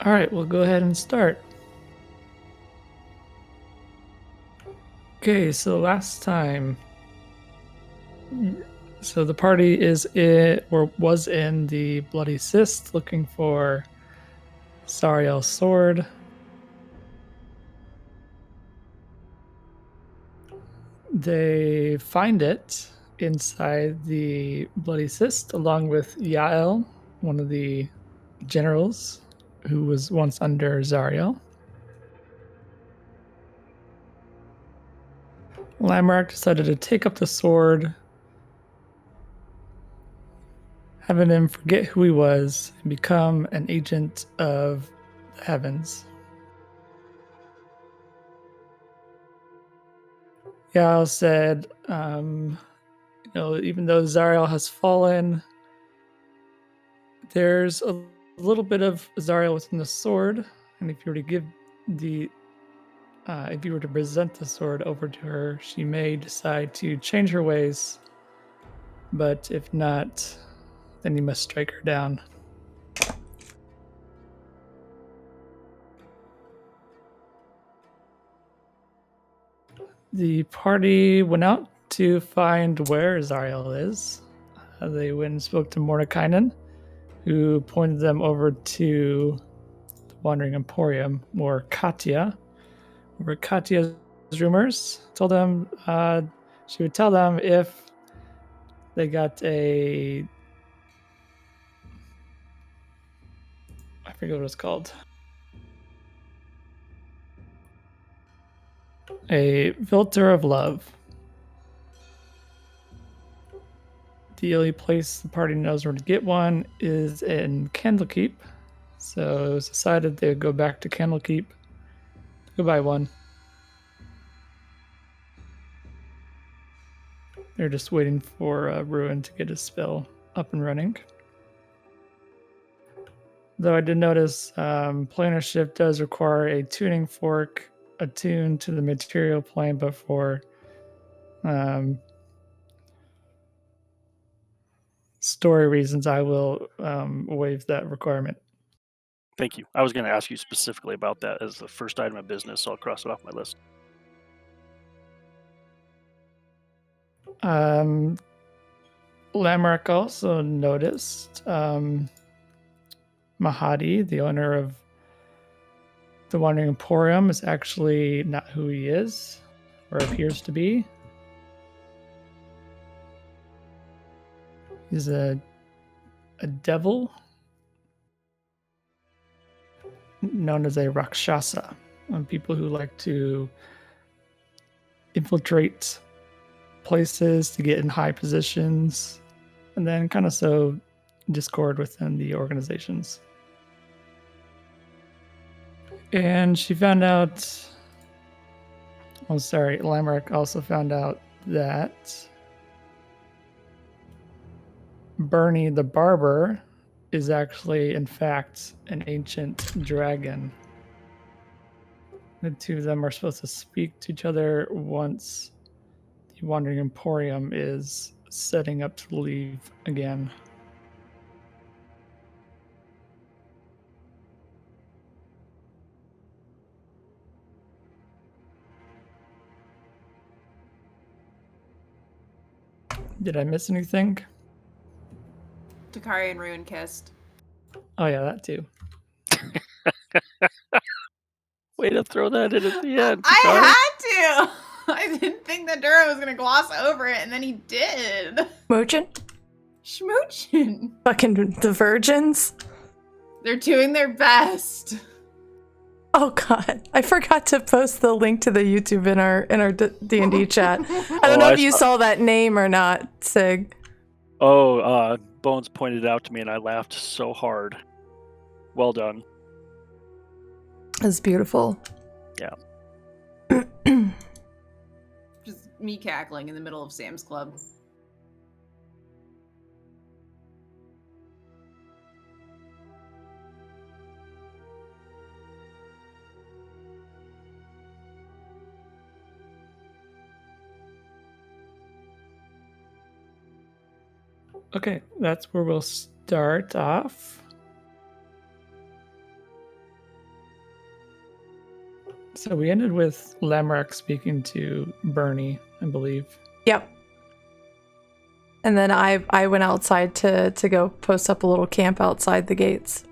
All right, we'll go ahead and start. Okay, so last time, the party was in the Bloody Cyst looking for Sariel's sword. They find it inside the Bloody Cyst along with Yael, one of the generals who was once under Zariel. Lamarck decided to take up the sword, having him forget who he was and become an agent of the heavens. Yael said, even though Zariel has fallen, there's a little bit of Zariel within the sword, and if you were to if you were to present the sword over to her, she may decide to change her ways. But if not, then you must strike her down. The party went out to find where Zariel is. They went and spoke to Mordekainen, who pointed them over to the Wandering Emporium, or Katya, where Katya's rumors told them she would tell them if they got I forget what it's called. A filter of love. The only place the party knows where to get one is in Candlekeep. So it was decided they would go back to Candlekeep to go buy one. They're just waiting for Ruin to get his spell up and running. Though I did notice planar shift does require a tuning fork attuned to the material plane before story reasons, I will waive that requirement. Thank you. I was going to ask you specifically about that as the first item of business, so I'll cross it off my list. Lamarck also noticed Mahadi, the owner of the Wandering Emporium, is actually not who he is or appears to be. He's a devil known as a Rakshasa. People who like to infiltrate places to get in high positions and then kind of sow discord within the organizations. And she found out. Lamarck also found out that Bernie the Barber is actually, in fact, an ancient dragon. The two of them are supposed to speak to each other once the Wandering Emporium is setting up to leave again. Did I miss anything? Takari and Ruin kissed. Oh yeah, that too. Way to throw that in at the end. I had to. I didn't think that Dura was gonna gloss over it, and then he did. Smooching? Schmoochin. Fucking the virgins? They're doing their best. Oh god, I forgot to post the link to the YouTube in our D&D chat. I don't know if you saw that name or not, Sig. Oh, Bones pointed it out to me and I laughed so hard. Well done. It's beautiful. Yeah. Just me cackling in the middle of Sam's Club. Okay, that's where we'll start off. So we ended with Lamorak speaking to Bernie, I believe. Yep. And then I went outside to go post up a little camp outside the gates.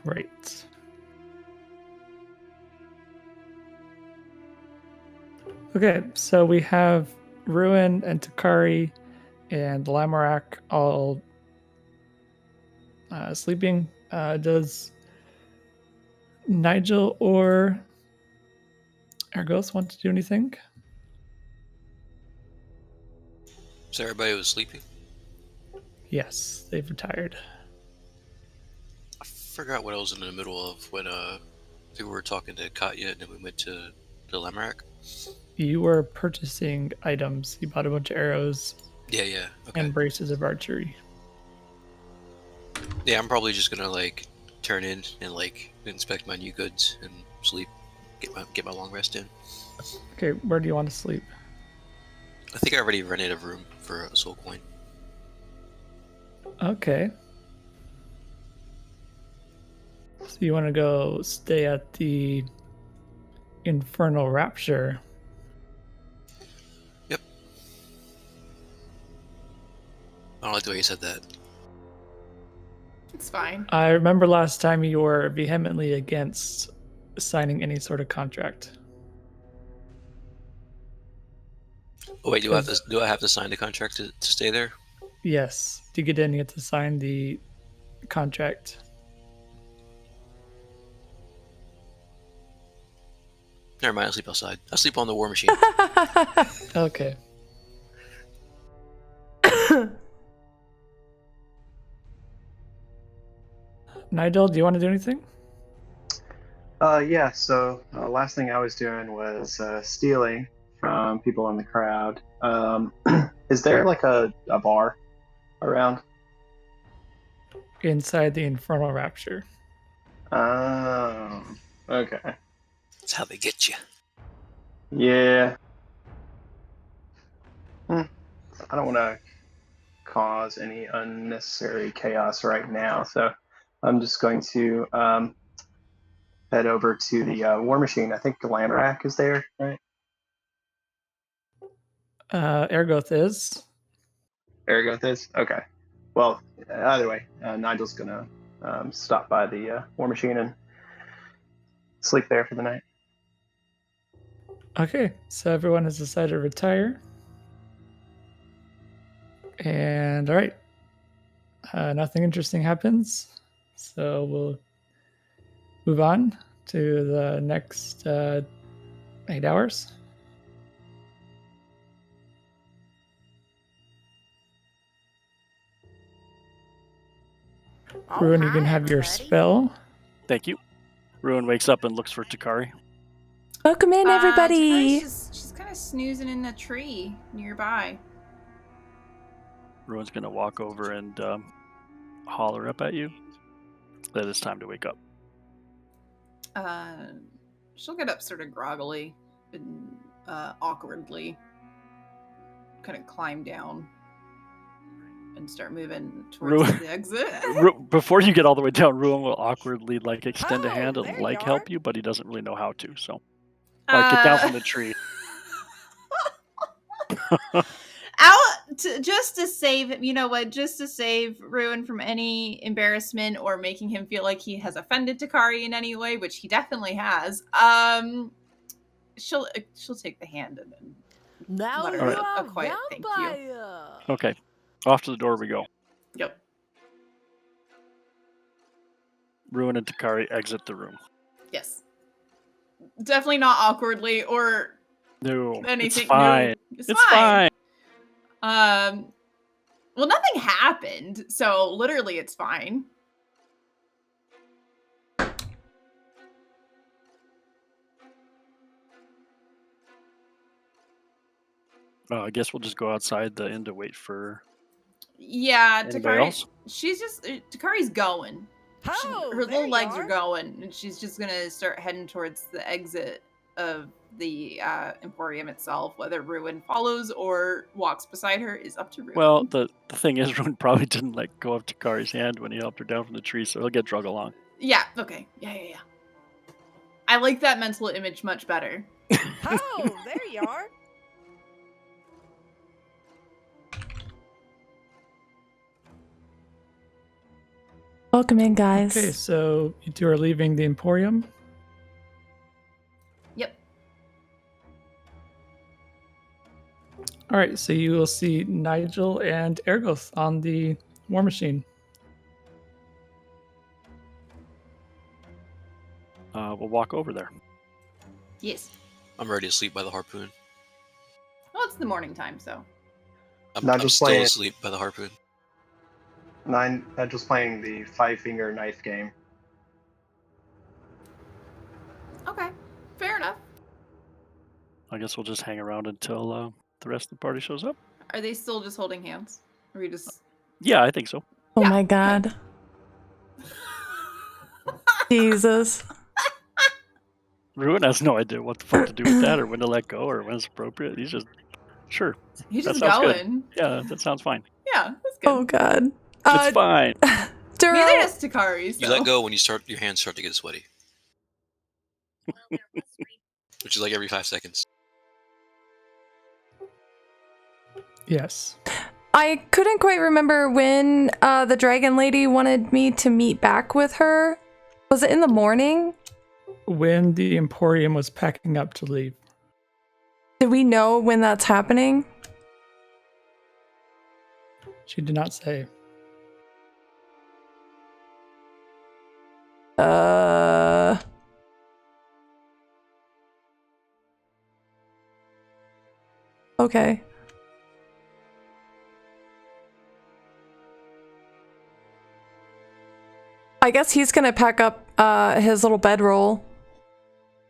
Right. Okay, so we have Ruin and Takari and Lamorak all sleeping. Does Nigel or Argos want to do anything? So everybody was sleeping? Yes, they've retired. I forgot what I was in the middle of when we were talking to Katya and then we went to Lamorak. You were purchasing items. You bought a bunch of arrows Yeah, okay. and braces of archery. Yeah, I'm probably just gonna like turn in and like inspect my new goods and sleep, get my long rest in. Okay, where do you want to sleep? I think I already rented a room for a soul coin. Okay. So you want to go stay at the Infernal Rapture? Yep. I don't like the way you said that. It's fine. I remember last time you were vehemently against signing any sort of contract. Oh wait, do I have to sign the contract to stay there? Yes. To get in, you have to sign the contract. Never mind, I'll sleep outside. I'll sleep on the war machine. Okay. Nigel, do you want to do anything? Yeah, so last thing I was doing was stealing from people in the crowd. Is there like a bar around? Inside the Infernal Rapture. Oh, okay. That's how they get you. Yeah. I don't want to cause any unnecessary chaos right now, so I'm just going to head over to the war machine. I think Lamorak is there, right? Ergoth is. Aragoth is? Okay. Well, either way, Nigel's gonna stop by the war machine and sleep there for the night. Okay, so everyone has decided to retire. And all right. Nothing interesting happens. So we'll move on to the next 8 hours. Ruin, you can have your spell. Thank you. Ruin wakes up and looks for Takari. Welcome in, everybody. She's kind of snoozing in the tree nearby. Ruin's gonna walk over and holler up at you that it's time to wake up. She'll get up sort of groggily and awkwardly, kind of climb down and start moving towards the exit. Before you get all the way down, Ruin will awkwardly extend a hand and help you, but he doesn't really know how to. So, get down from the tree. Just to save him, you know what? Just to save Ruin from any embarrassment or making him feel like he has offended Takari in any way, which he definitely has. She'll take the hand and then let her a quiet thank you. Okay, off to the door we go. Yep. Ruin and Takari exit the room. Yes. Definitely not awkwardly or No, anything. it's fine. No, it's fine. Well, nothing happened, so literally it's fine. I guess we'll just go outside the inn to wait for. Yeah, Anybody else? Takari's going. Her little legs are going, and she's just gonna start heading towards the exit of the Emporium itself. Whether Ruin follows or walks beside her is up to Ruin. Well, the thing is, Ruin probably didn't let go of Takari's hand when he helped her down from the tree, so he'll get drug along. Yeah. Okay. Yeah. I like that mental image much better. Oh, there you are. Welcome in, guys. Okay, so you two are leaving the Emporium. Yep. All right, so you will see Nigel and Ergoth on the War Machine. We'll walk over there. Yes. I'm ready to sleep by the harpoon. Well, it's the morning time, so. I'm Nigel's still playing- asleep by the harpoon. Nigel's playing the 5-finger knife game. Okay. Fair enough. I guess we'll just hang around until the rest of the party shows up. Are they still just holding hands? Or are you just... Yeah, I think so. Oh Yeah. my god. Jesus. Ruin has no idea what the fuck to do with that, or when to let go, or when it's appropriate. He's just sure. He's That just sounds good. going. Yeah, that sounds fine. Yeah, that's good. Oh god. It's fine. Duro, Neither does Takari, so. You let go when your hands start to get sweaty. Which is like every 5 seconds. Yes. I couldn't quite remember when the dragon lady wanted me to meet back with her. Was it in the morning? When the Emporium was packing up to leave. Do we know when that's happening? She did not say. Okay. I guess he's gonna pack up his little bedroll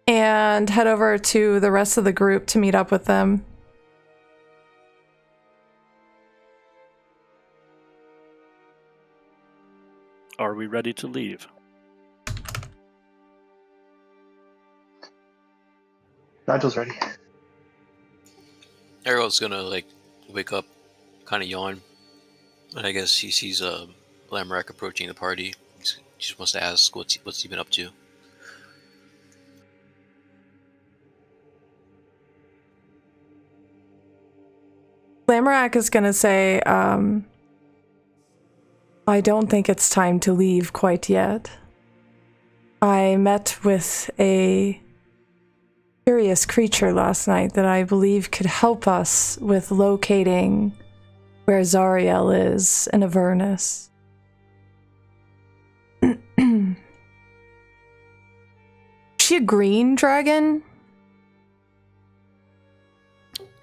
and head over to the rest of the group to meet up with them. Are we ready to leave? Nigel's ready. Errol's gonna like wake up, kind of yawn, and I guess he sees Lamrak approaching the party. He just wants to ask what's he been up to. Lamorak is gonna say, I don't think it's time to leave quite yet. I met with a curious creature last night that I believe could help us with locating where Zariel is in Avernus. She a green dragon?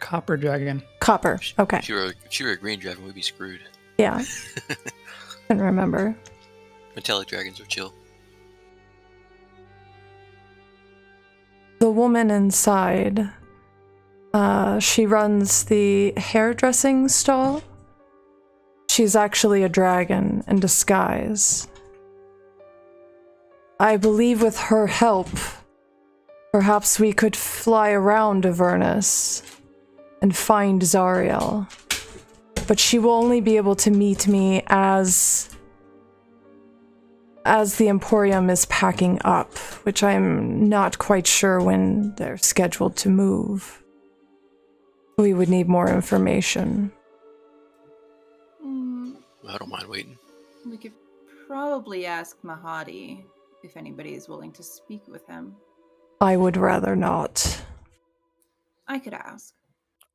Copper dragon. Copper. Okay. If you were a green dragon, we'd be screwed. Yeah. Couldn't remember. Metallic dragons are chill. The woman inside, she runs the hairdressing stall. She's actually a dragon in disguise. I believe with her help, perhaps we could fly around Avernus and find Zariel. But she will only be able to meet me as the Emporium is packing up, which I'm not quite sure when they're scheduled to move. We would need more information. I don't mind waiting. We could probably ask Mahadi if anybody is willing to speak with him. I would rather not. I could ask.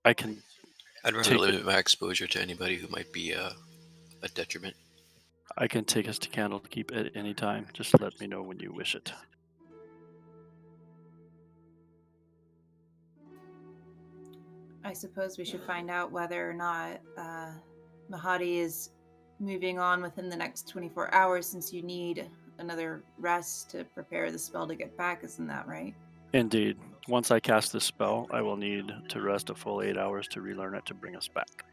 I can. I'd rather Take limit my exposure to anybody who might be a detriment. I can take us to Candlekeep at any time. Just let me know when you wish it. I suppose we should find out whether or not Mahadi is moving on within the next 24 hours, since you need another rest to prepare the spell to get back. Isn't that right? Indeed. Once I cast this spell, I will need to rest a full 8 hours to relearn it to bring us back.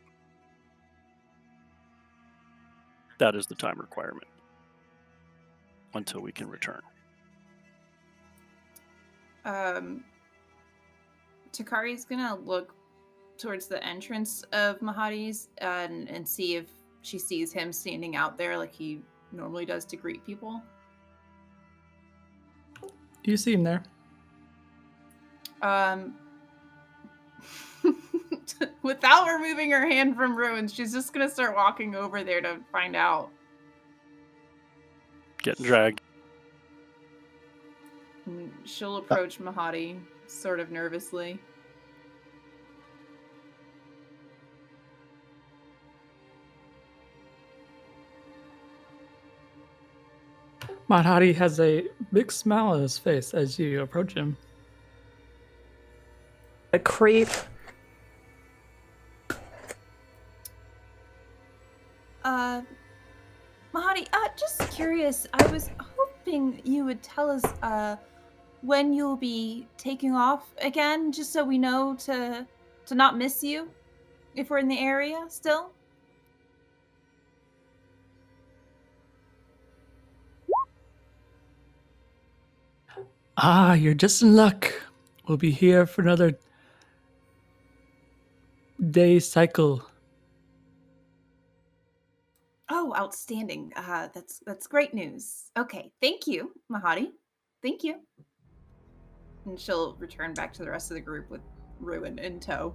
That is the time requirement until we can return. Takari's gonna look towards the entrance of Mahadi's and see if she sees him standing out there like he normally does to greet people. You see him there. Without removing her hand from Ruin, she's just gonna start walking over there to find out. Getting dragged. And she'll approach Mahadi, sort of nervously. Mahadi has a big smile on his face as you approach him. A creep. Mahadi, just curious, I was hoping you would tell us, when you'll be taking off again, just so we know to not miss you, if we're in the area still. Ah, you're just in luck. We'll be here for another day cycle. Oh, outstanding. That's great news. Okay, thank you, Mahadi. Thank you. And she'll return back to the rest of the group with Ruin in tow.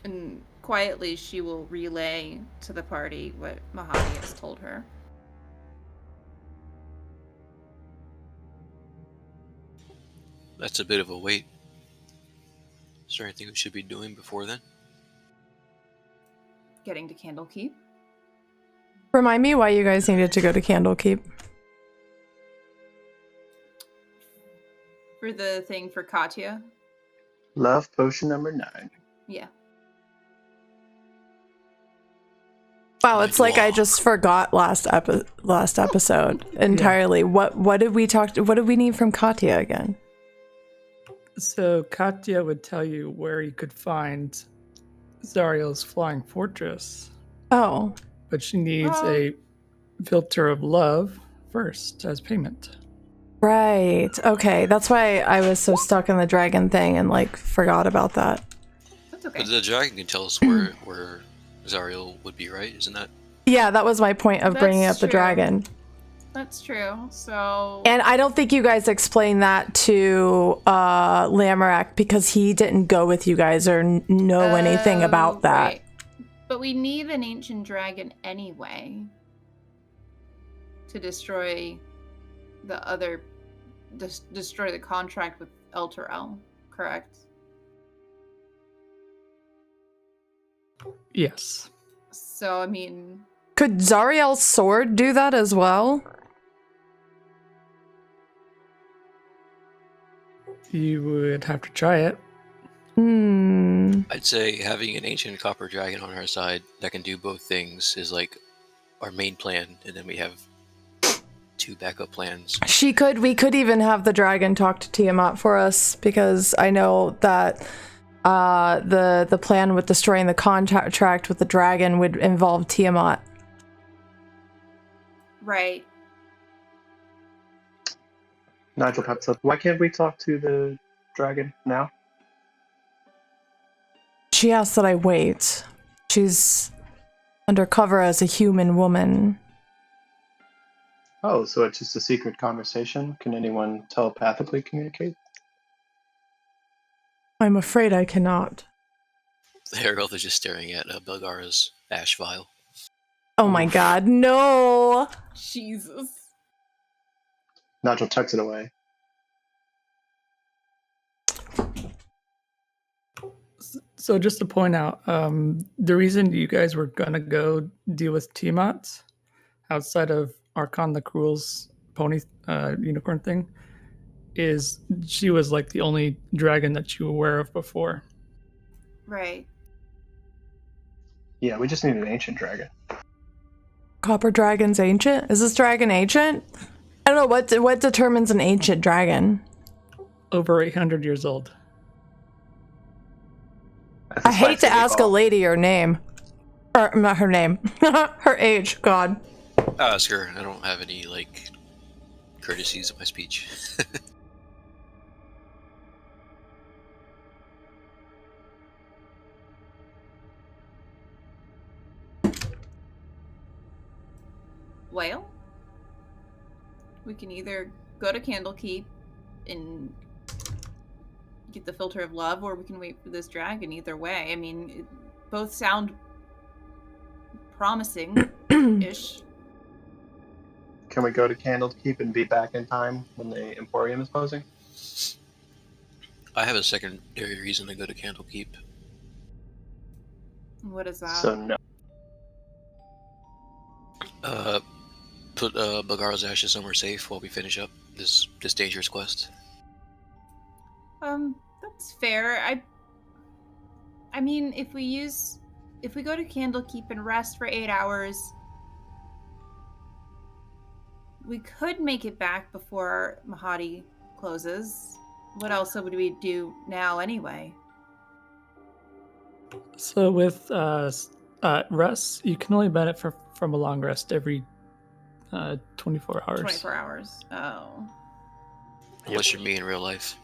And quietly, she will relay to the party what Mahadi has told her. That's a bit of a wait. Is there anything we should be doing before then? Getting to Candlekeep. Remind me why you guys needed to go to Candlekeep. For the thing for Katya. Love potion number 9. Yeah. Wow, it's like I just forgot last episode entirely. Yeah. What did we need from Katya again? So Katya would tell you where you could find Zariel's flying fortress. Oh. But she needs a filter of love first as payment. Right. Okay. That's why I was so stuck in the dragon thing and like forgot about that. That's okay. But the dragon can tell us where Zariel would be, right? Isn't that? Yeah, that was my point of bringing up That's the true. dragon. That's true. So. And I don't think you guys explained that to Lamorak because he didn't go with you guys or know anything about that. Right. But we need an ancient dragon anyway to destroy the other, destroy the contract with Elturel, correct? Yes. So, I mean... Could Zariel's sword do that as well? You would have to try it. I'd say having an ancient copper dragon on our side that can do both things is like our main plan, and then we have 2 backup plans. We could even have the dragon talk to Tiamat for us because I know that the plan with destroying the contract with the dragon would involve Tiamat. Right. Nigel pops up. Why can't we talk to the dragon now? She asked that I wait. She's undercover as a human woman. Oh, so it's just a secret conversation? Can anyone telepathically communicate? I'm afraid I cannot. The Herald is just staring at Belgara's ash vial. Oh my god, no! Jesus. Nigel tucks it away. So just to point out, the reason you guys were gonna go deal with Tiamat outside of Archon the Cruel's pony unicorn thing is she was like the only dragon that you were aware of before. Right. Yeah, we just need an ancient dragon. Copper dragon's ancient? Is this dragon ancient? I don't know, what determines an ancient dragon? Over 800 years old. That's a I hate to spicy ask a call. lady her name. Or, not her name. Her age, god. I'll ask her. I don't have any, like, courtesies of my speech. We can either go to Candlekeep and get the filter of love, or we can wait for this dragon. Either way, I mean, both sound promising-ish. Can we go to Candlekeep and be back in time when the Emporium is closing? I have a secondary reason to go to Candlekeep. What is that? So no. Put Bagaro's ashes somewhere safe while we finish up this dangerous quest. That's fair. I mean, if we go to Candlekeep and rest for 8 hours, we could make it back before Mahadi closes. What else would we do now anyway? So with rest, you can only benefit from a long rest every 24 hours. 24 hours. Oh. Unless you're me in real life.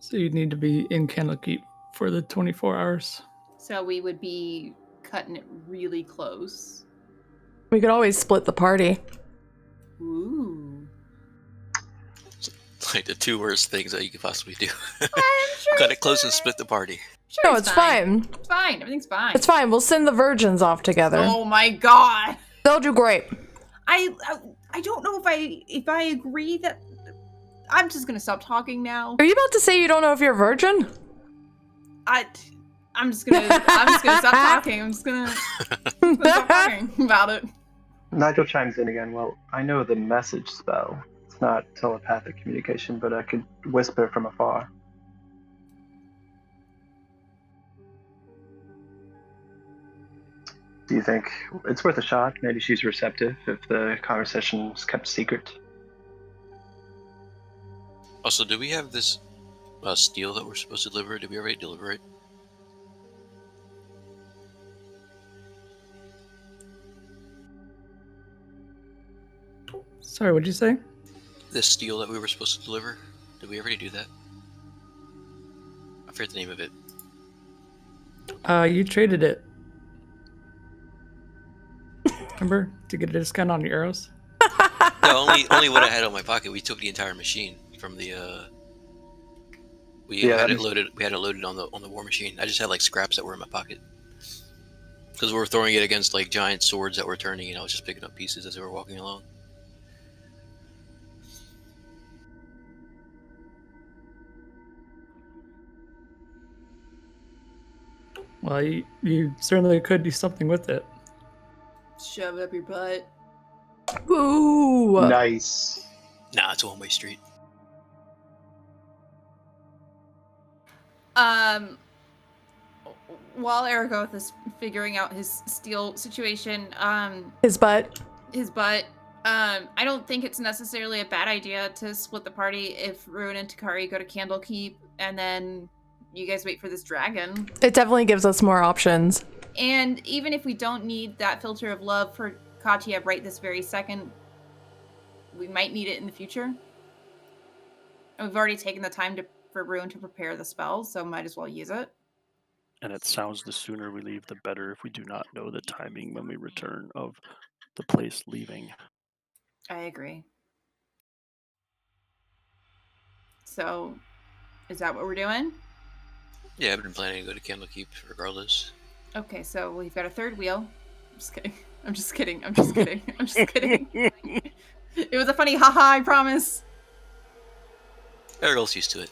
So you need to be in Candlekeep for the 24 hours. So we would be cutting it really close. We could always split the party. Ooh. It's like the two worst things that you could possibly do. I'm sure Cut it close and split the party. Sure, No, it's fine. It's fine. Everything's fine. It's fine. We'll send the virgins off together. Oh my god. They'll do great. I don't know if I agree that I'm just gonna stop talking now. Are you about to say you don't know if you're a virgin? I'm just gonna stop talking. I'm just gonna stop talking about it. Nigel chimes in again. Well, I know the message spell. It's not telepathic communication, but I could whisper from afar. Do you think it's worth a shot? Maybe she's receptive if the conversation is kept secret. Also, do we have this steel that we're supposed to deliver? Did we already deliver it? Sorry, what'd you say? This steel that we were supposed to deliver? Did we already do that? I forget the name of it. You traded it. Remember? To get a discount on your arrows? No, only what I had on my pocket. We took the entire machine from the we had it loaded on the war machine. I just had like scraps that were in my pocket. Because we were throwing it against like giant swords that were turning, and I was just picking up pieces as they were walking along. Well, you certainly could do something with it. Shove it up your butt. Ooh. Nice. Nah, it's a one-way street. While Aragoth is figuring out his steel situation, His butt. I don't think it's necessarily a bad idea to split the party if Ruin and Takari go to Candlekeep, and then you guys wait for this dragon. It definitely gives us more options. And even if we don't need that filter of love for Katya right this very second, we might need it in the future. And we've already taken the time for Ruin to prepare the spell, so might as well use it. And it sounds the sooner we leave, the better if we do not know the timing when we return of the place leaving. I agree. So, is that what we're doing? Yeah, I've been planning to go to Candlekeep regardless. Okay, so we've got a third wheel. I'm just kidding. I'm just kidding. It was a funny haha, I promise. Errol's used to it.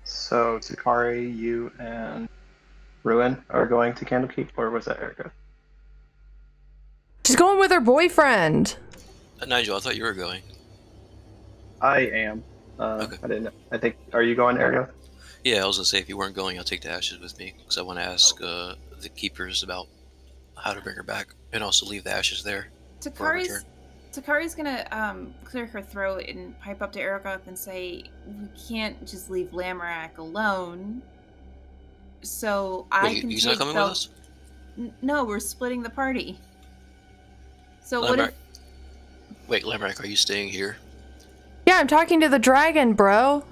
So, Takari, you and Ruin are going to Candlekeep, or was that Erica? She's going with her boyfriend. Nigel, I thought you were going. I am. Okay. I didn't know. I think, are you going, Erica? Yeah, I was gonna say if you weren't going, I'll take the ashes with me because I want to ask the keepers about how to bring her back and also leave the ashes there. Takari's gonna clear her throat and pipe up to Aragoth and say, "We can't just leave Lamorak alone." So He's not coming with us? No, we're splitting the party. So what if? Wait, Lamorak, are you staying here? Yeah, I'm talking to the dragon, bro.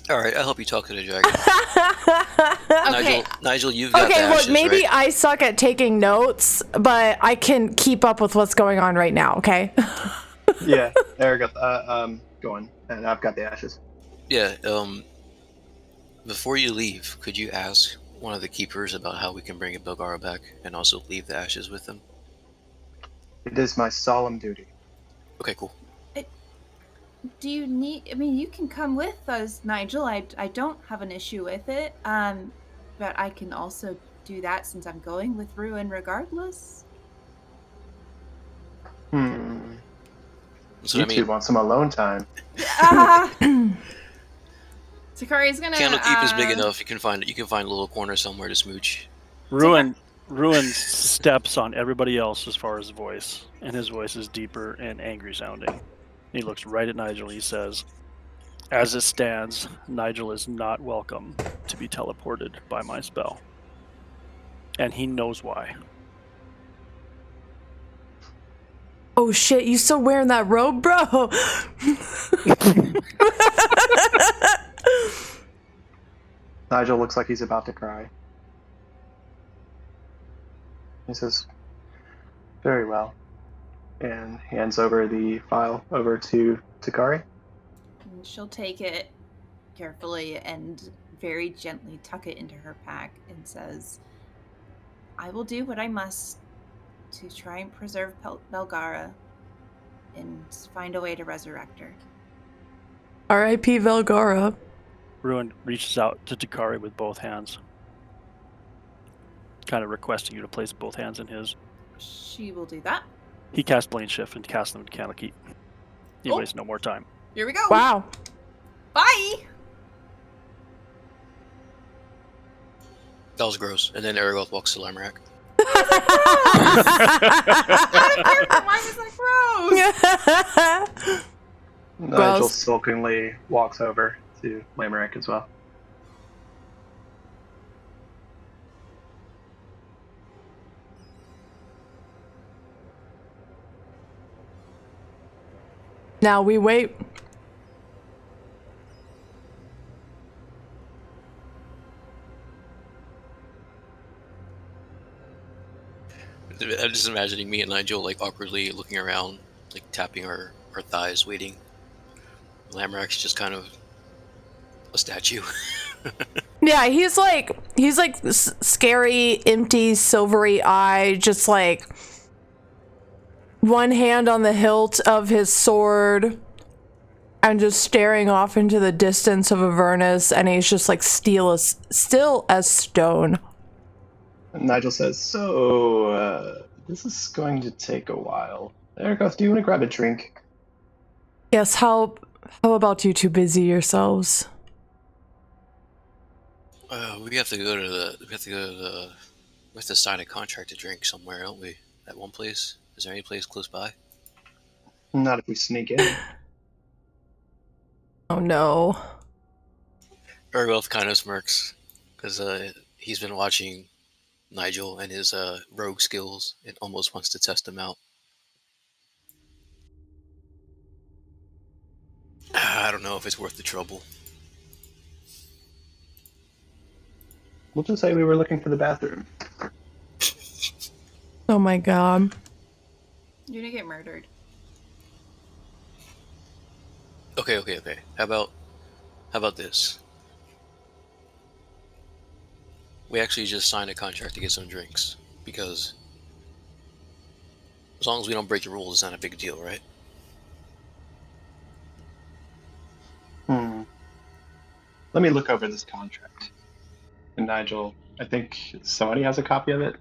All right, I'll help you talk to the dragon. Okay. Nigel, you've got the Okay, ashes, look, maybe right? I suck at taking notes, but I can keep up with what's going on right now, okay? Yeah, there we go. Going, and I've got the ashes. Yeah. Before you leave, could you ask one of the keepers about how we can bring Belgara back, and also leave the ashes with them? It is my solemn duty. Okay, cool. Do you need? I mean, you can come with us, Nigel. I don't have an issue with it. But I can also do that since I'm going with Ruin regardless. So You two want some alone time. Takari's gonna. Candlekeep is big enough. You can find a little corner somewhere to smooch. Ruin steps on everybody else as far as voice, and his voice is deeper and angry sounding. He looks right at Nigel. He says, "As it stands, Nigel is not welcome to be teleported by my spell, and he knows why." Oh shit, you still wearing that robe, bro? Nigel looks like he's about to cry. He says, "Very well," and hands over the file over to Takari. And she'll take it carefully and very gently tuck it into her pack and says, "I will do what I must to try and preserve Belgara and find a way to resurrect her." R.I.P. Velgara. Ruin reaches out to Takari with both hands, kind of requesting you to place both hands in his. She will do that. He casts Blade Shift and casts them to Candlekeep. He wastes no more time. Here we go. Wow. Bye. That was gross. And then Arigoth walks to Lamorak. Why is that gross? Nigel sulkingly walks over to Lamorak as well. Now we wait. I'm just imagining me and Nigel like awkwardly looking around, like tapping our thighs, waiting. Lamorak's just kind of a statue. Yeah, he's like scary, empty, silvery eye, just like one hand on the hilt of his sword and just staring off into the distance of Avernus, and he's just like still as stone. Nigel says, "So, this is going to take a while. Arigoth, do you want to grab a drink?" Yes, how about you two busy yourselves? We have to sign a contract to drink somewhere, don't we? At one place? Is there any place close by? Not if we sneak in. Oh no. Arigoth kind of smirks, because he's been watching Nigel and his rogue skills and almost wants to test them out. I don't know if it's worth the trouble. We'll just say we were looking for the bathroom. Oh my god. You're gonna get murdered. Okay. How about this? We actually just signed a contract to get some drinks, because as long as we don't break the rules, it's not a big deal, right? Let me look over this contract. And Nigel, I think somebody has a copy of it.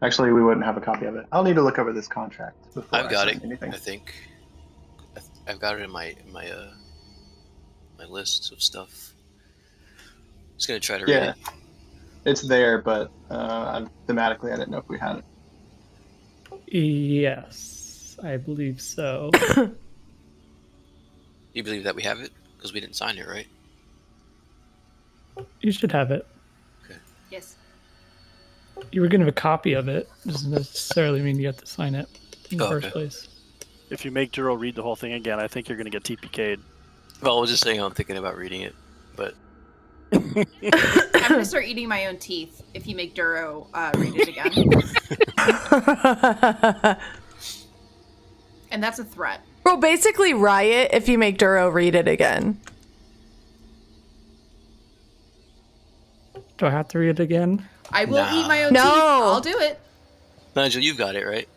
Actually, we wouldn't have a copy of it. I'll need to look over this contract before I've got I it. sign anything. I think I've got it in my list of stuff. Just gonna try to read it. It's there, but thematically, I didn't know if we had it. Yes, I believe so. You believe that we have it? Because we didn't sign it, right? You should have it. Okay. Yes. You were given a copy of it. Doesn't necessarily mean you have to sign it in the first place. If you make Juro read the whole thing again, I think you're going to get TPK'd. Well, I was just saying I'm thinking about reading it, but I'm gonna start eating my own teeth if you make Duro read it again. And that's a threat. Well, basically riot if you make Duro read it again. Do I have to read it again? I will eat my own No. teeth. I'll do it. Nigel, you've got it, right?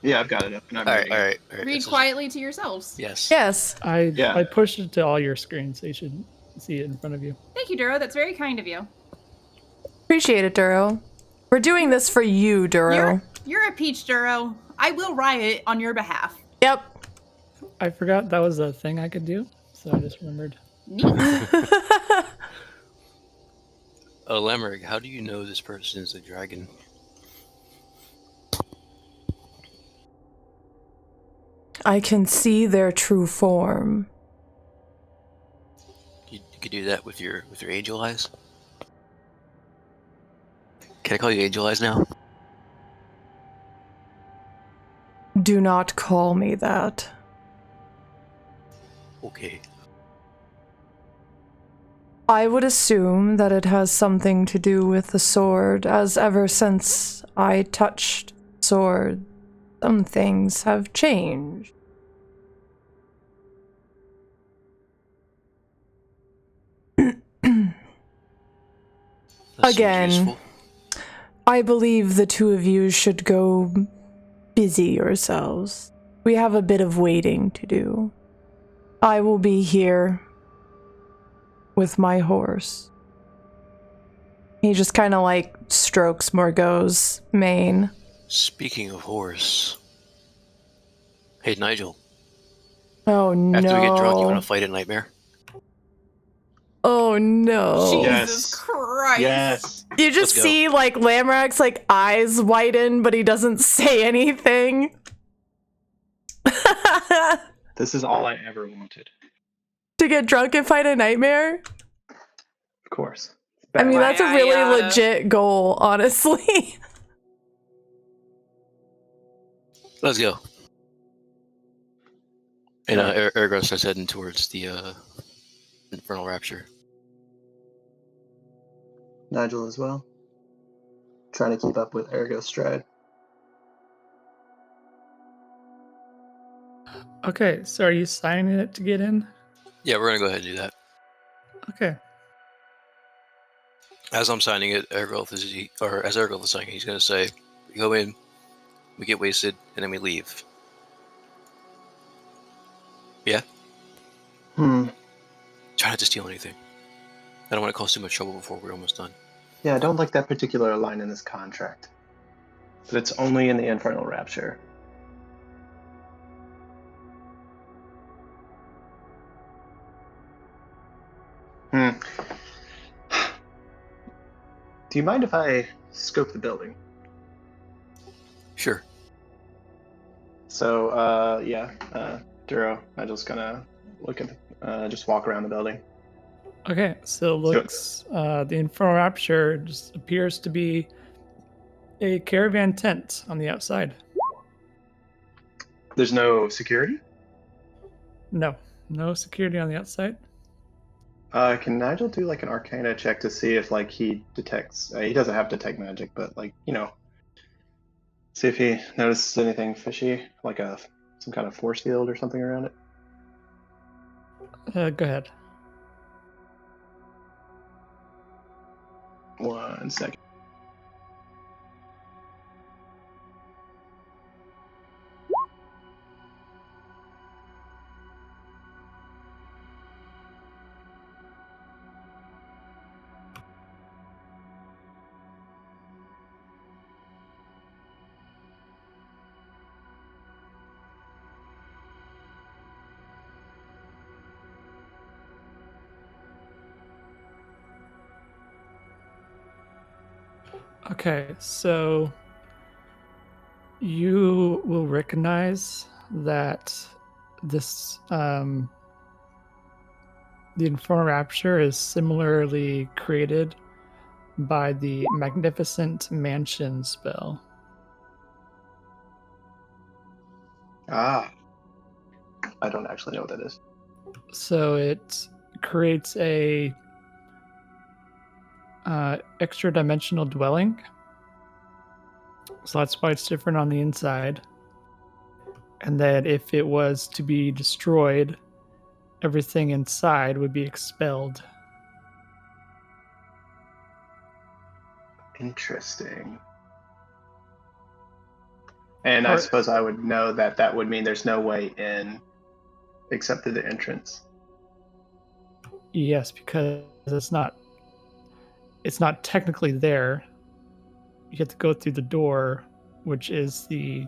Yeah, I've got it up and I'm All right, reading all it. right, all right. Read quietly to yourselves. Yes. Yes. I pushed it to all your screens, so you should see it in front of you. Thank you, Duro. That's very kind of you. Appreciate it, Duro. We're doing this for you, Duro. You're a peach, Duro. I will riot on your behalf. Yep. I forgot that was a thing I could do, so I just remembered. Neat. Lemmerg, how do you know this person is a dragon? I can see their true form. You could do that with your angel eyes. Can I call you Angel Eyes now? Do not call me that. Okay. I would assume that it has something to do with the sword, as ever since I touched sword, some things have changed. That seems Again, useful. I believe the two of you should go busy yourselves. We have a bit of waiting to do. I will be here with my horse. He just kind of like strokes Morgaux's mane. Speaking of horse. Hey, Nigel. Oh no. After we get drunk, you want to fight a nightmare? Oh no. Jesus Christ. Yes. You just Let's go. see like Lamrak's like eyes widen, but he doesn't say anything. This is all I ever wanted. To get drunk and fight a nightmare? Of course. I mean, that's a really Yada. legit goal, honestly. Let's go. And Ergo starts heading towards the Infernal Rapture. Nigel as well. Trying to keep up with Ergo's stride. Okay, so are you signing it to get in? Yeah, we're gonna go ahead and do that. Okay. As I'm signing it, as Ergolf is signing, he's gonna say, "We go in, we get wasted, and then we leave." Yeah. Try not to steal anything. I don't want to cause too much trouble before we're almost done. Yeah, I don't like that particular line in this contract. But it's only in the Infernal Rapture. Do you mind if I scope the building? Sure. So, Duro, I'm just gonna look at, just walk around the building. Okay, so it looks, the Infernal Rapture just appears to be a caravan tent on the outside. There's no security? No security on the outside. Can Nigel do like an Arcana check to see if like he detects? He doesn't have detect magic, but like see if he notices anything fishy, like some kind of force field or something around it. Go ahead. 1 second. Okay, so you will recognize that this the Infernal Rapture is similarly created by the Magnificent Mansion spell. Ah, I don't actually know what that is. So it creates a extra dimensional dwelling. So that's why it's different on the inside. And then if it was to be destroyed, everything inside would be expelled. Interesting. And I suppose I would know that would mean there's no way in except through the entrance. Yes, because it's not technically there. You have to go through the door, which is the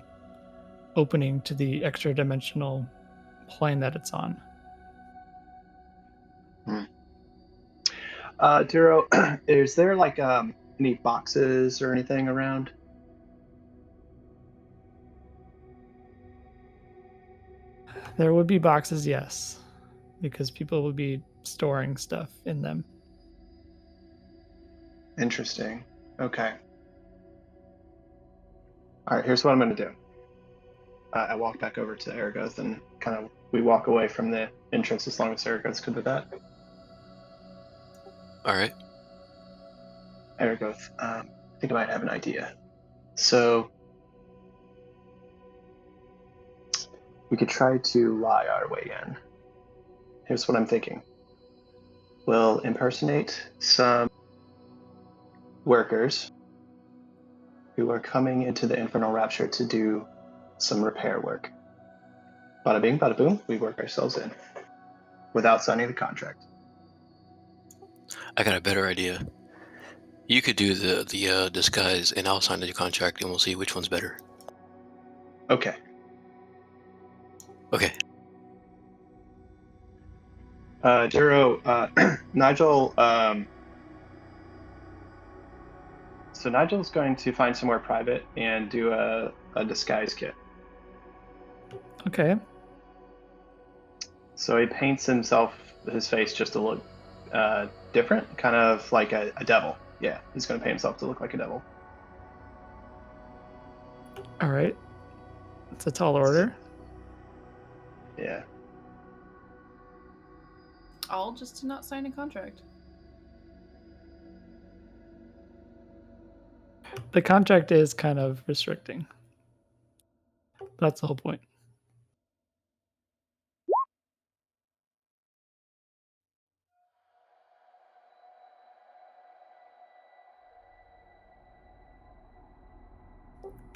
opening to the extra dimensional plane that it's on. Duro, is there like any boxes or anything around? There would be boxes, yes, because people would be storing stuff in them. Interesting. Okay. All right, here's what I'm going to do. I walk back over to Aragoth and we walk away from the entrance as long as Aragoth's good with that. All right. Aragoth, I think I might have an idea. So we could try to lie our way in. Here's what I'm thinking. We'll impersonate some workers who are coming into the Infernal Rapture to do some repair work. Bada bing, bada boom, we work ourselves in without signing the contract. I got a better idea. You could do the disguise, and I'll sign the contract, and we'll see which one's better. Okay. Okay. Duro, Nigel, so Nigel's going to find somewhere private and do a disguise kit. Okay. So he paints his face just to look different, kind of like a devil. Yeah, he's going to paint himself to look like a devil. All right. It's a tall order. Yeah. All just to not sign a contract. The contract is kind of restricting. That's the whole point.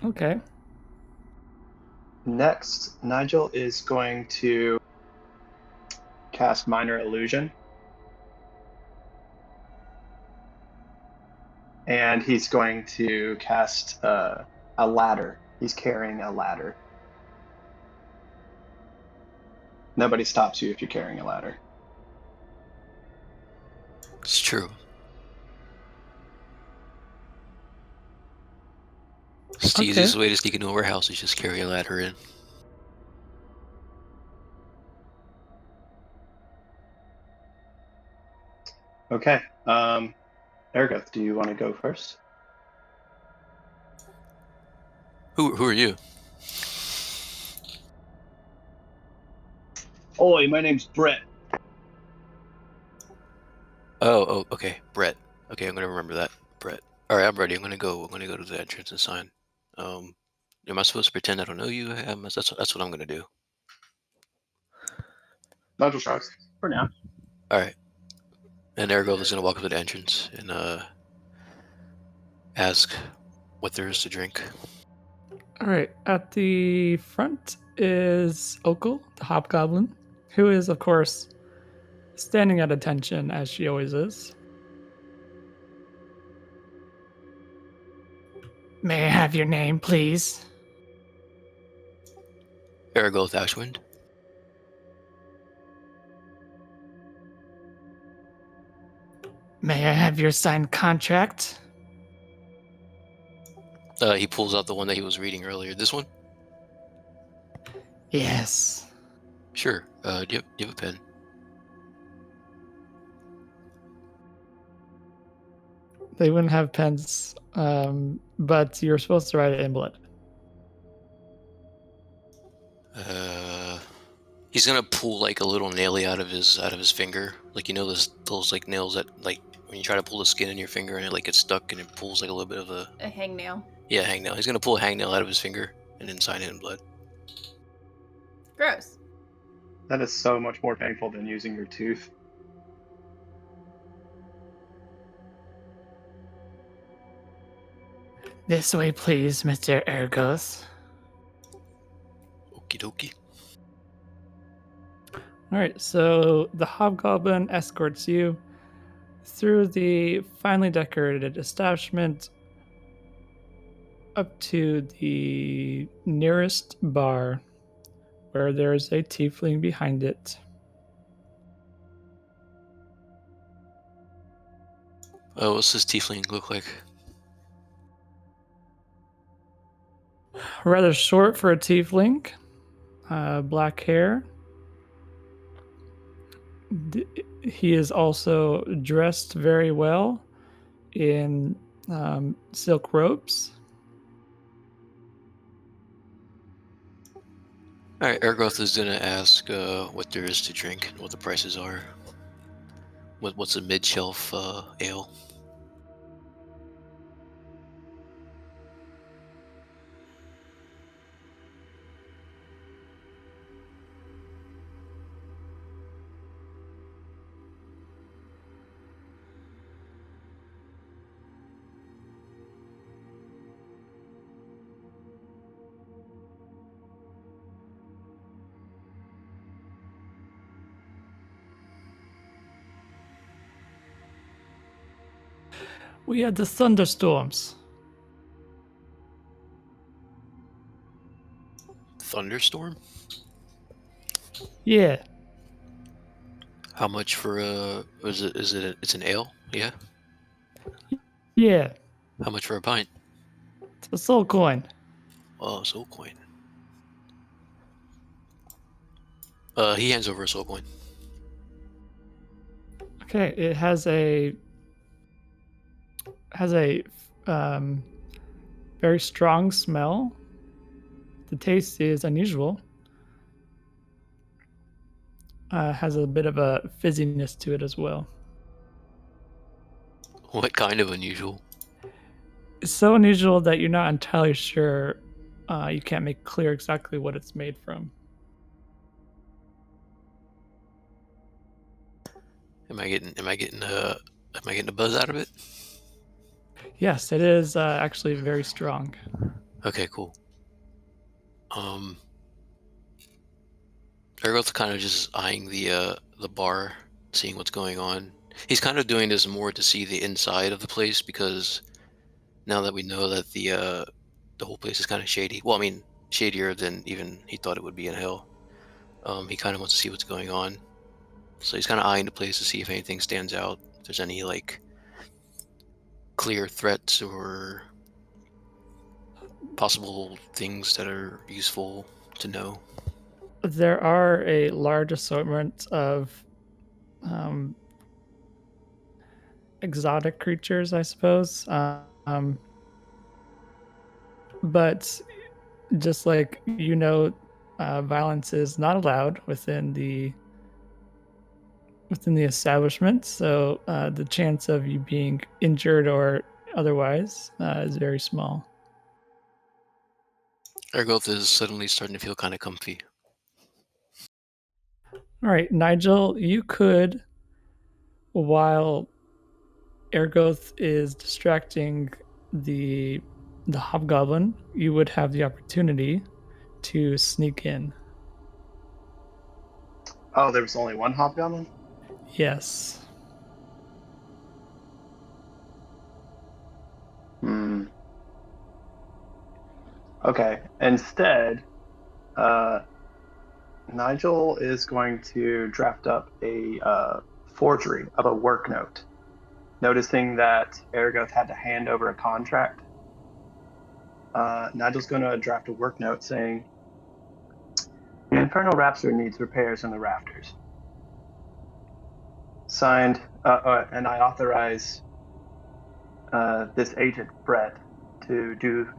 Okay. Next, Nigel is going to cast Minor Illusion. And he's going to cast a ladder. He's carrying a ladder. Nobody stops you if you're carrying a ladder. It's true. It's the easiest way to sneak into a warehouse is just carry a ladder in. Okay. Aragoth, do you want to go first? Who are you? Oi, my name's Brett. Oh, okay, Brett. Okay, I'm gonna remember that, Brett. All right, I'm ready. I'm gonna go to the entrance and sign. Am I supposed to pretend I don't know you? That's what I'm gonna do. Nigel shrugs. For now. All right. And Aragoth is gonna walk up to the entrance and ask what there is to drink. All right. At the front is Okul, the hobgoblin, who is, of course, standing at attention as she always is. May I have your name, please? Aragoth Ashwind. May I have your signed contract? He pulls out the one that he was reading earlier. This one? Yes. Sure. Do you have a pen? They wouldn't have pens, but you're supposed to write it in blood. He's gonna pull like a little naily out of his finger, like those like nails that like when you try to pull the skin in your finger and it like gets stuck and it pulls like a little bit of a hangnail. Yeah, hangnail. He's gonna pull a hangnail out of his finger and then sign it in blood. Gross. That is so much more painful than using your tooth. This way, please, Mr. Ergos. Okie dokie. All right, so the hobgoblin escorts you through the finely decorated establishment up to the nearest bar, where there's a tiefling behind it. What's this tiefling look like? Rather short for a tiefling, black hair. He is also dressed very well in silk robes. Alright, Ergoth is gonna ask what there is to drink and what the prices are. What's a mid-shelf ale? We had the thunderstorms. Thunderstorm? Yeah. How much for it's an ale? Yeah. Yeah. How much for a pint? It's a soul coin. Oh, soul coin. He hands over a soul coin. Okay, it has a very strong smell. The taste is unusual. Has a bit of a fizziness to it as well. What kind of unusual? It's so unusual that you're not entirely sure. You can't make clear exactly what it's made from. Am I getting a buzz out of it? Yes, it is actually very strong. Okay, cool. Ergoth's kind of just eyeing the bar, seeing what's going on. He's kind of doing this more to see the inside of the place because now that we know that the whole place is kind of shady. Well, I mean, shadier than even he thought it would be in hell. He kind of wants to see what's going on. So he's kind of eyeing the place to see if anything stands out. If there's any like clear threats or possible things that are useful to know. There are a large assortment of exotic creatures, I suppose. But just like violence is not allowed within the establishment, so the chance of you being injured or otherwise is very small. Ergoth is suddenly starting to feel kind of comfy. All right, Nigel, you could, while Ergoth is distracting the hobgoblin, you would have the opportunity to sneak in. Oh, there was only one hobgoblin? Yes. Okay. Instead, Nigel is going to draft up a forgery of a work note, noticing that Ergoth had to hand over a contract. Nigel's going to draft a work note saying, "The Infernal Rhapsody needs repairs in the rafters. Signed, and I authorize this agent, Brett, to do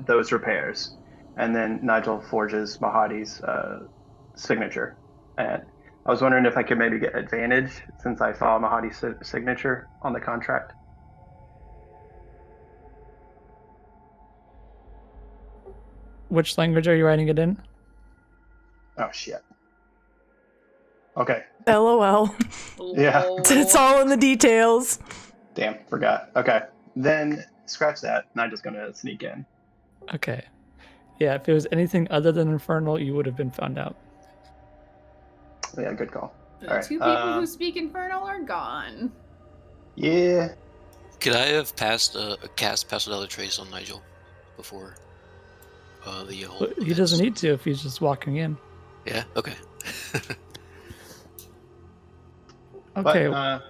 those repairs." And then Nigel forges Mahadi's signature And I was wondering if I could maybe get advantage since I saw Mahadi's signature on the contract. Which language are you writing it in? Oh, shit. Okay. LOL. Yeah. It's all in the details. Damn, forgot. Okay. Then scratch that, and I'm just going to sneak in. Okay. Yeah, if it was anything other than Infernal, you would have been found out. Yeah, good call. The All right, two people who speak Infernal are gone. Yeah. Could I have cast Pass Without a Trace on Nigel before the whole But he events? doesn't need to if he's just walking in. Yeah. Okay. Okay. But,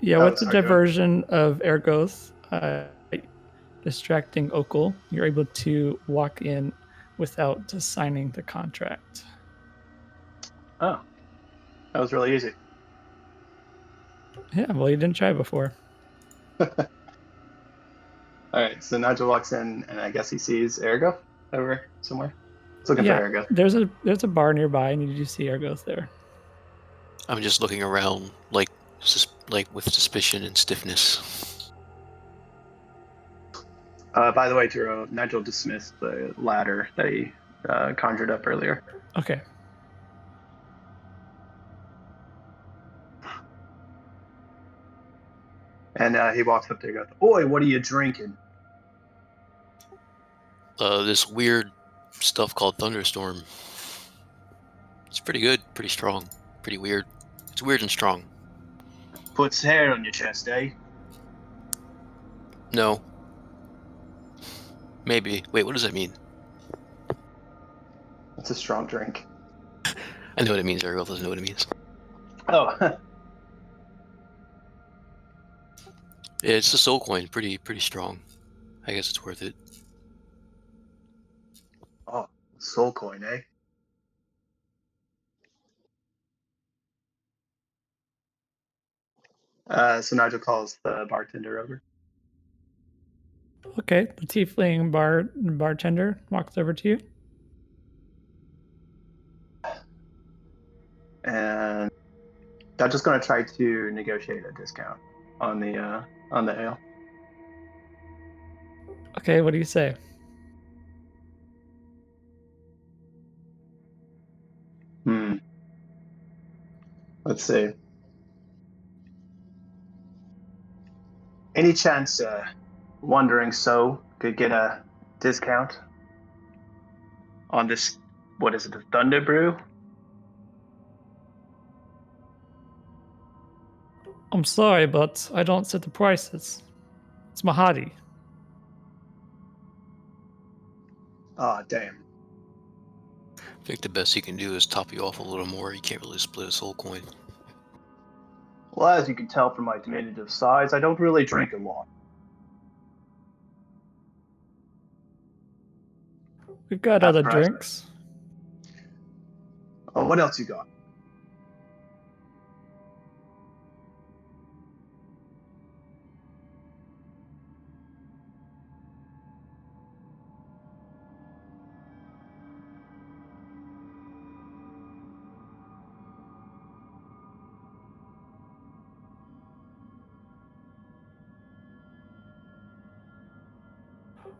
yeah, oh, with the sorry, go ahead. diversion of Ergoth distracting Okul, you're able to walk in without signing the contract. Oh, that was really easy. Yeah, well, you didn't try before. All right, so Nigel walks in, and I guess he sees Ergo over somewhere. He's looking for Ergo. There's a bar nearby, and you do see Ergoth there. I'm just looking around, like with suspicion and stiffness. By the way, Turo, Nigel dismissed the ladder that he conjured up earlier. Okay. And he walks up there and goes, "Oi, what are you drinking?" This weird stuff called Thunderstorm. It's pretty good, pretty strong, pretty weird. It's weird and strong. Puts hair on your chest, eh? No. Maybe. Wait, what does that mean? It's a strong drink. I know what it means. Everyone doesn't know what it means. Oh. Yeah, it's a soul coin. Pretty strong. I guess it's worth it. Oh, soul coin, eh? So Nigel calls the bartender over. Okay, the tiefling bartender walks over to you. And I'm just going to try to negotiate a discount on the ale. Okay, what do you say? Let's see. Any chance Wandering So could get a discount on this? What is it, the Thunder Brew? I'm sorry, but I don't set the prices. It's Mahadi. Oh, damn. I think the best he can do is top you off a little more. You can't really split a soul coin. Well, as you can tell from my diminutive size, I don't really drink a lot. We've got other drinks. Oh, what else you got?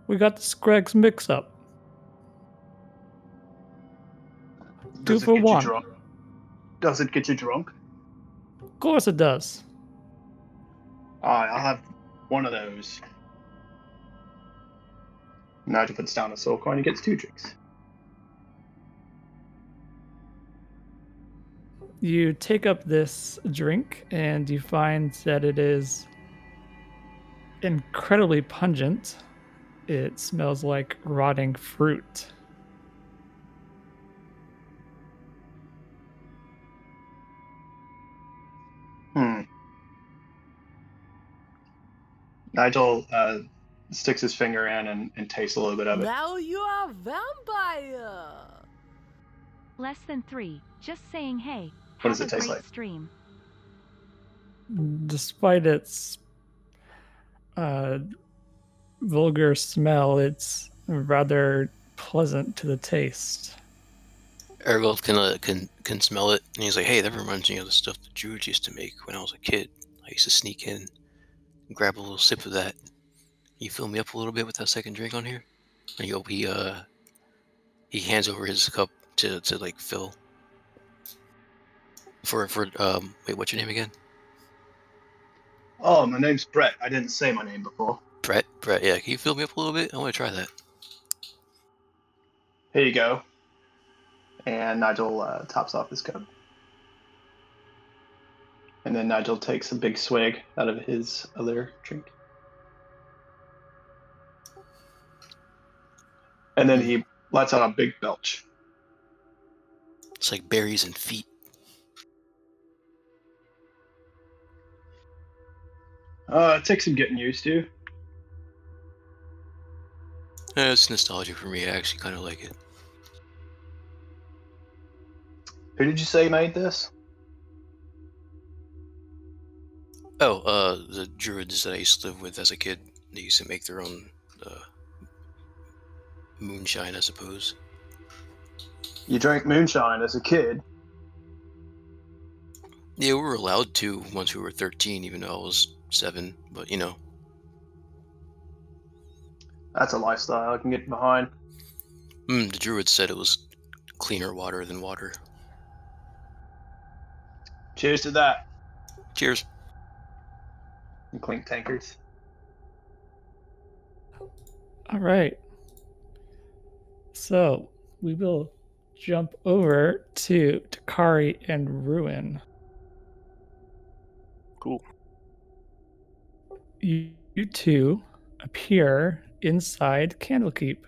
We got the Screg's mix-up. Does 2 for it get 1. you drunk? Does it get you drunk? Of course it does. Alright, I'll have one of those. Nigel puts down a soul coin and gets 2 drinks. You take up this drink and you find that it is incredibly pungent. It smells like rotting fruit. Nigel sticks his finger in and tastes a little bit of it. Now you are vampire. Less than 3. Just saying hey. What does Have it a taste great like? stream. Despite its vulgar smell, it's rather pleasant to the taste. Ergold can smell it, and he's like, "Hey, that reminds me of the stuff the Druids used to make when I was a kid. I used to sneak in and grab a little sip of that. You fill me up a little bit with that second drink on here?" And he hands over his cup to like fill. For wait, what's your name again? Oh, my name's Brett. I didn't say my name before. Brett, yeah. Can you fill me up a little bit? I want to try that. Here you go. And Nigel tops off his cup. And then Nigel takes a big swig out of his other drink. And then he lets out a big belch. It's like berries and feet. It takes some getting used to. It's nostalgia for me. I actually kind of like it. Who did you say made this? Oh, the Druids that I used to live with as a kid. They used to make their own moonshine, I suppose. You drank moonshine as a kid? Yeah, we were allowed to once we were 13, even though I was 7. But you know, That's a lifestyle I can get behind. the Druids said it was cleaner water than water. Cheers to that. Cheers. And clink tankards. All right. So we will jump over to Takari and Ruin. Cool. You two appear inside Candlekeep.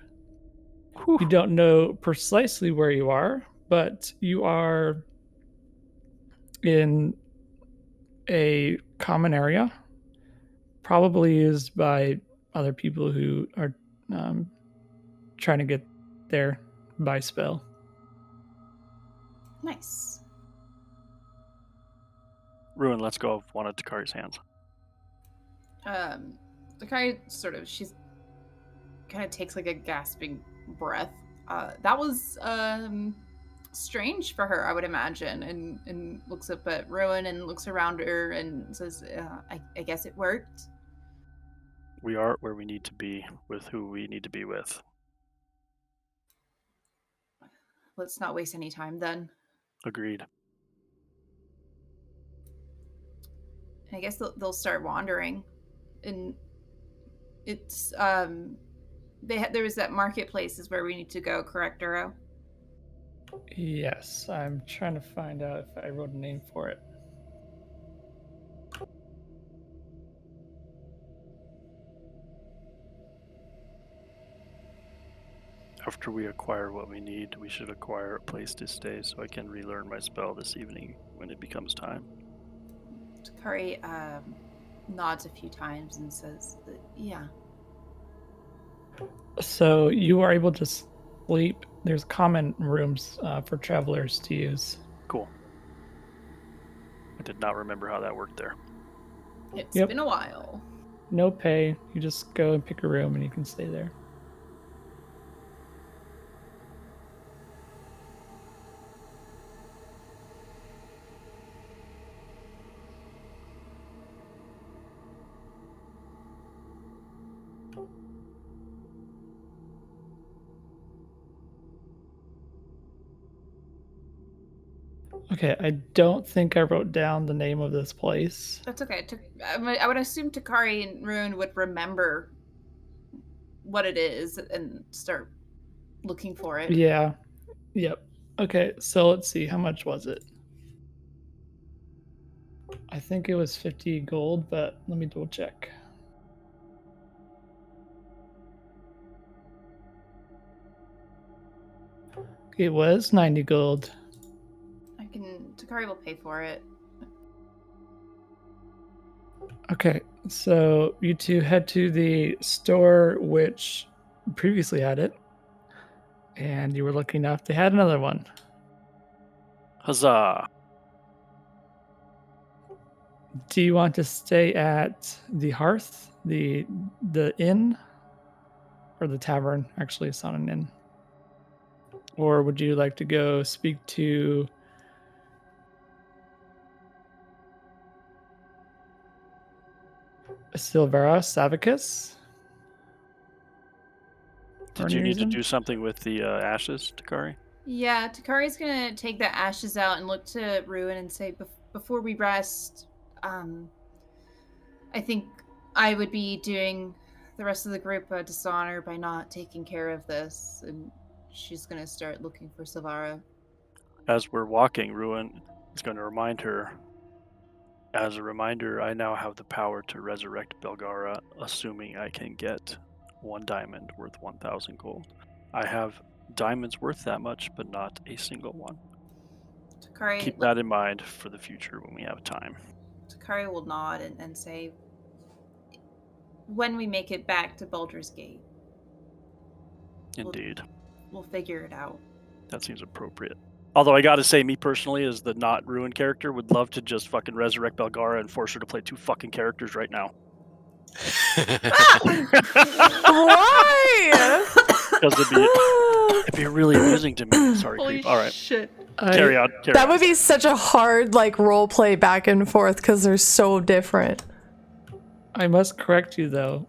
You don't know precisely where you are, but you are in a common area, probably used by other people who are trying to get there by spell. Nice. Ruin lets go of one of Takari's hands. Takari she's kind of takes like a gasping breath. That was strange for her, I would imagine, and looks up at Ruin and looks around her and says, I guess it worked. We are where we need to be with who we need to be with. Let's not waste any time then. Agreed. I guess they'll start wandering, and it's there was that marketplace is where we need to go, correct, Duro? Yes, I'm trying to find out if I wrote a name for it. After we acquire what we need, we should acquire a place to stay so I can relearn my spell this evening when it becomes time. Takari nods a few times and says, yeah. So you are able to sleep. There's common rooms for travelers to use. Cool. I did not remember how that worked there. It's been a while. No pay. You just go and pick a room and you can stay there. Okay, I don't think I wrote down the name of this place. That's okay. I would assume Takari and Ruin would remember what it is and start looking for it. Yeah. Yep. Okay, so let's see. How much was it? I think it was 50 gold, but let me double check. It was 90 gold. Takari will pay for it. Okay, so you two head to the store which previously had it, and you were lucky enough they had another one. Huzzah! Do you want to stay at the Hearth, the inn, or the tavern? Actually, it's not an inn. Or would you like to go speak to Silvera Savicus? Did you need to do something with the ashes, Takari? Yeah, Takari's gonna take the ashes out and look to Ruin and say, before we rest, I think I would be doing the rest of the group a dishonor by not taking care of this. And she's gonna start looking for Silvara. As we're walking, Ruin is going to remind her. As a reminder, I now have the power to resurrect Belgara, assuming I can get 1 diamond worth 1,000 gold. I have diamonds worth that much, but not a single one. Takari, Keep that in mind for the future when we have time. Takari will nod and say, when we make it back to Baldur's Gate. Indeed. We'll figure it out. That seems appropriate. Although I gotta say, me personally, as the not Ruin character, would love to just fucking resurrect Belgara and force her to play 2 fucking characters right now. Why? Because it'd be really amusing to me. Sorry, Holy creep. All right, shit. carry on. That would be such a hard like role play back and forth because they're so different. I must correct you though.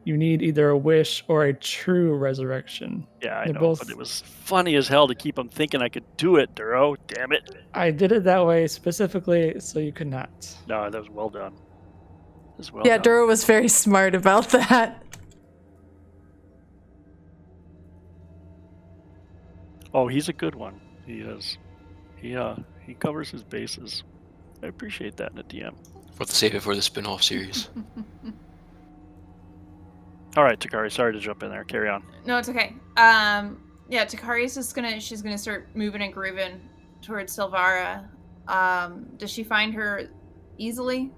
You need either a wish or a true resurrection. Yeah, I They're know, both... but it was funny as hell to keep them thinking I could do it, Duro. Damn it. I did it that way specifically so you could not. No, that was well done. That was well Yeah, done. Duro was very smart about that. Oh, he's a good one. He is. He covers his bases. I appreciate that in a DM. We'll save it for the spin-off series. All right, Takari, sorry to jump in there. Carry on. No, it's okay. Yeah, Takari's just she's gonna start moving and grooving towards Silvara. Does she find her easily?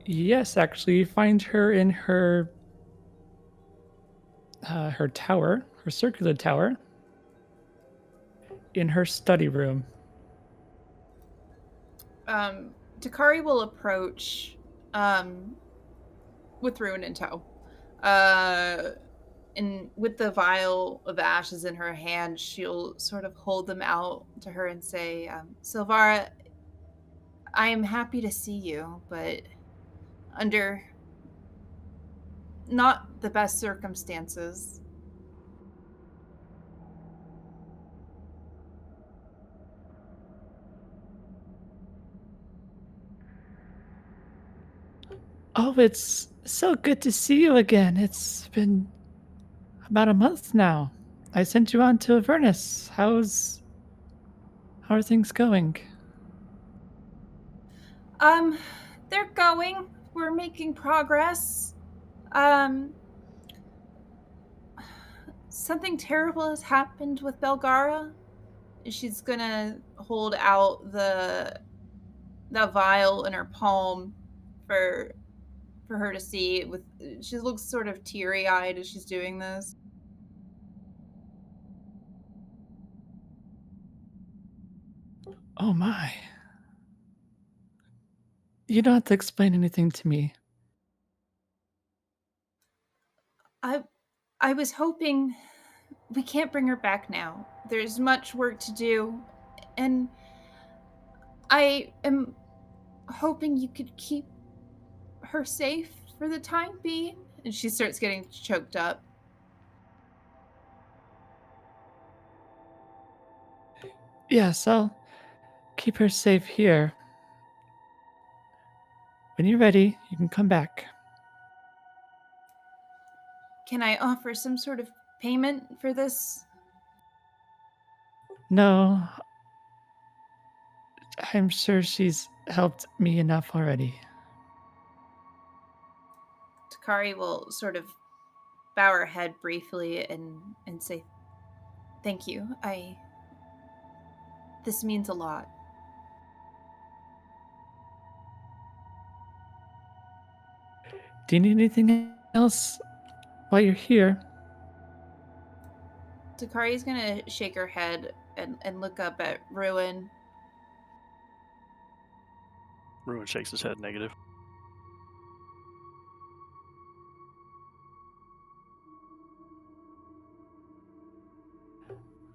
Yes, actually, you find her in her tower, her circular tower, in her study room. Takari will approach with Ruin in tow. And with the vial of ashes in her hand, she'll sort of hold them out to her and say, Silvara, I am happy to see you, but under not the best circumstances. Oh, it's so good to see you again. It's been about a month now. I sent you on to AVERNUS. How are things going? They're going. We're making progress. Something terrible has happened with Belgara. She's gonna hold out the vial in her palm for her to see. She looks sort of teary-eyed as she's doing this. Oh my. You don't have to explain anything to me. I was hoping... We can't bring her back now. There's much work to do, and I am hoping you could keep her safe for the time being. And she starts getting choked up. Yes, I'll keep her safe here. When you're ready, you can come back. Can I offer some sort of payment for this? No, I'm sure she's helped me enough already. Takari will sort of bow her head briefly and say, thank you. This means a lot. Do you need anything else while you're here? Takari's gonna shake her head and look up at Ruin. Ruin shakes his head negative.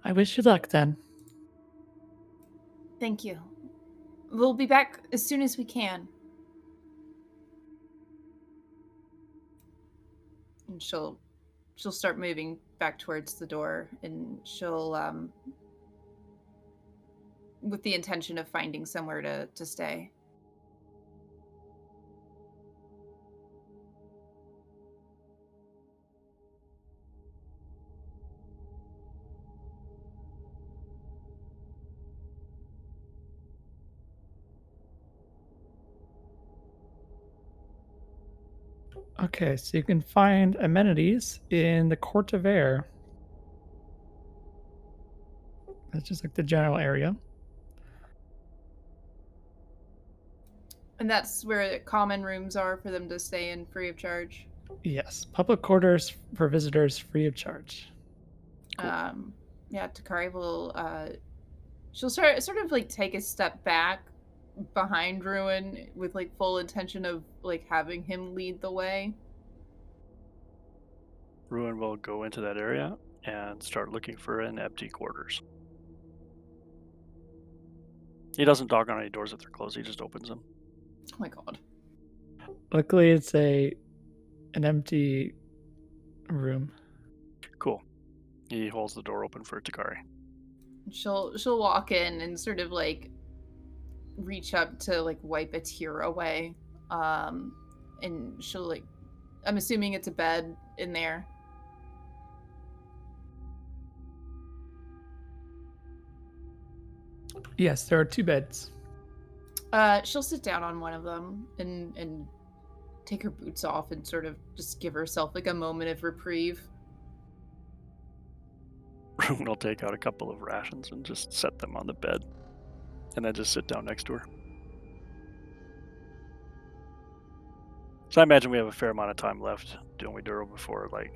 I wish you luck then. Thank you. We'll be back as soon as we can. And she'll start moving back towards the door, and she'll with the intention of finding somewhere to stay. Okay, so you can find amenities in the Court of Air. That's just like the general area. And that's where the common rooms are for them to stay in free of charge. Yes, public quarters for visitors free of charge. Cool. Yeah, Takari will she'll sort of like take a step back behind Ruin with like full intention of like having him lead the way. Ruin will go into that area and start looking for an empty quarters. He doesn't knock on any doors if they're closed, he just opens them. Oh my god. Luckily it's an empty room. Cool. He holds the door open for Takari. She'll walk in and sort of like reach up to like wipe a tear away. And she'll like, I'm assuming it's a bed in there. Yes, there are 2 beds. She'll sit down on one of them and take her boots off and sort of just give herself like a moment of reprieve. Ruin will take out a couple of rations and just set them on the bed. And then just sit down next to her. So I imagine we have a fair amount of time left, don't we, Duro, before like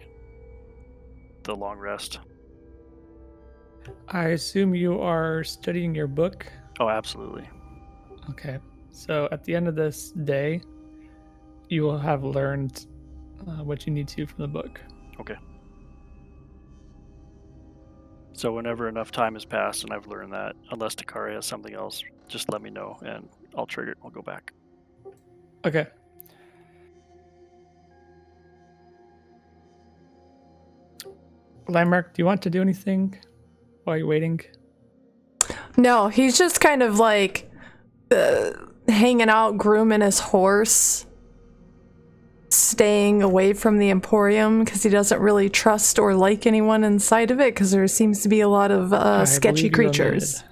the long rest. I assume you are studying your book? Oh, absolutely. Okay. So at the end of this day, you will have learned what you need to from the book. Okay. So whenever enough time has passed and I've learned that, unless Takari has something else, just let me know and I'll trigger it and we'll go back. Okay. Landmark, do you want to do anything while you're waiting? No, he's just kind of like hanging out, grooming his horse, staying away from the Emporium because he doesn't really trust or like anyone inside of it because there seems to be a lot of sketchy creatures.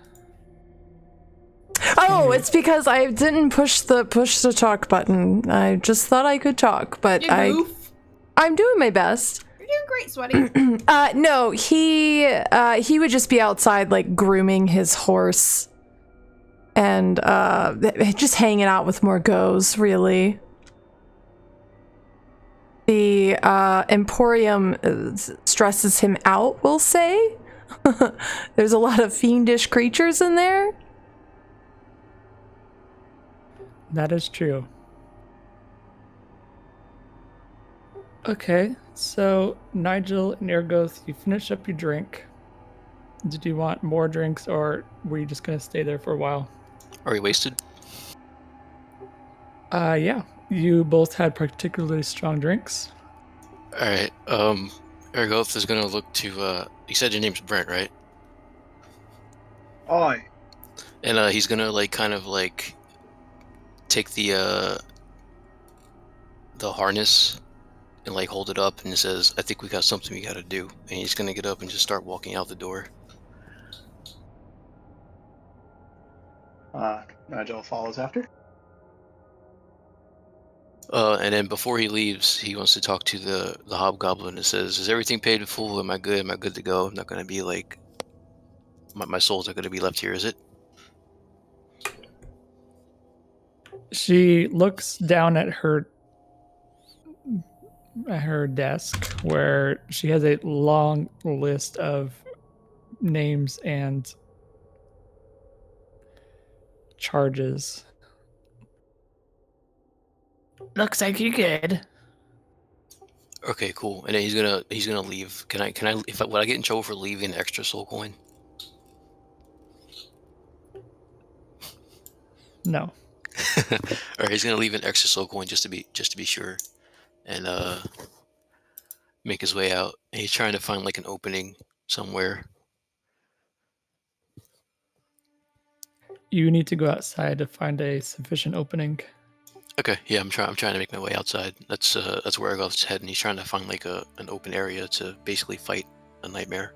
Oh, it's because I didn't push the talk button. I just thought I could talk, but I'm doing my best. You're doing great, Sweaty. No, he would just be outside like grooming his horse and just hanging out with more goes, really. The Emporium stresses him out, we'll say. There's a lot of fiendish creatures in there. That is true. Okay, so Nigel and Ergoth, you finish up your drink. Did you want more drinks, or were you just going to stay there for a while? Are we wasted? Yeah. You both had particularly strong drinks. Alright, Ergoth is gonna look to, you said your name's Brent, right? Aye. And, he's gonna, like, kind of, like, take the harness and, like, hold it up and it says, I think we got something we gotta do. And he's gonna get up and just start walking out the door. Nigel follows after. And then before he leaves, he wants to talk to the hobgoblin and says, is everything paid in full? Am I good? Am I good to go? I'm not going to be like, my souls are going to be left here, is it? She looks down at her desk where she has a long list of names and charges. Looks like you're good. Okay, cool. And then he's gonna leave. Can I would I get in trouble for leaving an extra soul coin? No. Alright, he's gonna leave an extra soul coin just to be sure. And make his way out. And he's trying to find like an opening somewhere. You need to go outside to find a sufficient opening. Okay, yeah, I'm trying to make my way outside. That's where Argoth's heading. He's trying to find like an open area to basically fight a nightmare.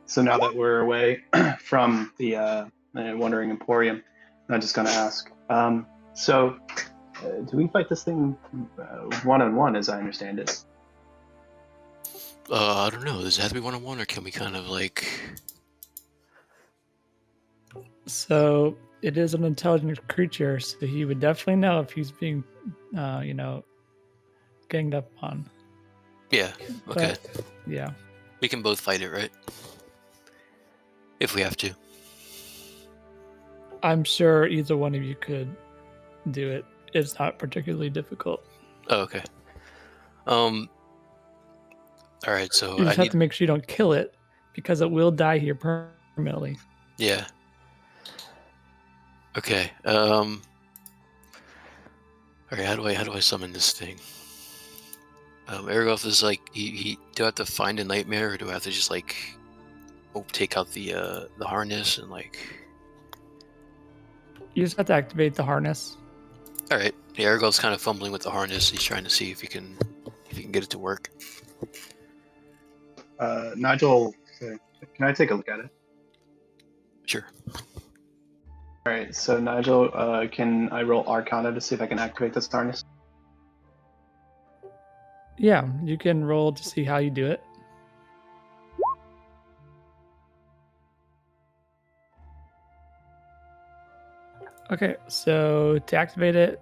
So now that we're away from the Wandering Emporium, I'm just going to ask. Do we fight this thing one-on-one, as I understand it? I don't know. Does it have to be one-on-one, or can we kind of like... So it is an intelligent creature, so he would definitely know if he's being, ganged up on. Yeah, okay. But, yeah. We can both fight it, right? If we have to. I'm sure either one of you could do it. It's not particularly difficult. Oh, okay. Alright, so You just have to make sure you don't kill it, because it will die here permanently. Yeah. Okay. Alright, how do I summon this thing? Aragoth is like, do I have to find a nightmare, or do I have to just like take out the harness and like... You just have to activate the harness. Alright. Yeah, Aragoth's kind of fumbling with the harness. He's trying to see if he can get it to work. Nigel, can I take a look at it? Sure. All right, so Nigel, can I roll Arcana to see if I can activate this harness? Yeah, you can roll to see how you do it. Okay, so to activate it,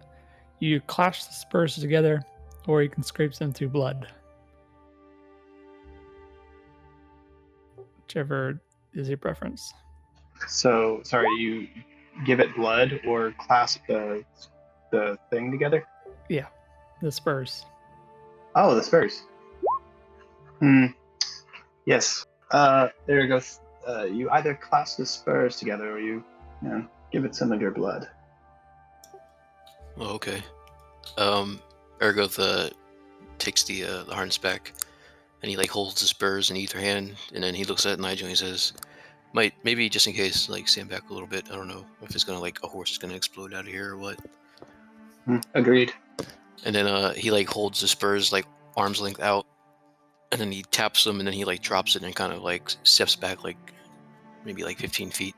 you clash the spurs together, or you can scrape them through blood. Whichever is your preference. So, sorry, you give it blood or clasp the thing together? Yeah, the spurs. Oh, the spurs. Yes. There it goes. You either clasp the spurs together, or you give it some of your blood. Oh, okay. Aragoth takes the harness back, and he like holds the spurs in either hand, and then he looks at Nigel and he says, maybe just in case, like stand back a little bit. I don't know if it's gonna like a horse is gonna explode out of here or what. Agreed. And then he like holds the spurs like arm's length out, and then he taps them, and then he like drops it and kind of like steps back like maybe like 15 feet.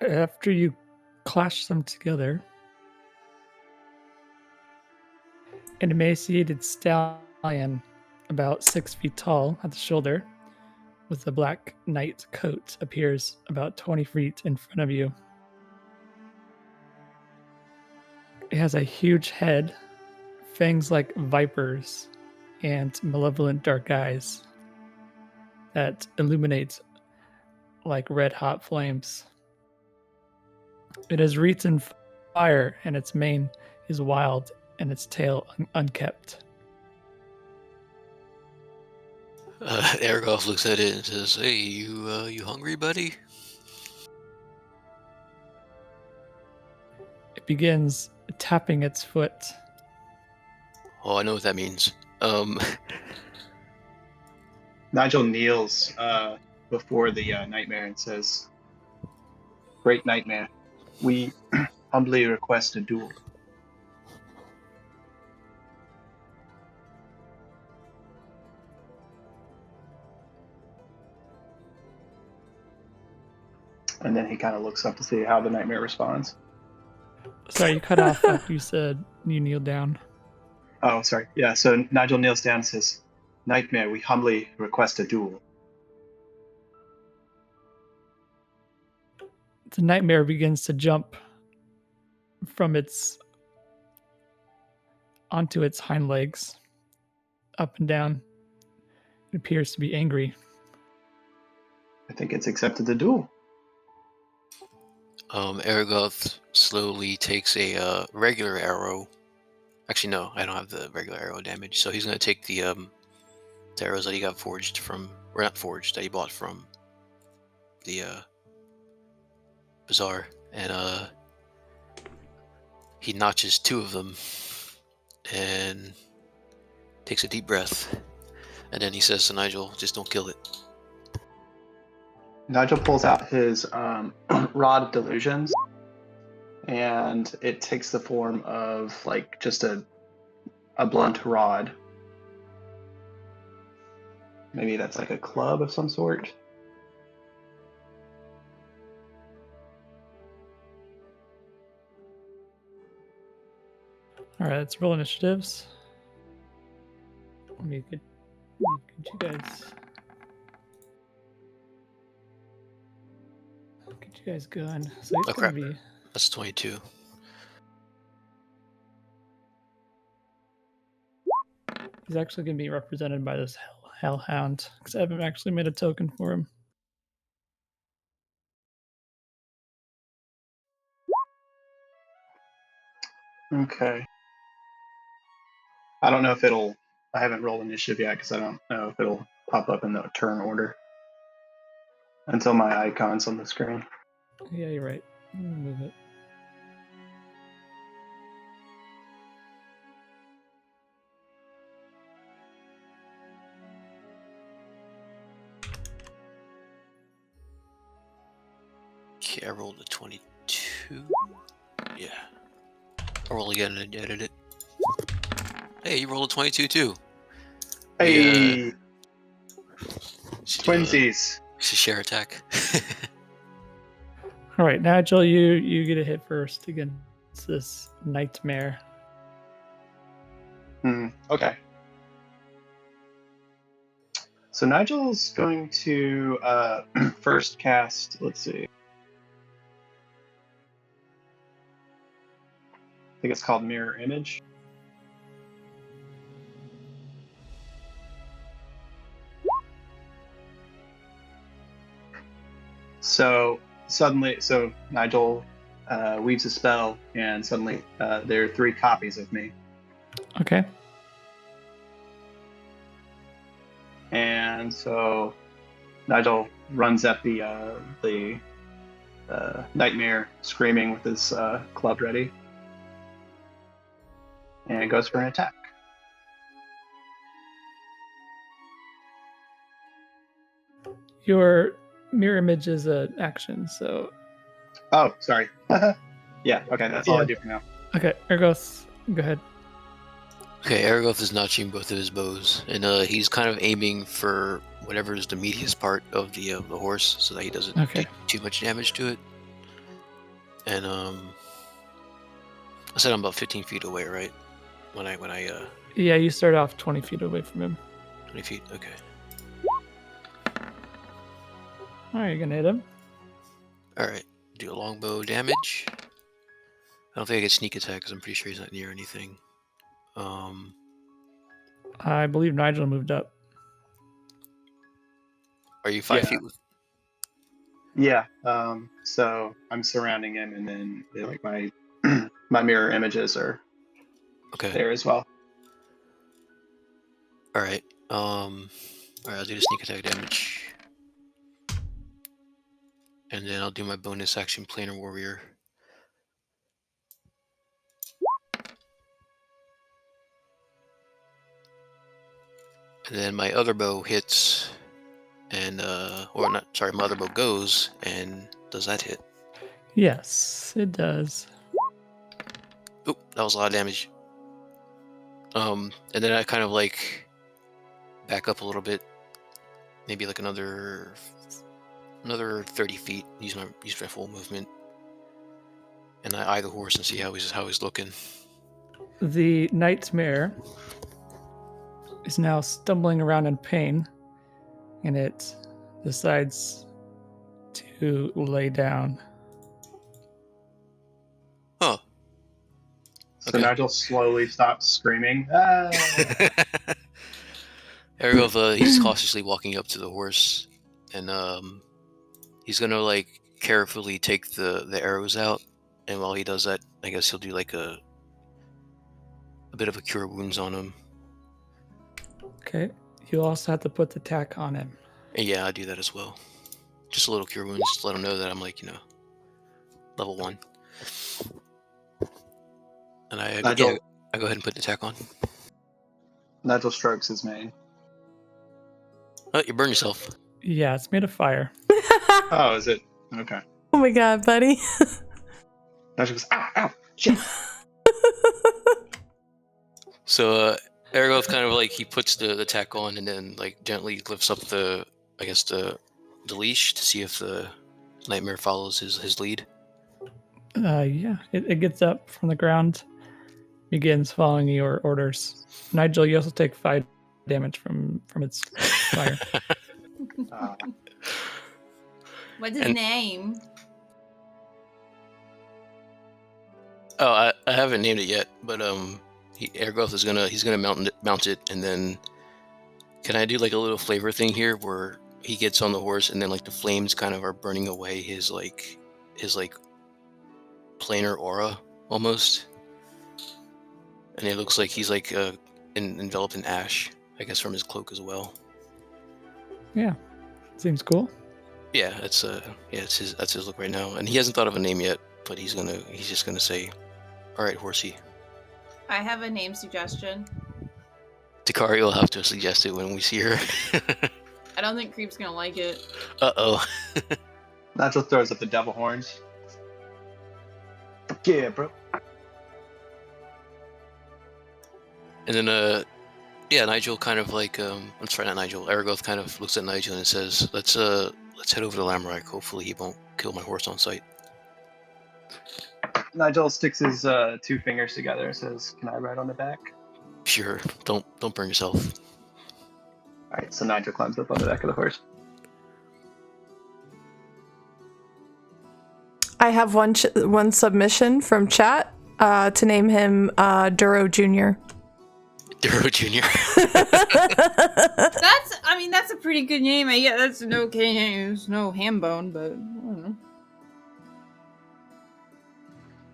After you clash them together, an emaciated stallion about 6 feet tall at the shoulder with a black knight coat appears about 20 feet in front of you. It has a huge head, fangs like vipers, and malevolent dark eyes that illuminate like red hot flames. It is wreathed in fire, and its mane is wild and its tail unkept. Aragoth looks at it and says, "Hey, you hungry, buddy?" It begins tapping its foot. Oh, I know what that means. Nigel kneels before the nightmare and says, "Great nightmare, we humbly request a duel." And then he kind of looks up to see how the nightmare responds. Sorry, you cut off after you said you kneel down. Oh, sorry. Yeah, so Nigel kneels down and says, "Nightmare, we humbly request a duel." The nightmare begins to jump from onto its hind legs, up and down. It appears to be angry. I think it's accepted the duel. Aragoth slowly takes a regular arrow Actually, no, I don't have the regular arrow damage. So he's gonna take the arrows that he got forged from, or not forged, that he bought from the bazaar, and he notches 2 of them and takes a deep breath, and then he says to Nigel, "Just don't kill it." Nigel pulls out his rod of delusions, and it takes the form of like just a blunt rod. Maybe that's like a club of some sort. All right, let's roll initiatives. Let me get you guys going. So Oh it's crap! gonna be That's 22. he's actually gonna be represented by this hellhound because I haven't actually made a token for him. Okay. I don't know if it'll. I haven't rolled initiative yet because I don't know if it'll pop up in the turn order until my icon's on the screen. Yeah, you're right. Move it. Okay, I rolled a 22. Yeah. I'll roll again and edit it. Hey, you rolled a 22 too. Hey, should twinsies. share attack. All right, Nigel, you get a hit first against this nightmare. Okay. So Nigel's going to first cast. Let's see. I think it's called Mirror Image. So Nigel weaves a spell, and suddenly there are 3 copies of me. Okay. And so Nigel runs at the nightmare, screaming with his club ready, and goes for an attack. Your mirror image is an action, so Oh, sorry. Yeah, okay, that's all I do for now. okay, Ergoth, go ahead. Okay, Aragoth is notching both of his bows, and he's kind of aiming for whatever is the meatiest part of the horse, so that he doesn't do too much damage to it. And I said I'm about 15 feet away, right? When I Yeah, you start off 20 feet away from him. 20 feet, okay. All right, you're gonna hit him. All right, do a longbow damage. I don't think I get sneak attack because I'm pretty sure he's not near anything. I believe Nigel moved up. Are you 5 feet? Yeah. So I'm surrounding him, and then like my my mirror images are there as well. All right. All right. I'll do the sneak attack damage, and then I'll do my bonus action planar warrior. And then my other bow hits, and or not, sorry, my other bow goes, and does that hit? Yes, it does. Oop, that was a lot of damage. And then I kind of like back up a little bit, maybe like another 30 feet. Use my full movement, and I eye the horse and see how he's looking. The nightmare is now stumbling around in pain, and it decides to lay down. Huh. So Nigel slowly stops screaming. Ah! Aragoth, he's cautiously walking up to the horse, and he's gonna like carefully take the arrows out. And while he does that, I guess he'll do like a a bit of a cure wounds on him. Okay. You also have to put the tack on him. And yeah, I do that as well. Just a little cure wounds, just to let him know that I'm like, level 1. And I go ahead and put the tack on. Nigel strokes his mane. Oh, you burn yourself. Yeah, it's made of fire. Oh, is it? Okay. Oh my god, buddy. Nigel goes, ow, shit. So, Aragoth kind of like, he puts the tack on and then like gently lifts up the leash to see if the nightmare follows his lead. Yeah, it gets up from the ground, begins following your orders. Nigel, you also take 5 damage from its fire. What's his name? Oh, I haven't named it yet, but Aragoth is gonna mount it, and then can I do like a little flavor thing here where he gets on the horse and then like the flames kind of are burning away his planar aura almost, and it looks like he's like enveloped in ash, I guess, from his cloak as well. Yeah, seems cool. Yeah, that's his look right now, and he hasn't thought of a name yet, but he's just gonna say, "All right, horsey." I have a name suggestion. Takari will have to suggest it when we see her. I don't think Creep's gonna like it. Uh-oh. Nigel throws up the devil horns. Yeah, bro. And then, Nigel kind of like, I'm sorry, not Nigel. Aragoth kind of looks at Nigel and says, let's head over to Lamrak. Hopefully he won't kill my horse on sight. Nigel sticks his 2 fingers together and says, "Can I ride on the back?" Sure. Don't burn yourself. All right, so Nigel climbs up on the back of the horse. I have one submission from chat to name him Duro Jr. Duro Jr. That's a pretty good name. Yeah, that's an okay name. There's no Hambone, but I don't know.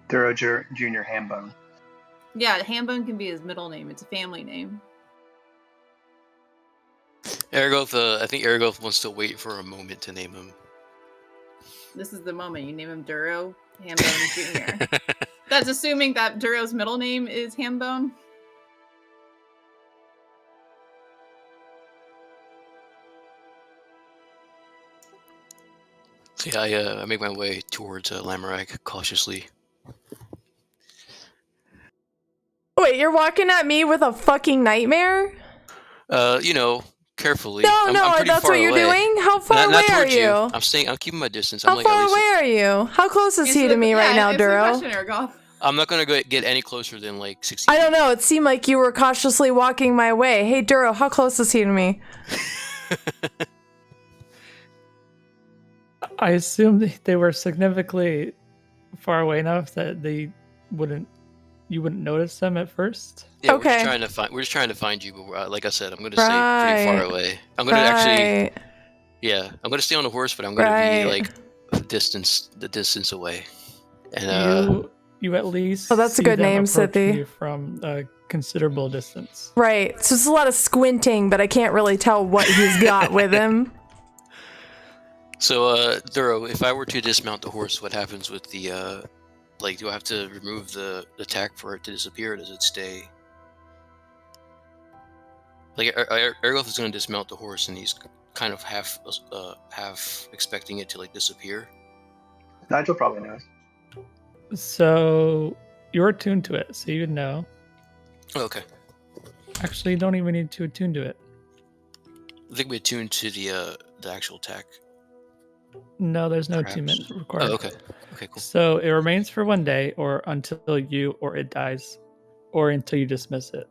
Duro Jr. Hambone. Yeah, Hambone can be his middle name. It's a family name. Aragoth, I think Aragoth wants to wait for a moment to name him. This is the moment. You name him Duro Hambone Jr. That's assuming that Duro's middle name is Hambone. So yeah, I make my way towards Lamrak cautiously. Wait, you're walking at me with a fucking nightmare? Carefully. No, I'm that's what you're away. doing? How far away are you? I'm keeping my distance. How far away are you? How close is he to me right now, Duro? I'm not gonna get any closer than like 60 I don't know. It seemed like you were cautiously walking my way. Hey, Duro, how close is he to me? I assumed they were significantly far away enough that you wouldn't notice them at first. Yeah, okay. We're just trying to find you, but like I said, I'm gonna stay pretty far away. I'm gonna I'm gonna stay on the horse, but I'm gonna be like the distance away. And you at least that's a good name, Sithy. From a considerable distance. Right. So it's a lot of squinting, but I can't really tell what he's got with him. So, Duro, if I were to dismount the horse, what happens with the, do I have to remove the tack for it to disappear, or does it stay? Like, Aragoth is going to dismount the horse, and he's kind of half expecting it to, like, disappear. Nigel probably knows. So, you're attuned to it, so you would know. Oh, okay. Actually, you don't even need to attune to it. I think we attuned to the actual tack. No, there's no attunement required. Oh, okay. Okay, cool. So it remains for 1 day, or until you or it dies, or until you dismiss it.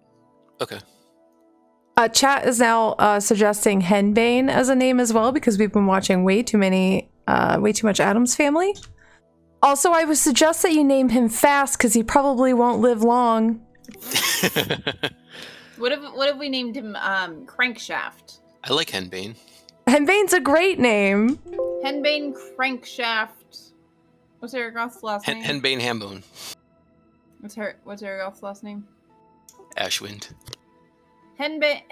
Okay. Chat is now suggesting Henbane as a name as well, because we've been watching way too much Addams Family. Also, I would suggest that you name him Fast, because he probably won't live long. What if we named him Crankshaft? I like Henbane. Henbane's a great name. Henbane Crankshaft. What's Aragoth's last name? Henbane Hambone. What's Aragoth's last name? Ashwind. Henbane,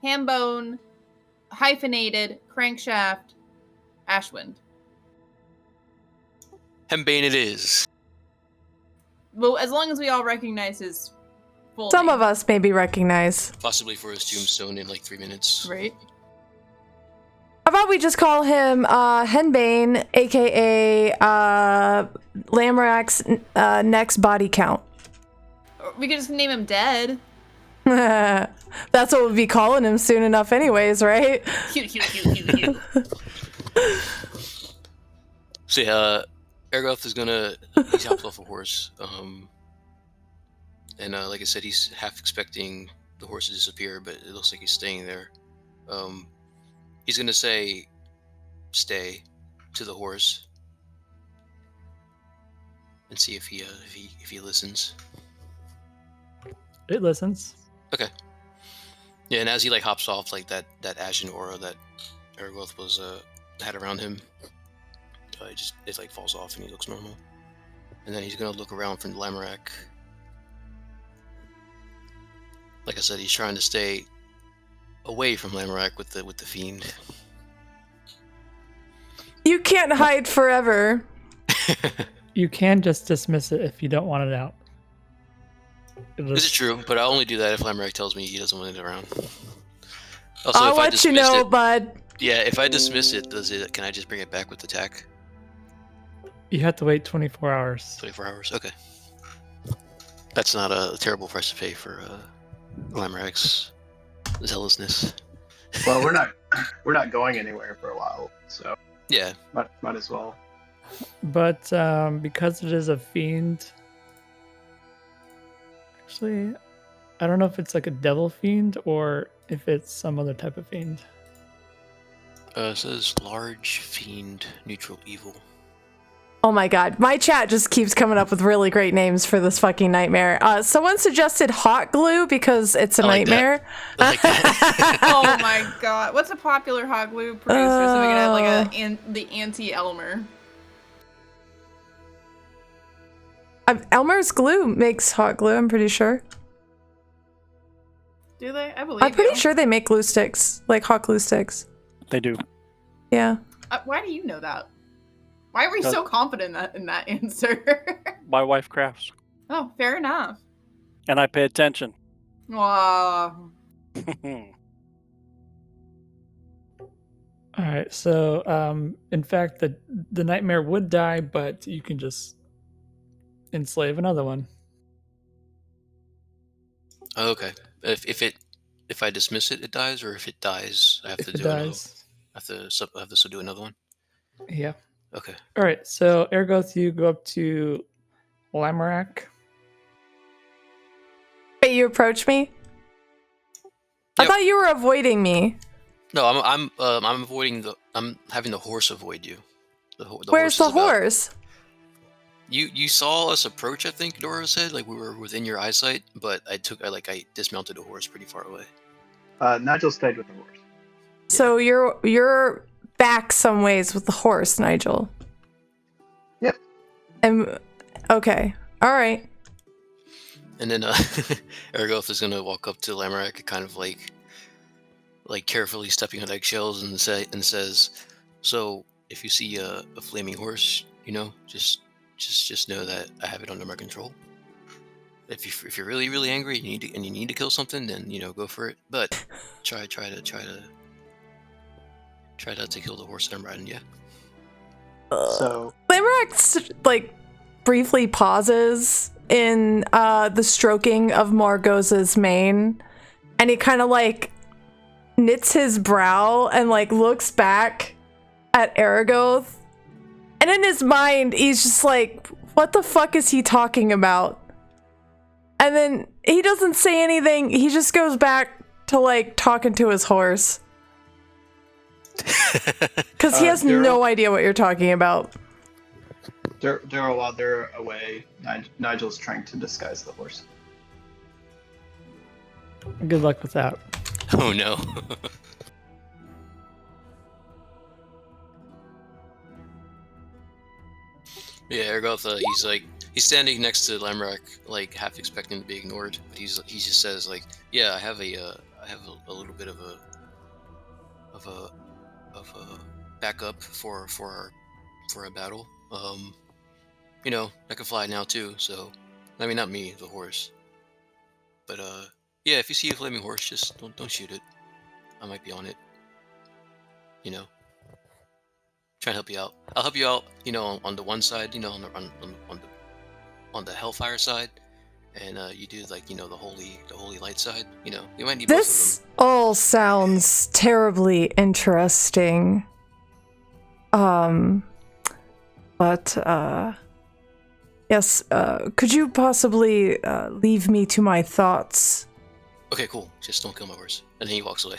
Hambone, hyphenated, crankshaft, Ashwind. Hembane it is. Well, as long as we all recognize his full Some name. of us maybe recognize. Possibly for his tombstone in like 3 minutes. Right. How about we just call him Henbane, aka Lamrak's next body count? We could just name him Dead. That's what we'll be calling him soon enough anyways, right? Cute. So yeah, Ergoth is gonna, he hops off a horse, and like I said, he's half expecting the horse to disappear, but it looks like he's staying there. He's gonna say, "Stay," to the horse, and see if he listens. It listens. Okay. Yeah, and as he like hops off, like that ashen aura that Ergoth was had around him, it like falls off and he looks normal. And then he's gonna look around for Lamorak. Like I said, he's trying to stay away from Lamorak with the fiend. You can't hide forever. You can just dismiss it if you don't want it out. This is true, but I'll only do that if Lamorak tells me he doesn't want it around. Also, I'll if I let you dismiss know, it, bud. yeah, if I dismiss it, can I just bring it back with attack? You have to wait 24 hours. 24 hours, okay. That's not a terrible price to pay for Lamorak's zealousness. Well, we're not going anywhere for a while, so Yeah. might as well. But because it is a fiend, actually, I don't know if it's like a devil fiend or if it's some other type of fiend. It says large fiend, neutral evil. Oh my god, my chat just keeps coming up with really great names for this fucking nightmare. Someone suggested hot glue because it's a nightmare. I like that. Oh my god. What's a popular hot glue producer? So we can have like the anti-Elmer. Elmer's glue makes hot glue, I'm pretty sure. Do they? I believe I'm pretty you. sure they make glue sticks, like hot glue sticks. They do. Yeah. Why do you know that? Why were you so confident in that answer? My wife crafts, Oh, fair enough. and I pay attention. Wow. All right, so in fact, the nightmare would die, but you can just enslave another one. Okay. If I dismiss it, it dies, or if it dies, I have If to it do another. dies, I have to do another one. yeah. Okay. All right, so Ergoth, you go up to Lamorak. Wait, you approach me? I Yep. thought you were avoiding me. No, I'm avoiding I'm having the horse avoid you. The Where's horse the is about- horse? You saw us approach, I think Dora said, like we were within your eyesight, but I dismounted the horse pretty far away. Nigel stayed with the horse. So you're back some ways with the horse, Nigel. Yep. And okay. All right. And then Ergoth is gonna walk up to Lamorak, kind of like carefully stepping on eggshells, and says, "So if you see a flaming horse, just know that I have it under my control. If you're really really angry and you need to kill something, then go for it. But try not to kill the horse that I'm riding. Yeah." So Lamorak like briefly pauses in the stroking of Margot's mane, and he kind of like knits his brow and like looks back at Aragoth, and in his mind he's just like, what the fuck is he talking about? And then he doesn't say anything, he just goes back to like talking to his horse because he has no idea what you're talking about. Daryl, while they're away, Nigel's trying to disguise the horse. Good luck with that. Oh no. Yeah, Ergoth, He's standing next to Lamrak, like half expecting to be ignored, but he just says like, "Yeah, I have a little bit of a backup for a battle. You know, I can fly now too. So, I mean, not me, the horse. But yeah, if you see a flaming horse, just don't shoot it. I might be on it. You know, try to help you out. I'll help you out. You know, on the one side, you know, on the Hellfire side, and you do like, you know, the holy light side. You know, you might need both of This all sounds terribly interesting. But yes, could you possibly leave me to my thoughts? them. Okay, cool. Just don't kill my horse. And then he walks away.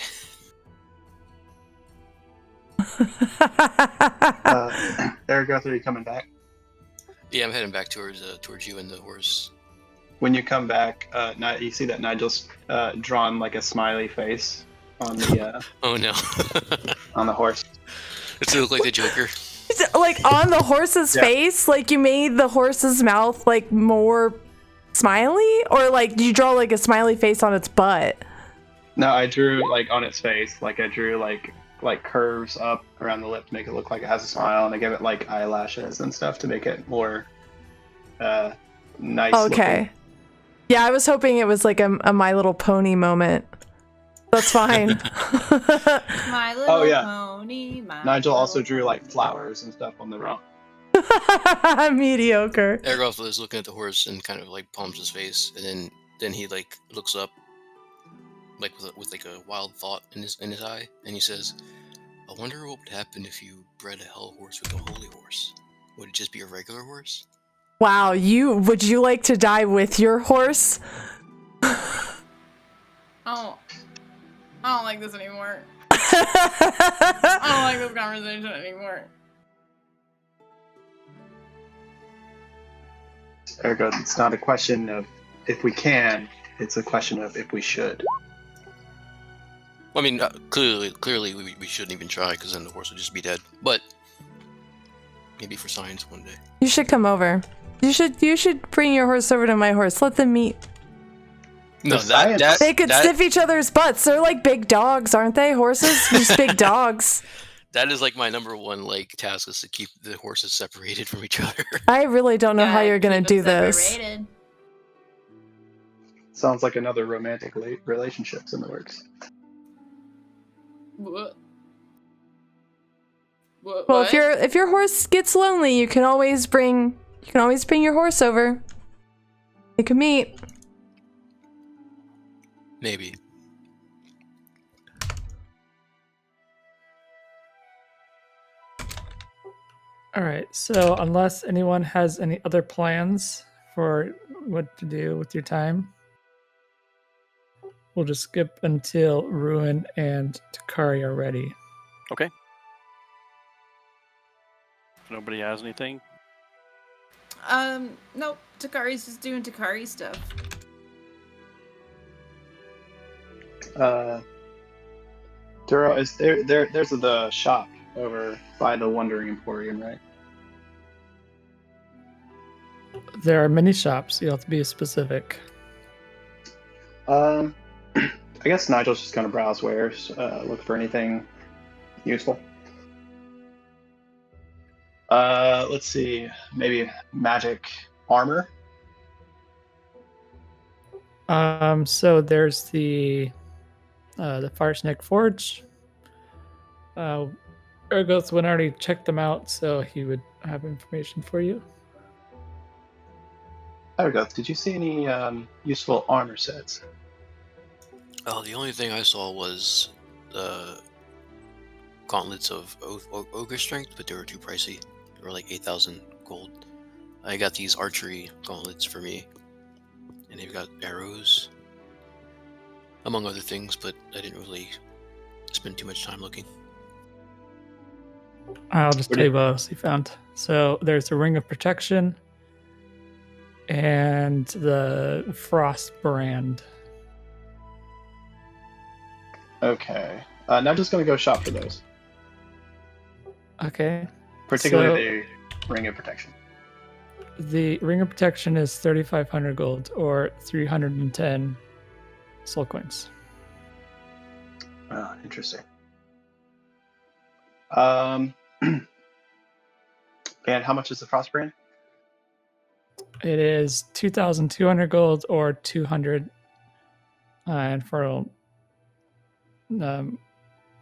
Aragoth, are you coming back? Yeah, I'm heading back towards you and the horse. When you come back, you see that Nigel's drawn like a smiley face on the Oh no. on the horse. Does it look like the Joker? Like on the horse's face? Like you made the horse's mouth like more smiley? Or like did you draw like a smiley face on its butt? No, I drew like on its face. Like I drew like curves up around the lip to make it look like it has a smile, and I give it like eyelashes and stuff to make it more nice. Okay. Looking. Yeah, I was hoping it was like a My Little Pony moment. That's fine. My little pony. Nigel also drew like flowers and stuff on the round. Mediocre. Aragoth is looking at the horse and kind of like palms his face, and then he like looks up, like with like a wild thought in his eye, and he says, "I wonder what would happen if you bred a hell horse with a holy horse. Would it just be a regular horse?" Wow, would you like to die with your horse? Oh, I don't like this anymore. I don't like this conversation anymore. Ergo, it's not a question of if we can, it's a question of if we should. Well, I mean, clearly we shouldn't even try, because then the horse would just be dead. But maybe for science one day. You should come over. You should bring your horse over to my horse. Let them meet. No, they could sniff each other's butts. They're like big dogs, aren't they? Horses, just big dogs. That is like my number one like task, is to keep the horses separated from each other. I really don't know how you're gonna do this. Sounds like another romantic relationships in the works. What? Well, if your horse gets lonely, you can always bring your horse over. You can meet. Maybe. All right. So unless anyone has any other plans for what to do with your time, we'll just skip until Ruin and Takari are ready. Okay. If nobody has anything. Nope. Takari's just doing Takari stuff. Duro, is there's the shop over by the Wandering Emporium, right? There are many shops. You have to be specific. I guess Nigel's just gonna browse wares, look for anything useful. Let's see, maybe magic armor. So there's the Firesnake Forge. Ergoth went already checked them out, so he would have information for you. Ergoth, did you see any useful armor sets? Oh, the only thing I saw was the gauntlets of ogre strength, but they were too pricey. They were like 8,000 gold. I got these archery gauntlets for me, and they've got arrows, among other things, but I didn't really spend too much time looking. I'll just tell you what else he found. So there's the Ring of Protection and the Frost Brand. Okay. Nigel's gonna go shop for those. Okay. Particularly the Ring of Protection. The ring of protection is 3,500 gold or 310 soul coins. Interesting. And how much is the frost brand? It is 2,200 gold or 200 infernal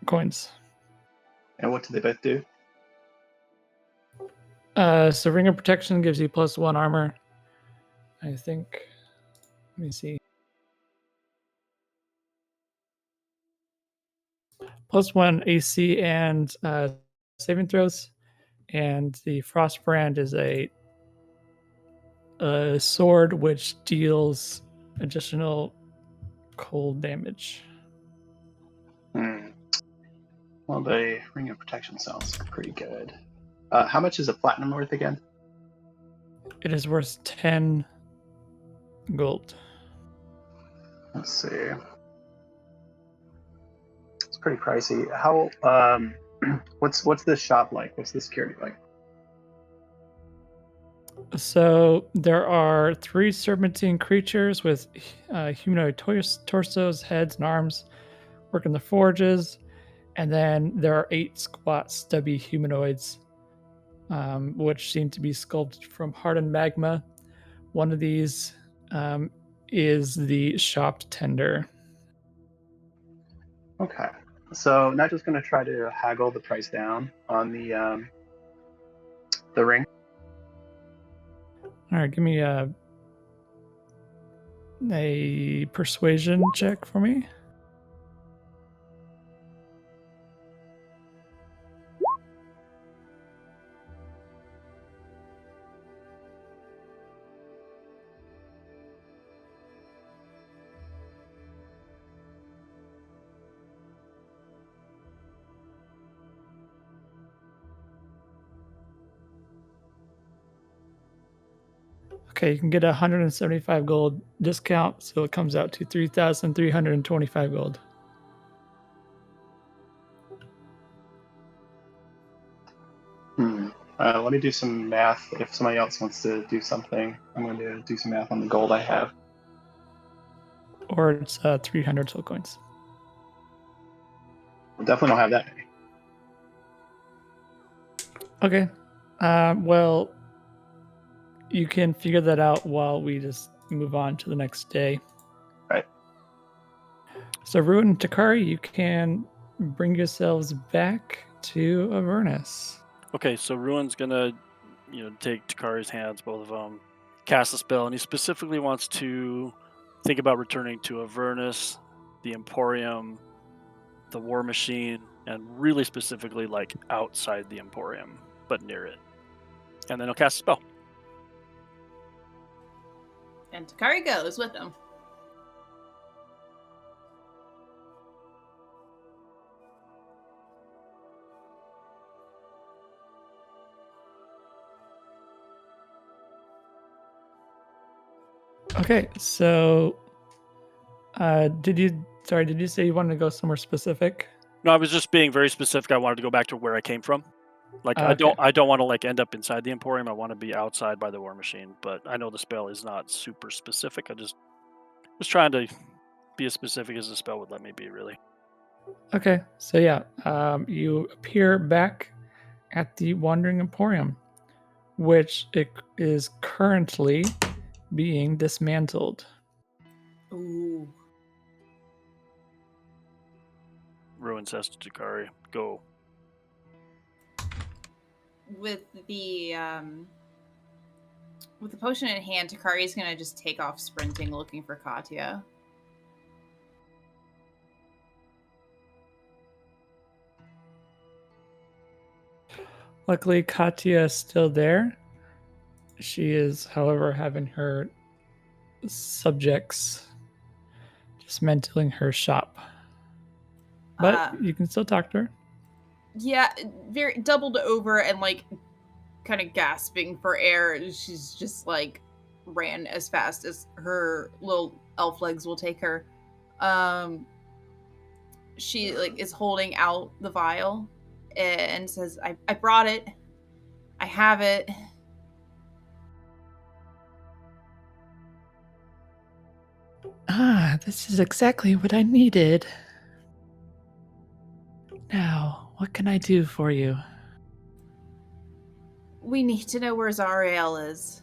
coins. And what do they both do? So ring of protection gives you +1 armor. I think. Let me see. +1 AC and saving throws, and the frost brand is a sword which deals additional cold damage. Well, the ring of protection sounds pretty good. How much is a platinum worth again? It is worth 10 gold. Let's see. It's pretty pricey. How? What's this shop like? What's the security like? So there are 3 serpentine creatures with humanoid torsos, heads, and arms working the forges, and then there are 8 squat, stubby humanoids, which seem to be sculpted from hardened magma. One of these is the shop tender. Okay, so Nigel's going to try to haggle the price down on the ring. All right, give me a persuasion check for me. Okay, you can get a 175 gold discount, so it comes out to 3,325 gold. Let me do some math. If somebody else wants to do something, I'm going to do some math on the gold I have. Or it's 300 soul coins. I definitely don't have that many. Okay. Well, you can figure that out while we just move on to the next day. Right. So, Ruin and Takari, you can bring yourselves back to Avernus. Okay, so Ruin's gonna, take Takari's hands, both of them, cast a spell, and he specifically wants to think about returning to Avernus, the Emporium, the War Machine, and really specifically like outside the Emporium, but near it. And then he'll cast a spell. And Takari goes with him. Okay, so did you say you wanted to go somewhere specific? No, I was just being very specific. I wanted to go back to where I came from. Like Okay. I don't want to like end up inside the Emporium. I want to be outside by the War Machine. But I know the spell is not super specific. I just was trying to be as specific as the spell would let me be, really. Okay, so yeah, you appear back at the Wandering Emporium, which it is currently being dismantled. Ooh. Ruin says to Takari, "Go." With the potion in hand, Takari's gonna just take off sprinting, looking for Katya. Luckily, Katya is still there. She is, however, having her subjects dismantling her shop. But you can still talk to her. Yeah, very doubled over and like kind of gasping for air. She's just like ran as fast as her little elf legs will take her. She like is holding out the vial and says, I brought it. I have it. This is exactly what I needed. Now, what can I do for you? We need to know where Zariel is.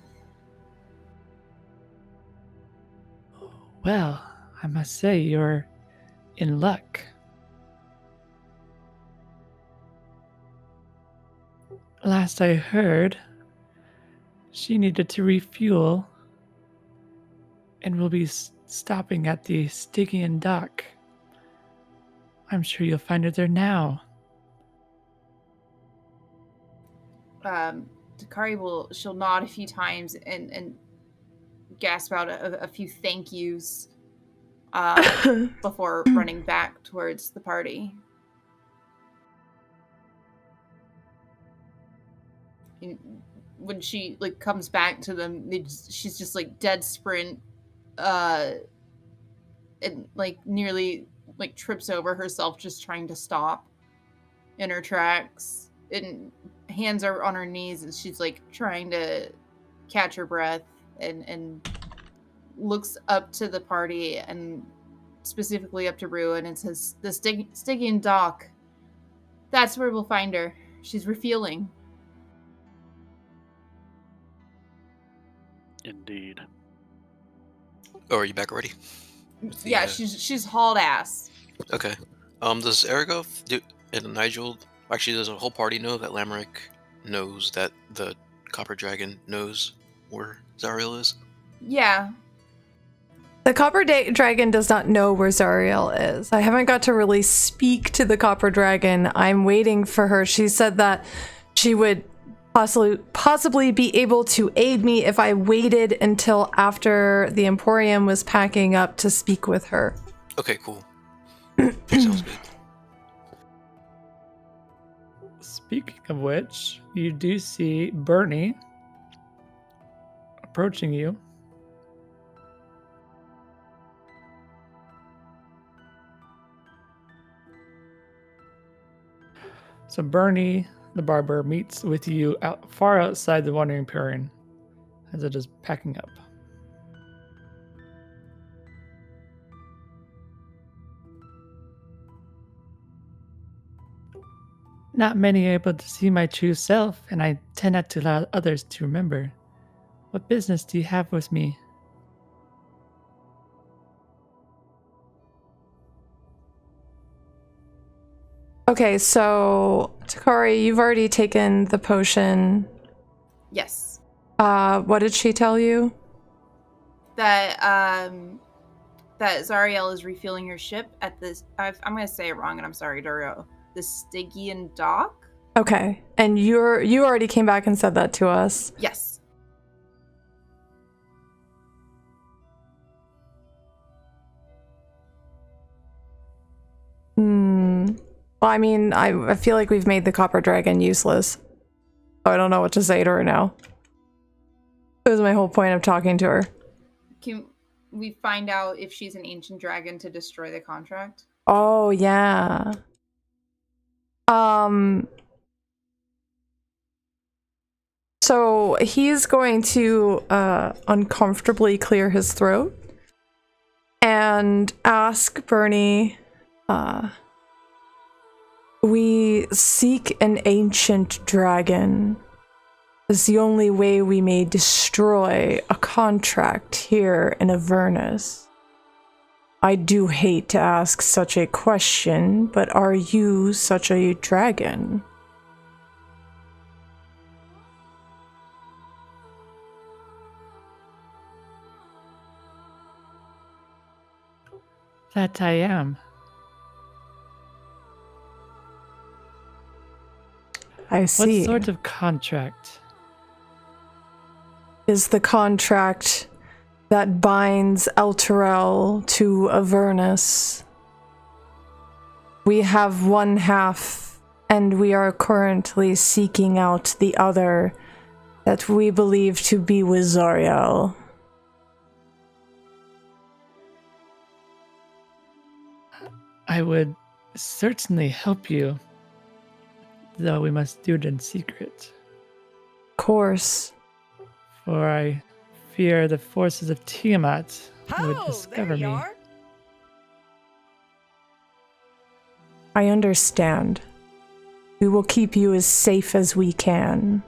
Well, I must say you're in luck. Last I heard, she needed to refuel and will be stopping at the Stygian dock. I'm sure you'll find her there now. Takari she'll nod a few times and gasp out a few thank yous before running back towards the party. And when she comes back to them, she's just dead sprint, and nearly trips over herself just trying to stop in her tracks, and hands are on her knees, and she's trying to catch her breath, and looks up to the party and specifically up to Ruin and says, "The Stygian dock. That's where we'll find her. She's refueling." Indeed. Oh, are you back already? Yeah, she's hauled ass. Okay. Does Aragov and Nigel, actually, does the whole party know that Lamerick knows that the Copper Dragon knows where Zariel is? Yeah. The Copper Dragon does not know where Zariel is. I haven't got to really speak to the Copper Dragon. I'm waiting for her. She said that she would possibly be able to aid me if I waited until after the Emporium was packing up to speak with her. Okay, cool. Sounds good. Speaking of which, you do see Bernie approaching you. So Bernie, the barber, meets with you far outside the Wandering Emporium as it is packing up. Not many are able to see my true self, and I tend not to allow others to remember. What business do you have with me? Okay, so Takari, you've already taken the potion. Yes. What did she tell you? That that Zariel is refueling her ship at this. I'm gonna say it wrong, and I'm sorry, Dario. The Stygian dock. Okay, and you already came back and said that to us. Yes. Well, I mean, I feel like we've made the Copper Dragon useless. So I don't know what to say to her now. That was my whole point of talking to her. Can we find out if she's an ancient dragon to destroy the contract? Oh, yeah. So he's going to uncomfortably clear his throat and ask Bernie, we seek an ancient dragon. It's the only way we may destroy a contract here in Avernus. I do hate to ask such a question, but are you such a dragon? That I am. I see. What sort of contract? Is the contract that binds Elturel to Avernus. We have one half, and we are currently seeking out the other that we believe to be with Zariel. I would certainly help you, though we must do it in secret. Of course. For I fear the forces of Tiamat would discover me. I understand. We will keep you as safe as we can.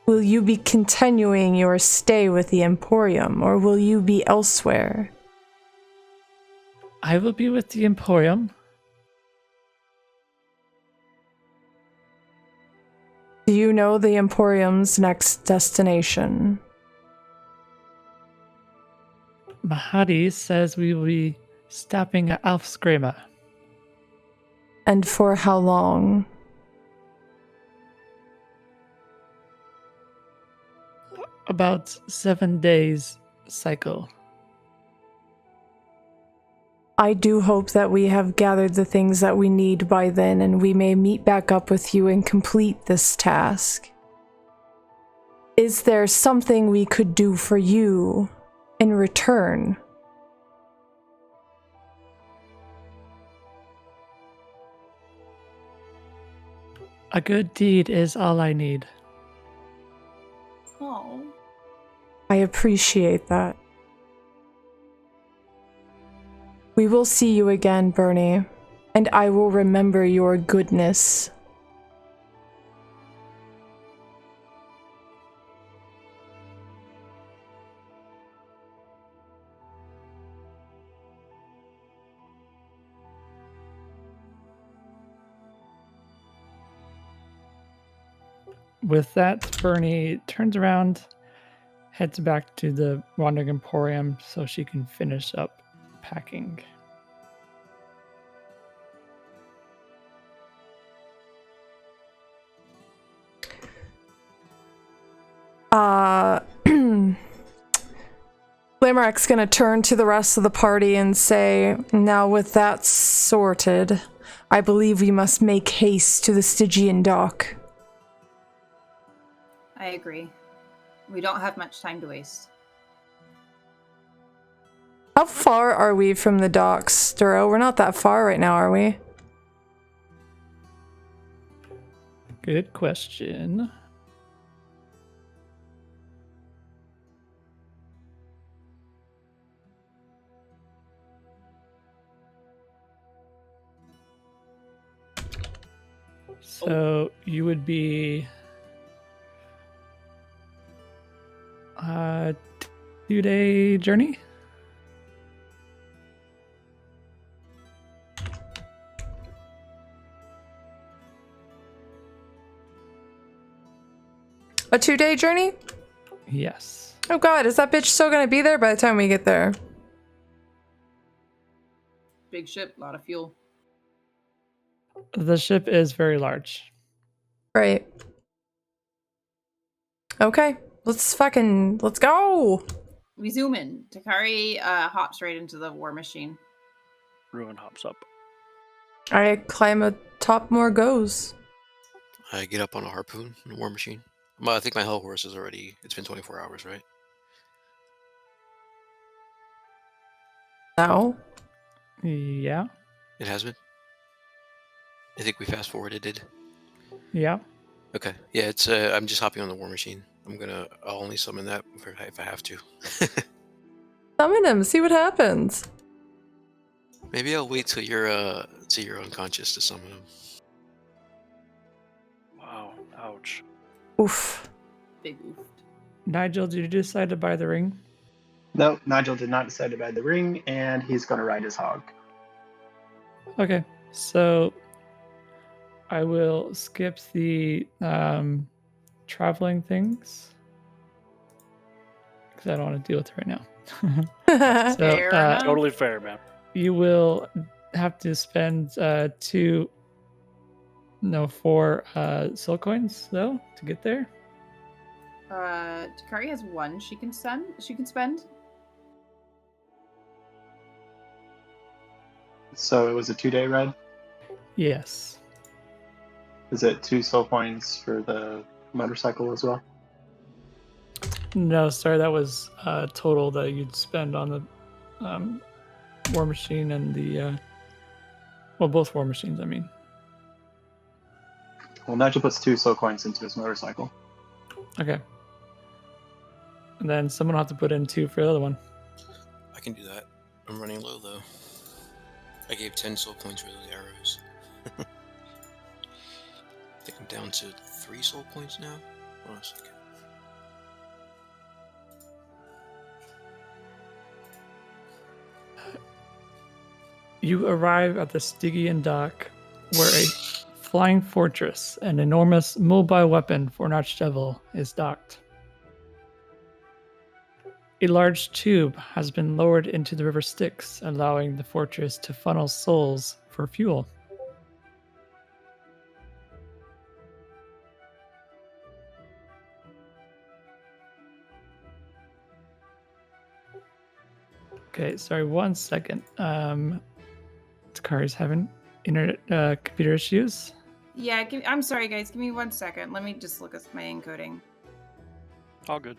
Will you be continuing your stay with the Emporium, or will you be elsewhere? I will be with the Emporium. Do you know the Emporium's next destination? Mahadi says we will be stopping at Alfsgrima. And for how long? About 7 days cycle. I do hope that we have gathered the things that we need by then, and we may meet back up with you and complete this task. Is there something we could do for you in return? A good deed is all I need. Oh. I appreciate that. We will see you again, Bernie, and I will remember your goodness. With that, Bernie turns around, heads back to the Wandering Emporium so she can finish up packing. Limeric's gonna turn to the rest of the party and say, now with that sorted, I believe we must make haste to the Stygian dock. I agree. We don't have much time to waste. How far are we from the docks, Duro? We're not that far right now, are we? Good question. So you would be 2-day journey? A 2-day journey? Yes. Oh god, is that bitch still gonna be there by the time we get there? Big ship, a lot of fuel. The ship is very large. Right. Okay, let's go! We zoom in. Takari hops right into the war machine. Ruin hops up. I climb atop more goes. I get up on a harpoon in a war machine. Well, I think my hell horse is already. It's been 24 hours, right? No. Yeah. It has been. I think we fast forwarded it. Yeah. Okay. Yeah, it's. I'm just hopping on the war machine. I'll only summon that if I have to. Summon him, see what happens. Maybe I'll wait till you're unconscious to summon him. Wow. Ouch. Oof. Big oof. Nigel, did you decide to buy the ring? No, Nigel did not decide to buy the ring, and he's going to ride his hog. Okay. So I will skip the traveling things because I don't want to deal with it right now. Fair enough. Totally fair, man. You will have to spend 4 soul coins though to get there. Takari has 1 she can spend. So it was a 2-day ride. Yes. Is it 2 soul coins for the motorcycle as well? No, sorry, that was total that you'd spend on the war machine and the both war machines. I mean. Well, Nigel puts 2 soul coins into his motorcycle. Okay. And then someone will have to put in 2 for the other one. can do that. I'm running low though. I gave 10 soul points for those arrows. I think I'm down to 3 soul points now. Hold on a second. You arrive at the Stygian dock, where a flying fortress, an enormous mobile weapon for an archdevil, is docked. A large tube has been lowered into the river Styx, allowing the fortress to funnel souls for fuel. Okay, sorry, 1 second. Takari's having internet computer issues. Yeah, I'm sorry, guys. Give me 1 second. Let me just look at my encoding. All good.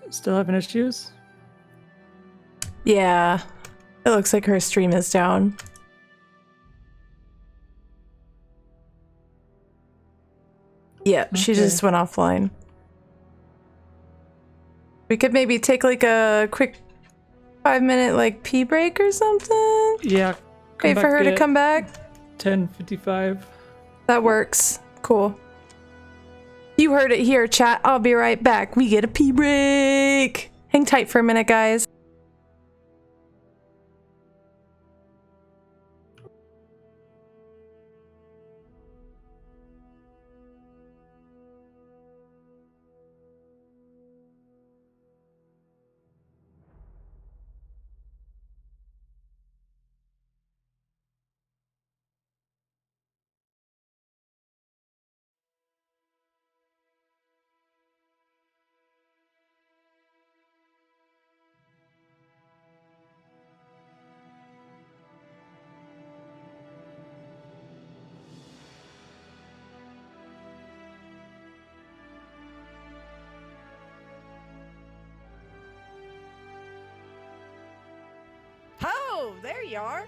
Still having issues? Yeah. It looks like her stream is down. Yeah, she just went offline. We could maybe take like a quick 5-minute like pee break or something? Yeah. Wait for her to come back? 10:55. That works. Cool. You heard it here, chat. I'll be right back. We get a pee break. Hang tight for a minute, guys. Oh, there you are.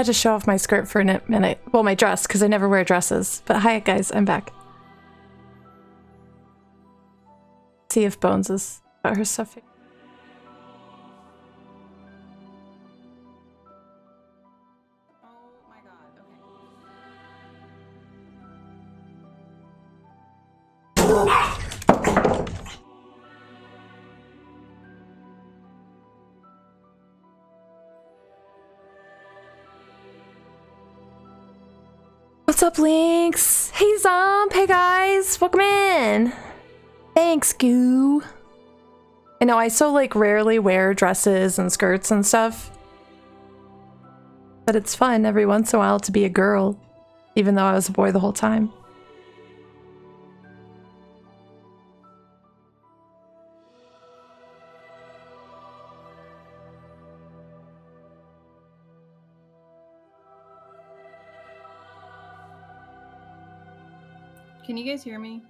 Had to show off my skirt for a minute. Well, my dress, because I never wear dresses. But hi, guys, I'm back. See if Bones is got her stuff here. Oh my god, okay. What's up, Lynx? Hey, Zomp. Hey, guys. Welcome in. Thanks, Goo. I know I so, like, rarely wear dresses and skirts and stuff. But it's fun every once in a while to be a girl, even though I was a boy the whole time. Can you guys hear me?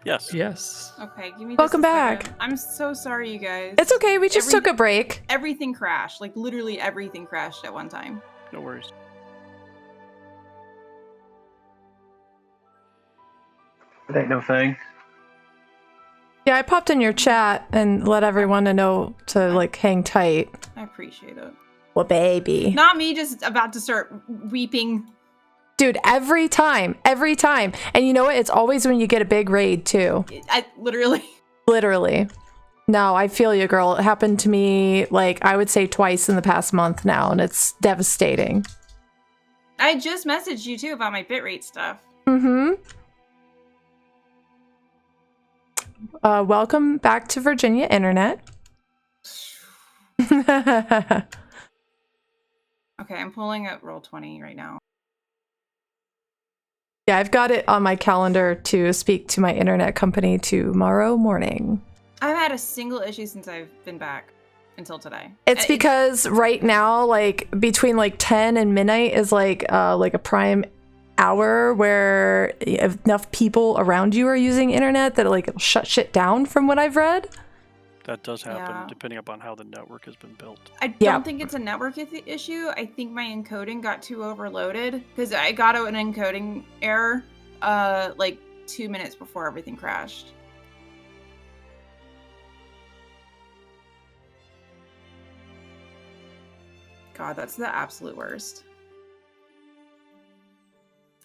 Yes. Yes. Okay, give me Welcome just a back. second. I'm so sorry, you guys. It's okay, we just took a break. Everything crashed. Like, literally everything crashed at one time. No worries. It ain't no thing. Yeah, I popped in your chat and let everyone know to, like, hang tight. I appreciate it. Well, baby. Not me just about to start weeping. Dude, every time. And you know what? It's always when you get a big raid, too. Literally. Literally. No, I feel you, girl. It happened to me, like, I would say twice in the past month now, and it's devastating. I just messaged you, too, about my bitrate stuff. Mm-hmm. Welcome back to Virginia Internet. Okay, I'm pulling up Roll20 right now. Yeah, I've got it on my calendar to speak to my internet company tomorrow morning. I haven't had a single issue since I've been back until today. It's because right now, like, between, like, 10 and midnight is, like a prime hour where enough people around you are using internet that, like, it'll shut shit down from what I've read. That does happen, Yeah. depending upon how the network has been built. I don't think it's a network issue. I think my encoding got too overloaded because I got an encoding error like 2 minutes before everything crashed. God, that's the absolute worst.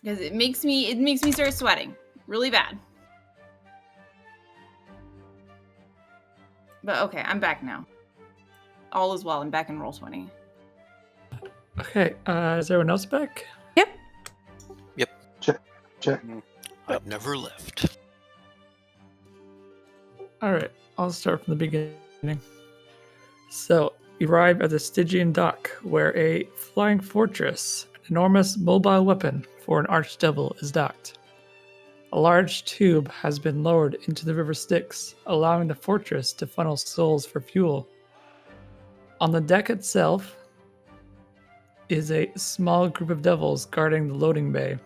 Because it makes me start sweating really bad. But okay, I'm back now. All is well. I'm back in Roll20. Okay, is everyone else back? Yep. Check. I've never left. All right, I'll start from the beginning. So, you arrive at the Stygian dock, where a flying fortress, an enormous mobile weapon for an archdevil, is docked. A large tube has been lowered into the river Styx, allowing the fortress to funnel souls for fuel. On the deck itself is a small group of devils guarding the loading bay.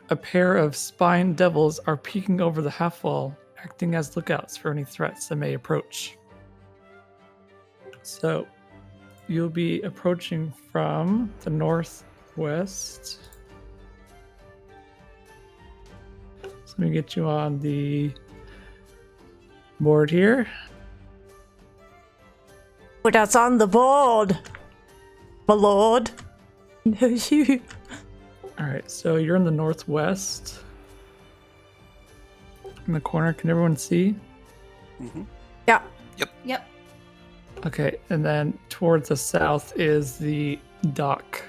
A pair of spined devils are peeking over the half wall, acting as lookouts for any threats that may approach. So, you'll be approaching from the northwest. So let me get you on the board here. Put us on the board, my lord. No, you. All right, so you're in the northwest. In the corner, can everyone see? Mm-hmm. Yeah. Yep. Okay, and then towards the south is the dock.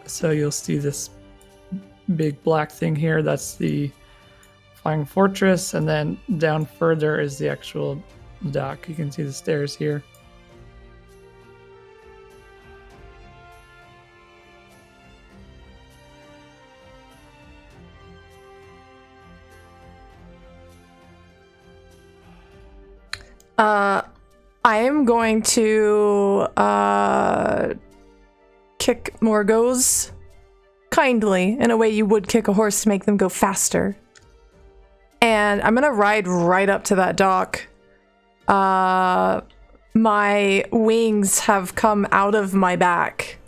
So you'll see this big black thing here. That's the flying fortress, and then down further is the actual dock. You can see the stairs here. I am going to kick Morgos kindly, in a way you would kick a horse to make them go faster. And I'm gonna ride right up to that dock my wings have come out of my back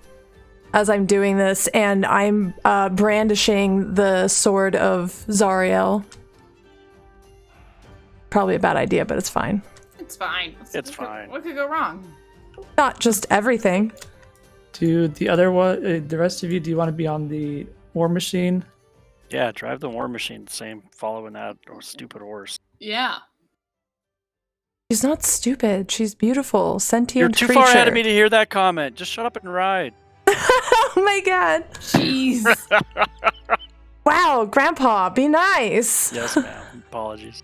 as I'm doing this, and I'm brandishing the sword of Zariel. Probably a bad idea, but it's fine. It's fine. It's fine. What could go wrong? Not just everything. Do the rest of you, do you want to be on the war machine? Yeah, drive the war machine. Same, following that stupid horse. Yeah. She's not stupid. She's beautiful, sentient You're too creature. far ahead of me to hear that comment. Just shut up and ride. Oh my god. Jeez. Wow, Grandpa, be nice. Yes, ma'am. Apologies.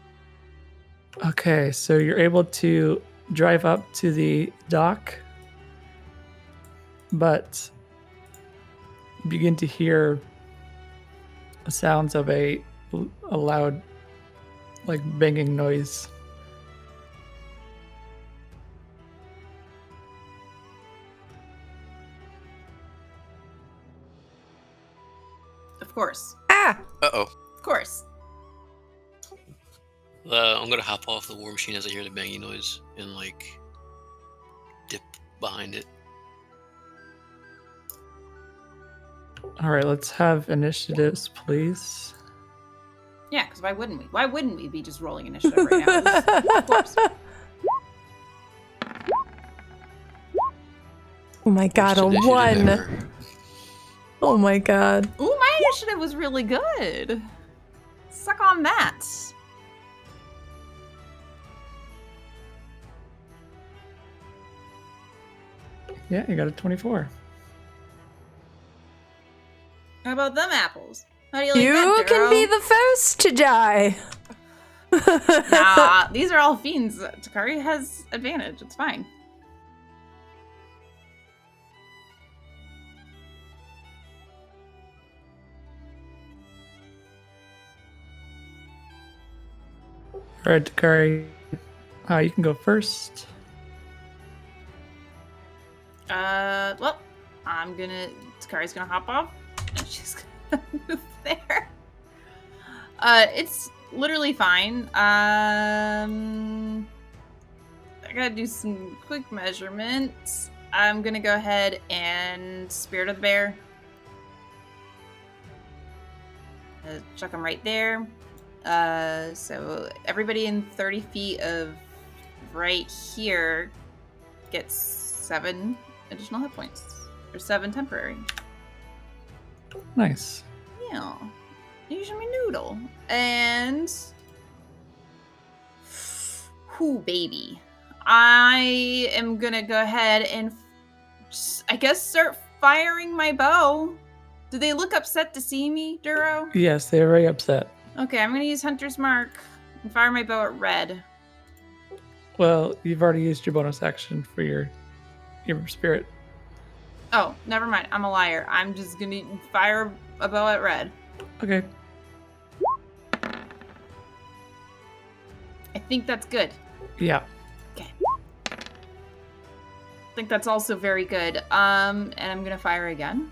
Okay, so you're able to drive up to the dock, but you begin to hear the sounds of a loud, like, banging noise. Of course. Ah! Uh-oh. Of course. I'm gonna hop off the war machine as I hear the banging noise and, like, dip behind it. All right, let's have initiatives, please. Yeah, because why wouldn't we? Why wouldn't we be just rolling initiative right now? Of course. Oh my god, a Worst initiative 1. ever. Oh my god. Ooh, my initiative was really good. Suck on that. Yeah, you got a 24. How about them apples? How do you like You that, can Duro? be the first to die. Nah, these are all fiends. Takari has advantage. It's fine. All right, Takari, you can go first. Well, Takari's gonna hop off, and she's gonna move there. It's literally fine. I gotta do some quick measurements. I'm gonna go ahead and Spirit of the Bear. Chuck them right there. So everybody in 30 feet of right here gets 7 additional hit points. Or 7 temporary. Nice. Yeah. Usually me noodle. And whoo, baby. I am gonna go ahead and I guess start firing my bow. Do they look upset to see me, Duro? Yes, they're very upset. Okay, I'm gonna use Hunter's Mark and fire my bow at red. Well, you've already used your bonus action for your spirit. Oh, never mind. I'm a liar. I'm just gonna fire a bow at red. Okay. I think that's good. Yeah. Okay. I think that's also very good. And I'm gonna fire again.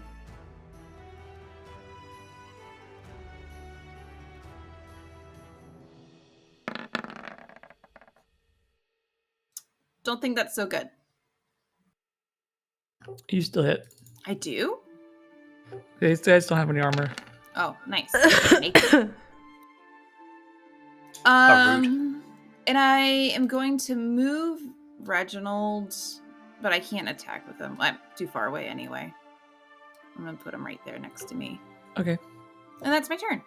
Don't think that's so good. You still hit. I do? These guys don't have any armor. Oh, nice. And I am going to move Reginald, but I can't attack with him. I'm too far away anyway. I'm gonna put him right there next to me. Okay. And that's my turn.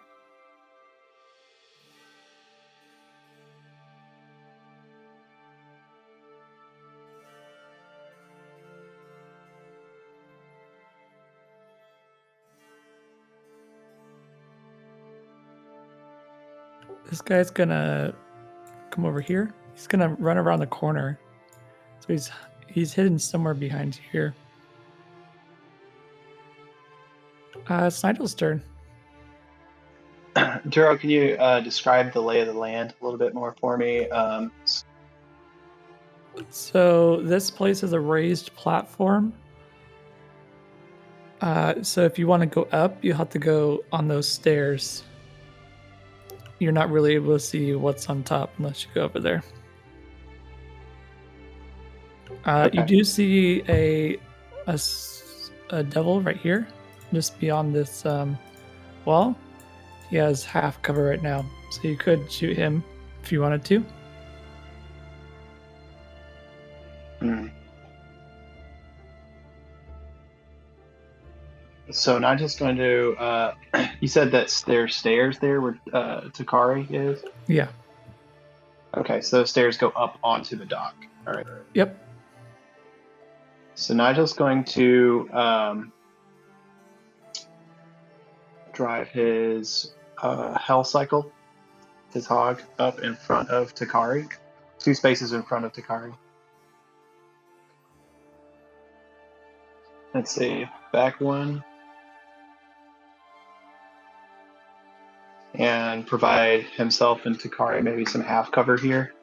This guy's gonna come over here. He's gonna run around the corner. So he's hidden somewhere behind here. It's Nigel's turn. Duro, can you describe the lay of the land a little bit more for me? So this place is a raised platform. So if you want to go up, you have to go on those stairs. You're not really able to see what's on top unless you go over there. You do see a devil right here, just beyond this wall. He has half cover right now, so you could shoot him if you wanted to. So Nigel's going to. You said that there's stairs there where Takari is? Yeah. Okay, so those stairs go up onto the dock. All right. Yep. So Nigel's going to drive his Hell Cycle, his hog, up in front of Takari. 2 spaces in front of Takari. Let's see, back one. And provide himself and Takari maybe some half cover here.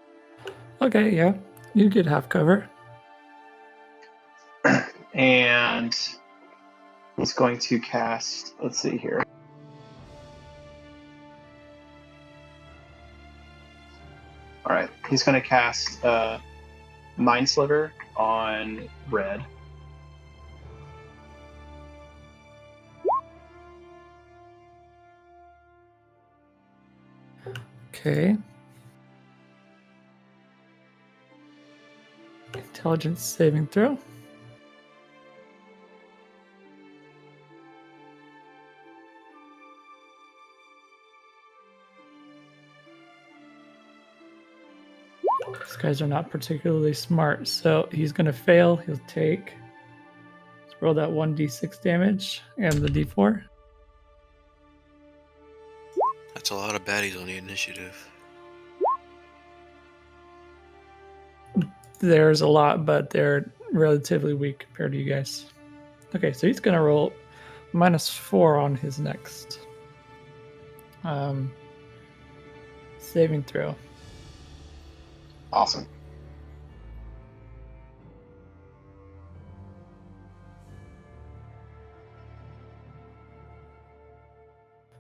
Okay, yeah. You get half cover. And he's going to cast, let's see here. All right, he's going to cast Mind Sliver on red. Okay. Intelligence saving throw. These guys are not particularly smart, so he's going to fail. He'll take. Let's roll that 1d6 damage and the d4. That's a lot of baddies on the initiative. There's a lot, but they're relatively weak compared to you guys. Okay, so he's going to roll -4 on his next saving throw. Awesome.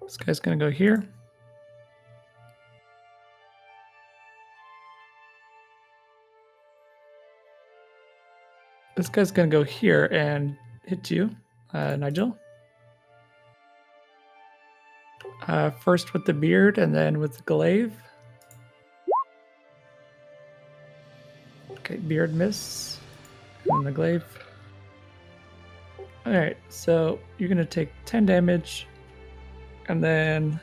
This guy's going to go here. This guy's going to go here and hit you, Nigel. First with the beard and then with the glaive. Okay, beard miss. And the glaive. Alright, so you're going to take 10 damage. And then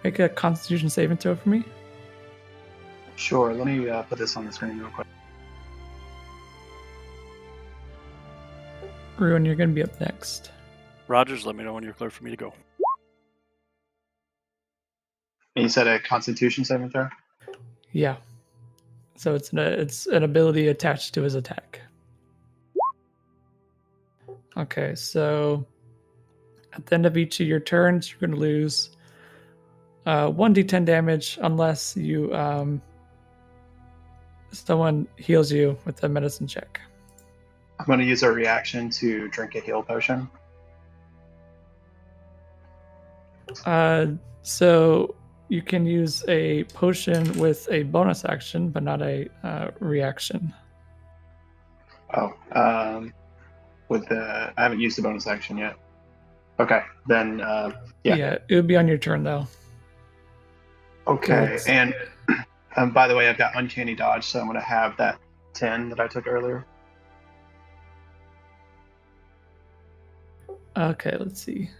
make a Constitution saving throw for me. Sure, let me put this on the screen real quick. Ruin, you're going to be up next. Rogers, let me know when you're clear for me to go. And you said a Constitution saving throw? Yeah. So it's an ability attached to his attack. Okay, so at the end of each of your turns, you're going to lose 1d10 damage unless you someone heals you with a medicine check. I'm going to use a reaction to drink a heal potion. So you can use a potion with a bonus action, but not a reaction. Oh, I haven't used the bonus action yet. Okay, then, Yeah, it would be on your turn, though. Okay, and by the way, I've got Uncanny Dodge, so I'm going to have that 10 that I took earlier. Okay, let's see.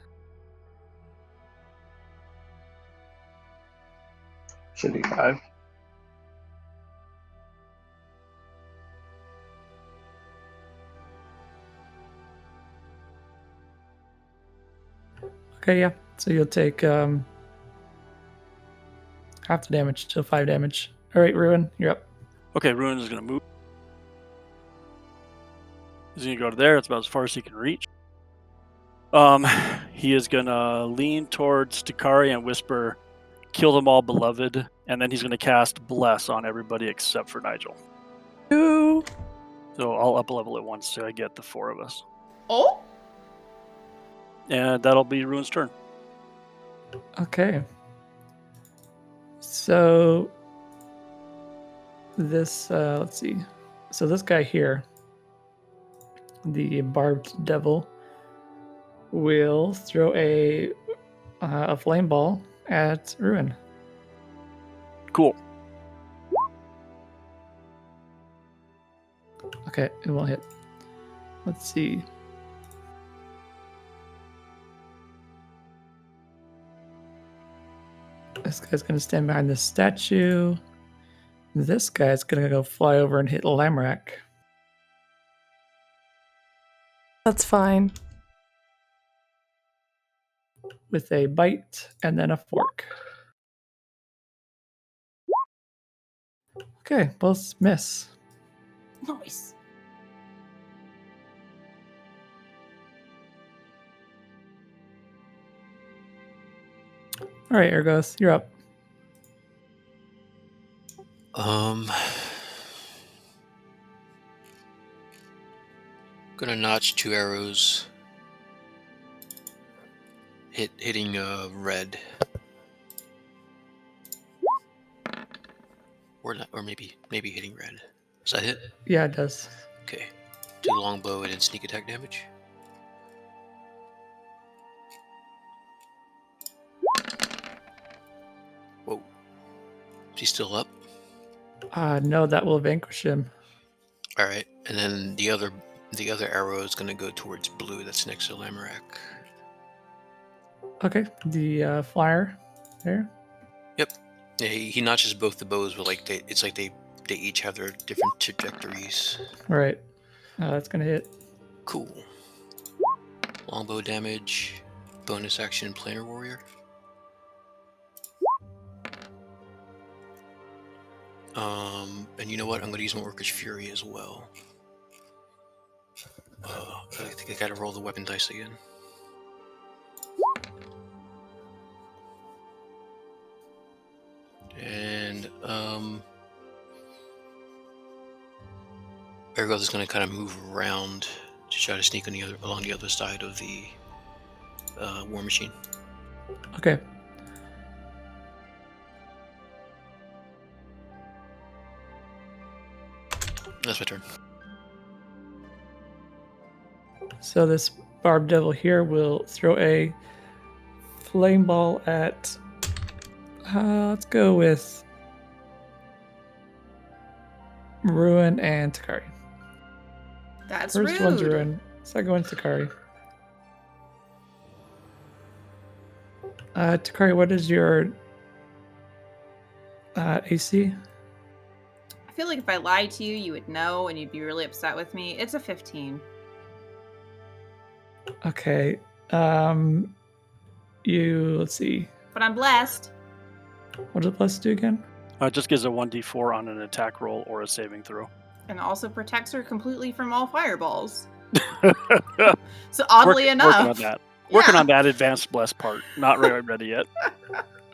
Should be 5. Okay, yeah. So you'll take half the damage, so 5 damage. All right, Ruin, you're up. Okay, Ruin is going to move. He's going to go to there. It's about as far as he can reach. He is going to lean towards Takari and whisper, "Kill them all, beloved," and then he's going to cast Bless on everybody except for Nigel. Ooh. So I'll up level at once so I get the 4 of us. Oh? And that'll be Ruin's turn. Okay. So this, let's see. So this guy here, the barbed devil, will throw a flame ball at Ruin. Cool. Okay, it won't hit. Let's see. This guy's gonna stand behind this statue. This guy's gonna go fly over and hit Lamrak. That's fine. With a bite and then a fork. Okay, both miss. Nice. All right, Ergos, you're up. Gonna notch 2 arrows. Hitting red. Or not, or maybe hitting red. Does that hit? Yeah, it does. Okay. 2 longbow and then sneak attack damage. Whoa. Is he still up? No, that will vanquish him. Alright, and then the other arrow is gonna go towards blue that's next to Lamrak. Okay, the flyer there. Yep. Yeah, he notches both the bows, but like they each have their different trajectories. All right, that's gonna hit. Cool. Longbow damage, bonus action, planar warrior. And you know what? I'm gonna use my Orcish Fury as well. I think I gotta roll the weapon dice again. And Ergoth is gonna kind of move around to try to sneak along the other side of the war machine. Okay. That's my turn. So this barbed devil here will throw a flame ball at. Let's go with Ruin and Takari. That's First rude. one's Ruin. Second one's Takari. Takari, what is your AC? I feel like if I lied to you, you would know and you'd be really upset with me. It's a 15. Okay. Let's see. But I'm blessed. What does plus do again? It just gives a 1d4 on an attack roll or a saving throw. And also protects her completely from all fireballs. So oddly enough. Working on that. Working on that advanced bless part. Not ready yet.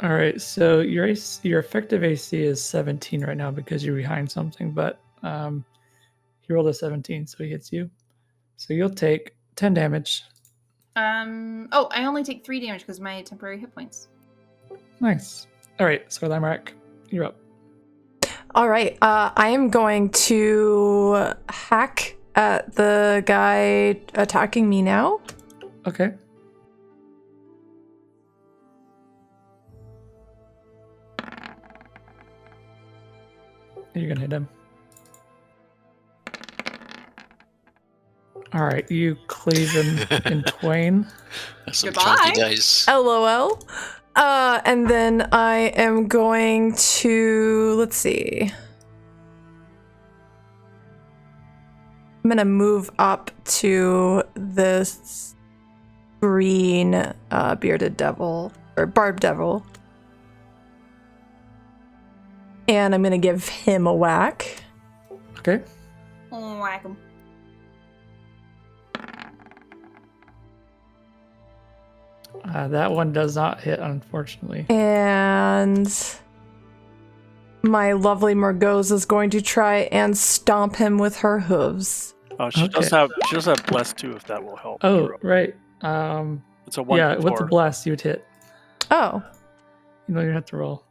All right, so your effective AC is 17 right now because you're behind something, but he rolled a 17, so he hits you. So you'll take 10 damage. Oh, I only take 3 damage because my temporary hit points. Nice. All right, so Lamrak, you're up. All right, I am going to hack at the guy attacking me now. Okay. You're gonna hit him. All right, you cleave him in twain. That's some Goodbye. chunky dice. LOL. And then I am going to, let's see. I'm gonna move up to this green bearded devil, or barbed devil. And I'm gonna give him a whack. Okay. Whack him. That one does not hit, unfortunately. And my lovely Morgose is going to try and stomp him with her hooves. Oh, she does have bless too, if that will help. Oh, right. It's a 1d4. Yeah, with the blast, you would hit. Oh. You don't even have to roll.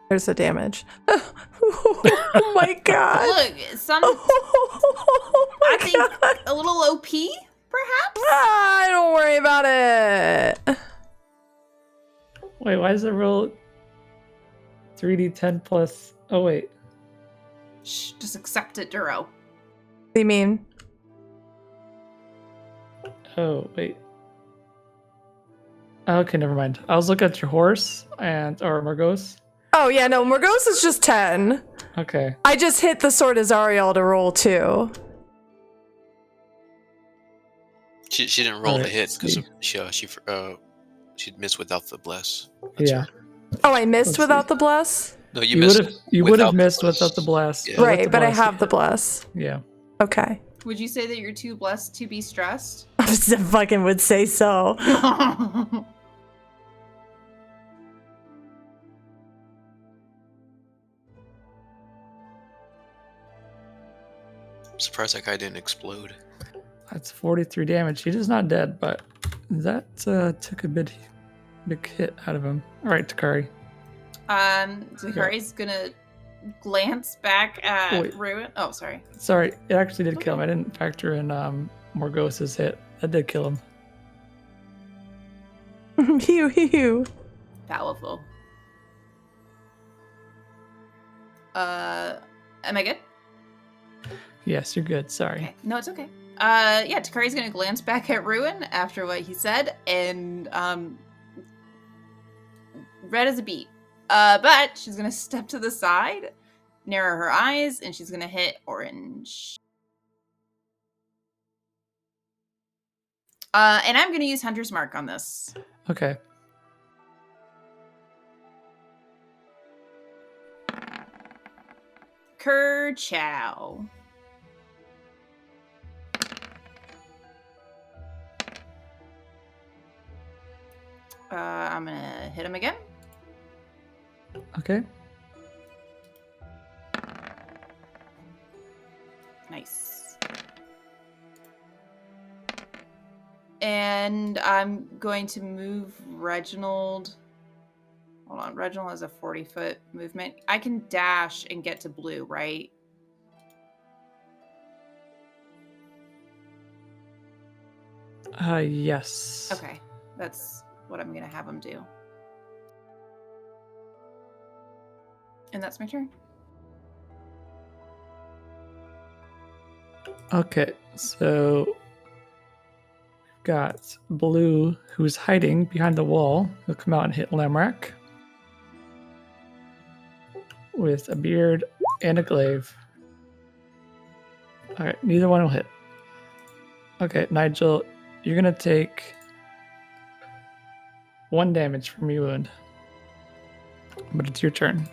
There's the damage. Oh my god. Look, some Oh my I think god. a little OP, perhaps. Ah, don't worry about it. Wait, why is it roll 3d10 plus? Oh wait, Shh, just accept it, Duro. What do you mean? oh wait. Okay, never mind. I was looking at your horse or Margos. Oh yeah, no, Morgos is just 10. Okay. I just hit the Sword of Zariel to roll 2. She didn't roll the Alright, hit because see. she'd missed without the bless. Yeah. Oh, I missed Let's without see. the bless? No, You would have without the missed bless. without the blast. Yeah. but with Right, the but I blast, have the bless. Yeah. Okay. Would you say that you're too blessed to be stressed? I fucking would say so. I'm surprised that guy didn't explode. That's 43 damage. He is not dead, but that took a big hit out of him. All right, Takari. Zakari's gonna glance back at Wait. Ruin. Oh, sorry. Sorry, it actually did kill him. I didn't factor in Morgos's hit. That did kill him. Hew. Powerful. Am I good? Yes, you're good. Sorry. Okay. No, it's okay. Yeah, Takari's gonna glance back at Ruin after what he said, and red as a beet. But she's gonna step to the side, narrow her eyes, and she's gonna hit orange. And I'm gonna use Hunter's Mark on this. Okay. Kerchow. I'm gonna hit him again. Okay. Nice. And I'm going to move Reginald. Hold on, Reginald has a 40-foot movement. I can dash and get to blue, right? Yes. Okay, that's what I'm gonna have him do. And that's my turn. Okay, so we've got Blue, who's hiding behind the wall. He'll come out and hit Lamrak with a beard and a glaive. All right, neither one will hit. Okay, Nigel, you're gonna take 1 damage from your wound, but it's your turn.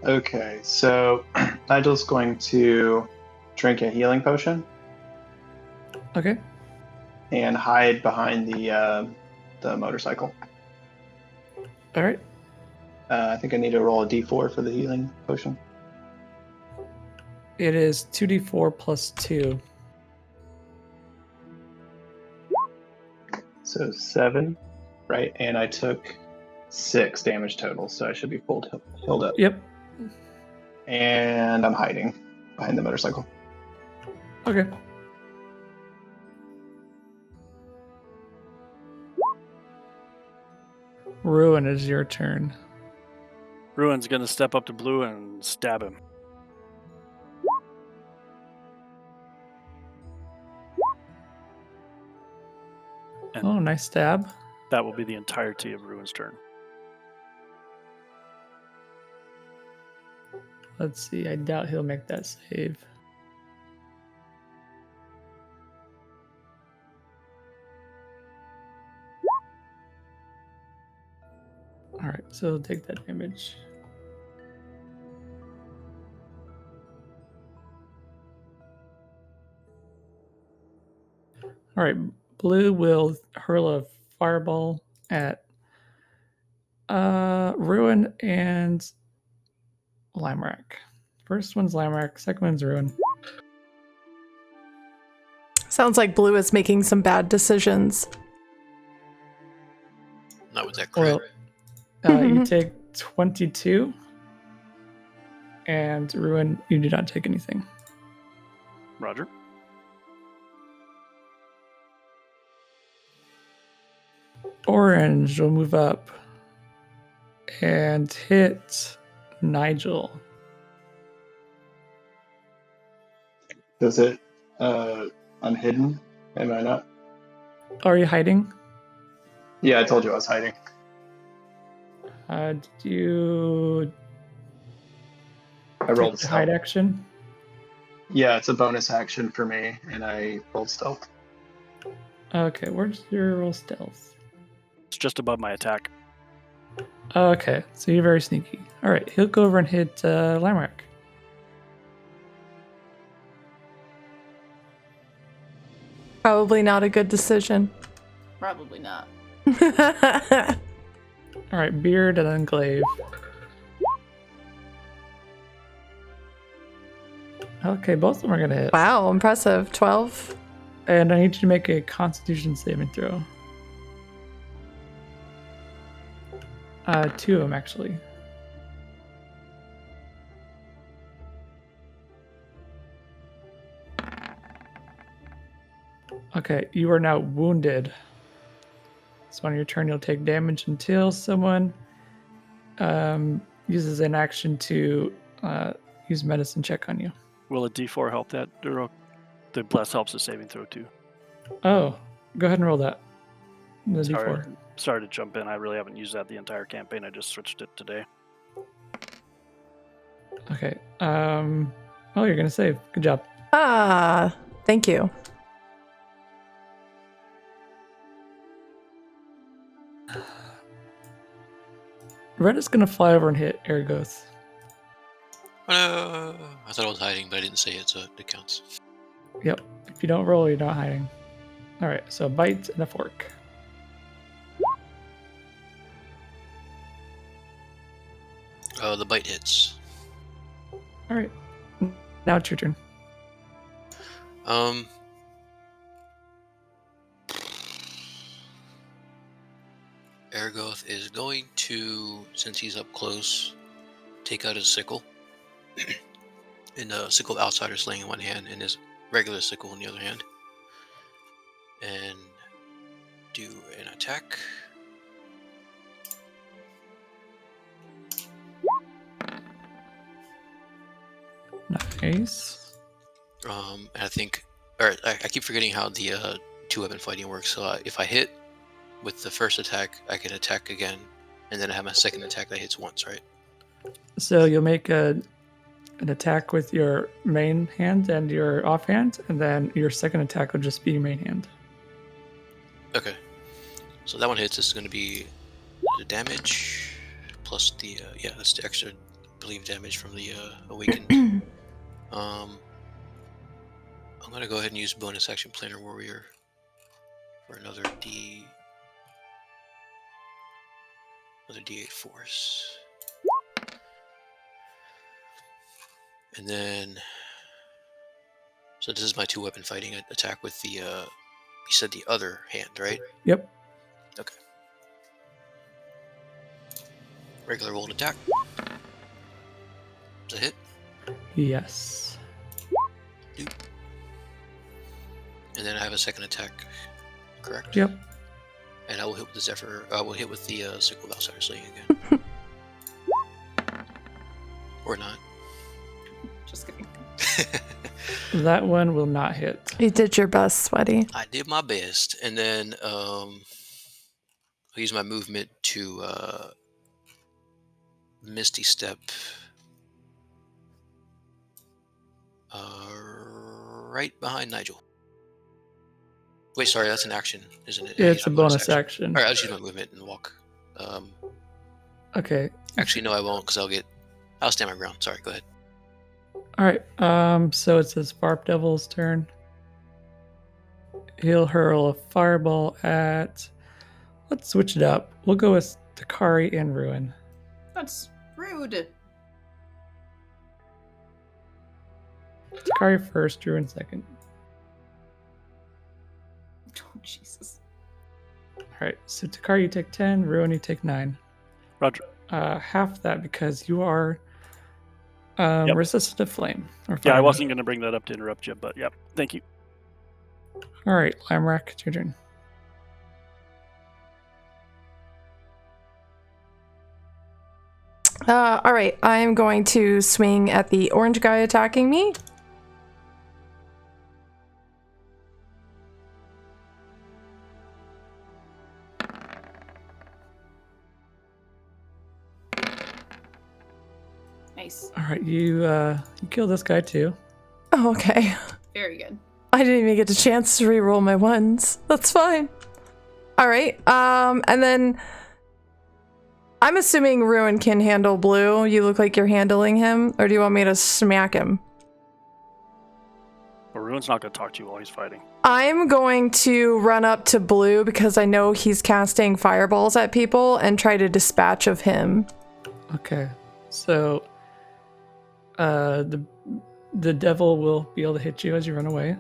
Okay, so Nigel's going to drink a healing potion Okay. and hide behind the motorcycle. All right. I think I need to roll a d4 for the healing potion. It is 2d4 plus 2. So 7, right? And I took 6 damage total, so I should be healed up. Yep. And I'm hiding behind the motorcycle. Okay. Ruin, is your turn. Ruin's gonna step up to Blue and stab him. And Oh, nice stab. that will be the entirety of Ruin's turn. Let's see. I doubt he'll make that save. All right, so he'll take that damage. All right, Blue will hurl a fireball at Ruin and Lamrak. First one's Lamrak, second one's Ruin. Sounds like Blue is making some bad decisions. Not with that crit. Well, you take 22. And Ruin, you do not take anything. Roger. Orange will move up and hit Nigel. Does it? I'm hidden. Am I not? Are you hiding? Yeah, I told you I was hiding. Did you I rolled take the hide stealth. action? Yeah, it's a bonus action for me, and I rolled stealth. Okay, where's your roll stealth? It's just above my attack. Okay, so you're very sneaky. All right, he'll go over and hit Lamrak. Probably not a good decision. Probably not. All right, Beard and then Glaive. Okay, both of them are gonna hit. Wow, impressive. 12. And I need you to make a Constitution saving throw. 2 of them, actually. Okay, you are now wounded. So on your turn, you'll take damage until someone uses an action to use medicine check on you. Will a D4 help that? The bless helps the saving throw too. Oh, go ahead and roll that. The D4. Sorry to jump in. I really haven't used that the entire campaign. I just switched it today. Okay. Oh, you're gonna save. Good job. Ah, thank you. Red is gonna fly over and hit Ergoth. I thought I was hiding, but I didn't say it, so it counts. Yep. If you don't roll, you're not hiding. All right. So a bite and a fork. The bite hits. All right. Now it's your turn. Ergoth is going to, since he's up close, take out his sickle. And the sickle of Outsider sling in one hand and his regular sickle in the other hand. And do an attack. Nice. And I think, or I keep forgetting how the two-weapon fighting works. So if I hit with the first attack, I can attack again, and then I have my second attack that hits once, right? So you'll make an attack with your main hand and your offhand, and then your second attack will just be your main hand. Okay. So that one hits. This is going to be the damage plus the yeah, that's the extra, I believe, damage from the awakened. I'm going to go ahead and use bonus action Planar Warrior for another D8 force. And then, so this is my two-weapon fighting attack with the, you said the other hand, right? Yep. Okay. Regular rolled attack. Is a hit? Yes. Doop. And then I have a second attack, correct? Yep. And I will hit with the Zephyr. I will hit with the sickle of Outsider sling again. Or not. Just kidding. That one will not hit. You did your best, Sweaty. I did my best, and then I'll use my movement to Misty Step right behind Nigel. Wait, sorry, that's an action, isn't it? It's a bonus action. All right, I'll just use my movement and walk. Okay. Actually, no, I won't, because I'll stand my ground. Sorry, go ahead. All right. So it's this Barb Devil's turn. He'll hurl a fireball at. Let's switch it up. We'll go with Takari and Ruin. That's rude. Takari first, Ruin second. Oh, Jesus. All right. So Takari, you take 10. Ruin, you take 9. Roger. half that because you are Yep. resistant to flame. Or Yeah, I fire. wasn't going to bring that up to interrupt you, but yep. Thank you. All right, Limerack, it's your turn. All right, I'm going to swing at the orange guy attacking me. Nice. All right, you kill this guy too. Oh, okay. Very good. I didn't even get a chance to re-roll my ones. That's fine. All right. And then I'm assuming Ruin can handle Blue. You look like you're handling him, or do you want me to smack him? But Ruin's not going to talk to you while he's fighting. I'm going to run up to Blue because I know he's casting fireballs at people and try to dispatch of him. Okay, so the devil will be able to hit you as you run away.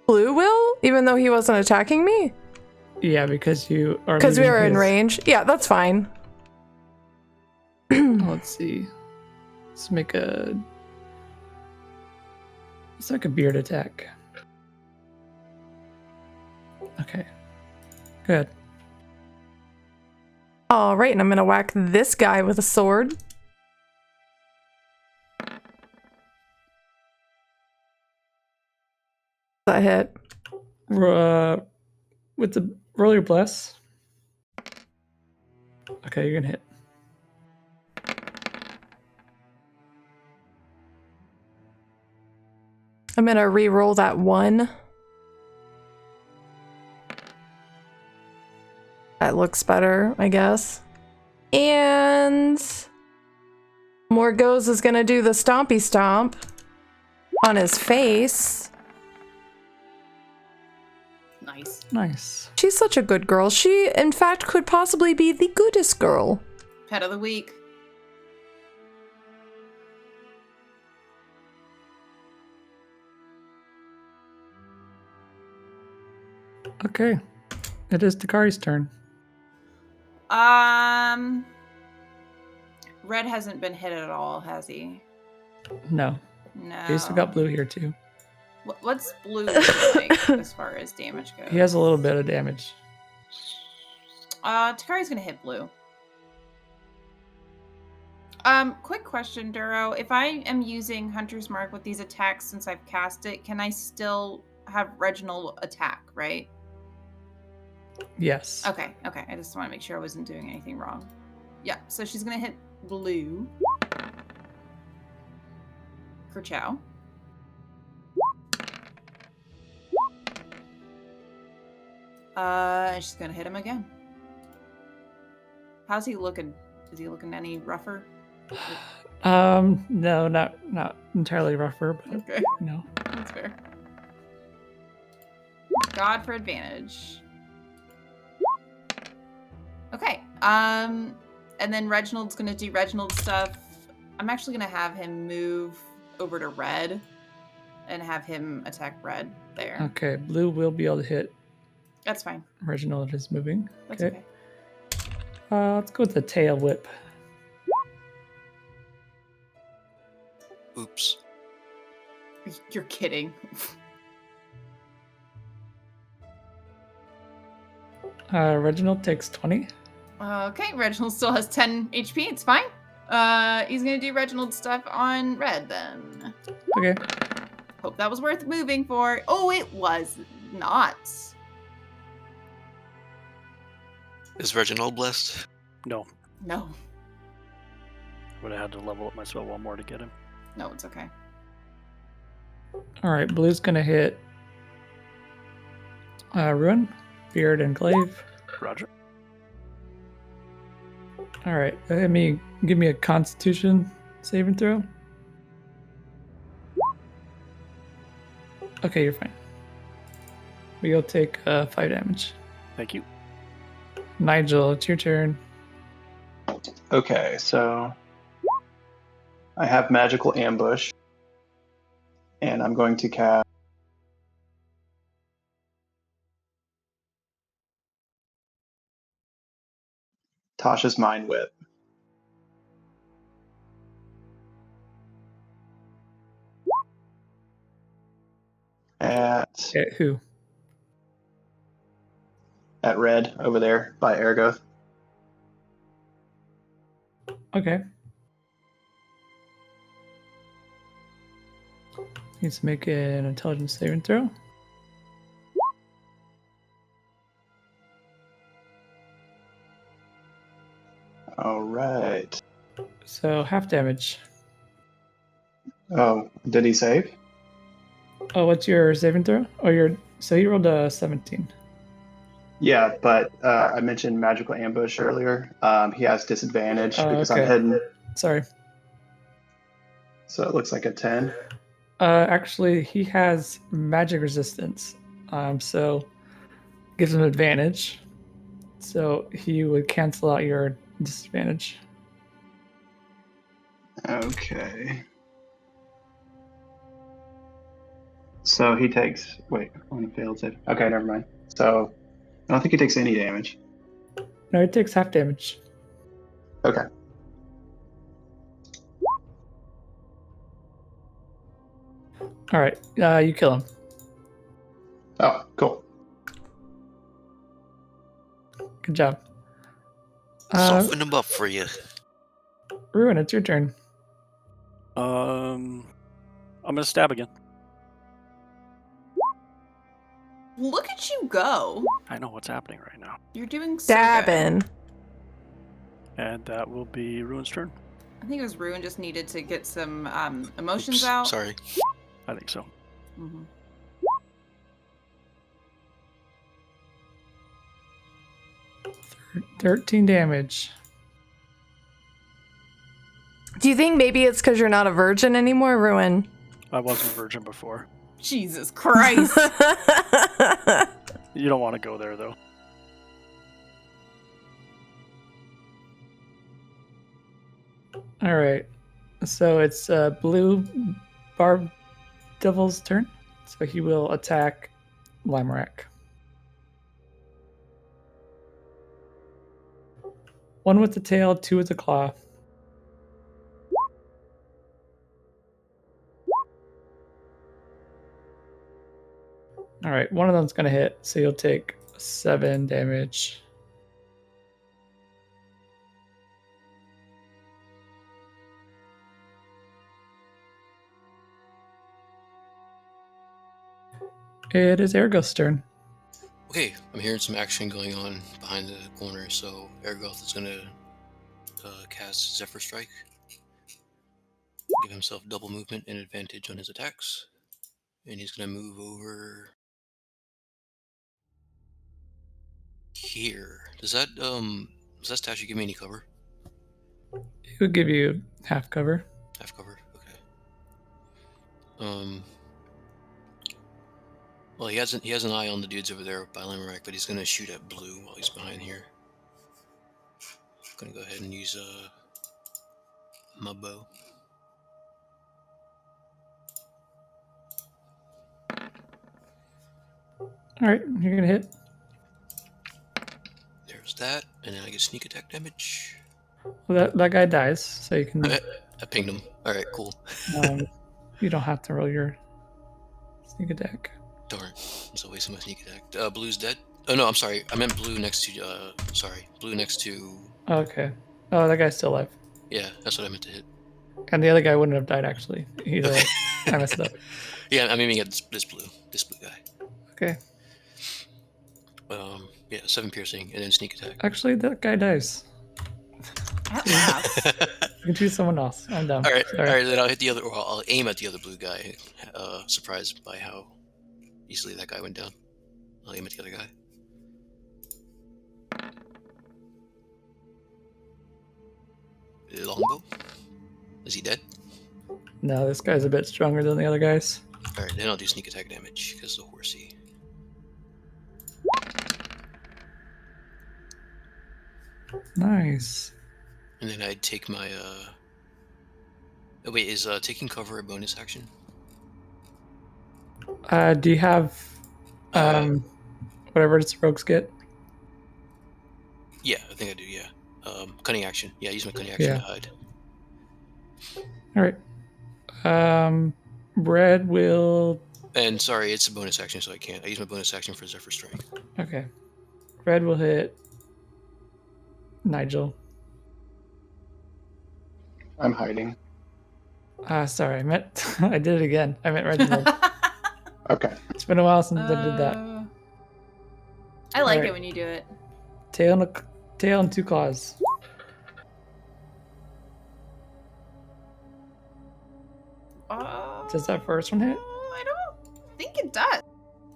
Blue will, even though he wasn't attacking me? Yeah, because you are. Because we leaving are in his- range. Yeah, that's fine. Let's see. Let's make a beard attack. Okay. Good. All right, and I'm gonna whack this guy with a sword. That hit. With the roll your bless. Okay, you're gonna hit. I'm gonna re-roll that one. That looks better, I guess. And Morgose is gonna do the stompy stomp on his face. Nice. Nice. She's such a good girl. She, in fact, could possibly be the goodest girl. Pet of the week. Okay. It is Takari's turn. Red hasn't been hit at all, has he? No. No. He's still got blue here too. What's blue looking like as far as damage goes? He has a little bit of damage. Takari's gonna hit blue. Quick question, Duro. If I am using Hunter's Mark with these attacks since I've cast it, can I still have Reginald attack, right? Yes. Okay. I just want to make sure I wasn't doing anything wrong. Yeah, so she's gonna hit blue. Kerchow. She's gonna hit him again. How's he looking? Is he looking any rougher? No, not entirely rougher, but Okay, no. that's fair. God for advantage. Okay. And then Reginald's gonna do Reginald stuff. I'm actually gonna have him move over to red and have him attack red there. Okay, blue will be able to hit. That's fine. Reginald is moving. That's Okay. okay. Let's go with the tail whip. Oops. You're kidding. Reginald takes 20. Okay, Reginald still has 10 HP. It's fine. He's gonna do Reginald stuff on red then. Okay. Hope that was worth moving for. Oh, it was not. Is Reginald blessed? No. No. Would have had to level up my spell one more to get him. No, it's okay. All right, blue's gonna hit Ruin, Beard, and Glaive. Roger. All right, give me a Constitution saving throw. Okay, you're fine. We'll take 5 damage. Thank you. Nigel, it's your turn. Okay, so I have Magical Ambush, and I'm going to cast Tasha's Mind Whip. At Who? red over there by Ergoth. Okay. Needs to make an intelligence saving throw. All right. So half damage. Oh, did he save? Oh, what's your saving throw? Oh, so you rolled a 17. Yeah, but I mentioned magical ambush earlier. He has disadvantage because I'm okay. hidden. Sorry. So it looks like a 10. Actually, he has magic resistance. So gives him advantage. So he would cancel out your disadvantage. Okay. So he takes. Wait, on a failed save. Okay, never mind. So I don't think he takes any damage. No, he takes half damage. Okay. All right, you kill him. Oh, cool. Good job. Soften him up for you. Ruin, it's your turn. I'm gonna stab again. Look at you go. I know what's happening right now. You're doing so Dabbing. good. And that will be Ruin's turn. I think it was Ruin just needed to get some emotions Oops, out. Sorry. I think so. Mm-hmm. 13 damage. Do you think maybe it's because you're not a virgin anymore, Ruin? I wasn't a virgin before. Jesus Christ. You don't want to go there, though. All right. So it's Blue Barb Devil's turn. So he will attack Limerak. One with the tail, two with the claw. All right, one of them's going to hit, so you'll take 7 damage. It is Ergoth's turn. Okay, I'm hearing some action going on behind the corner, so Ergoth is going to cast Zephyr Strike. Give himself double movement and advantage on his attacks. And he's going to move over here. Does that statue give me any cover? It would give you half cover. Half cover, okay. Well, he has an eye on the dudes over there by Limerak, but he's gonna shoot at Blue while he's behind here. I'm gonna go ahead and use my bow. All right, you're gonna hit. There's that, and then I get sneak attack damage. Well, that guy dies, so you can. I pinged him. All right, cool. You don't have to roll your sneak attack. Darn, I'm still wasting my sneak attack. Blue's dead. Oh no, I'm sorry. I meant Blue next to. Blue next to. Okay. Oh, that guy's still alive. Yeah, that's what I meant to hit. And the other guy wouldn't have died actually. He's Okay. I messed it up. Yeah, I'm aiming at this blue guy. Okay. Yeah, 7 piercing and then sneak attack. Actually, that guy dies. At last. You can choose someone else. I'm done. All right, Sorry. all right. Then I'll hit the other, or I'll aim at the other blue guy. Surprised by how easily that guy went down. I'll aim at the other guy. Longbow. Is he dead? No, this guy's a bit stronger than the other guys. All right, then I'll do sneak attack damage because the horsey. Nice. And then I'd take my. Oh wait, is taking cover a bonus action? Do you have whatever its rogues get? Yeah, I think I do. Yeah. Cunning action. Yeah, use my cunning action to hide. All right. Red will. And sorry, it's a bonus action, so I can't. I use my bonus action for Zephyr Strike. Okay. Red will hit Nigel. I'm hiding. Sorry, I did it again. I meant Reginald. Okay. It's been a while since I did that. I like Alright. it when you do it. Tail and 2 claws. Does that first one hit? I don't think it does.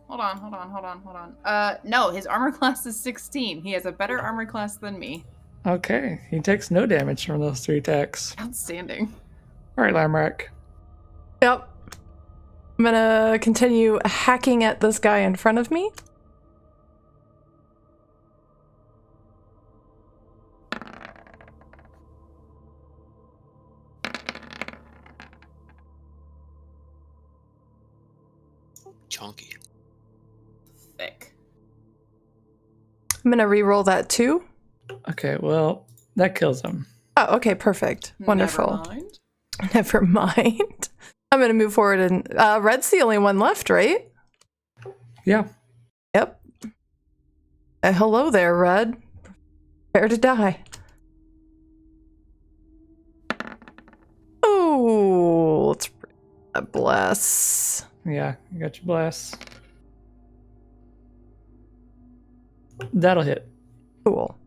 Hold on. No, his armor class is 16. He has a better armor class than me. Okay, he takes no damage from those 3 attacks. Outstanding. All right, Lamrack. Yep. I'm gonna continue hacking at this guy in front of me. Chonky. Thick. I'm gonna re-roll that too. Okay, well, that kills him. Oh, okay, perfect. Wonderful. Never mind. I'm gonna move forward and Red's the only one left, right? Yeah. Yep. Hello there, Red. Prepare to die. Oh, let's bless. Yeah, you got your blast. That'll hit. Cool.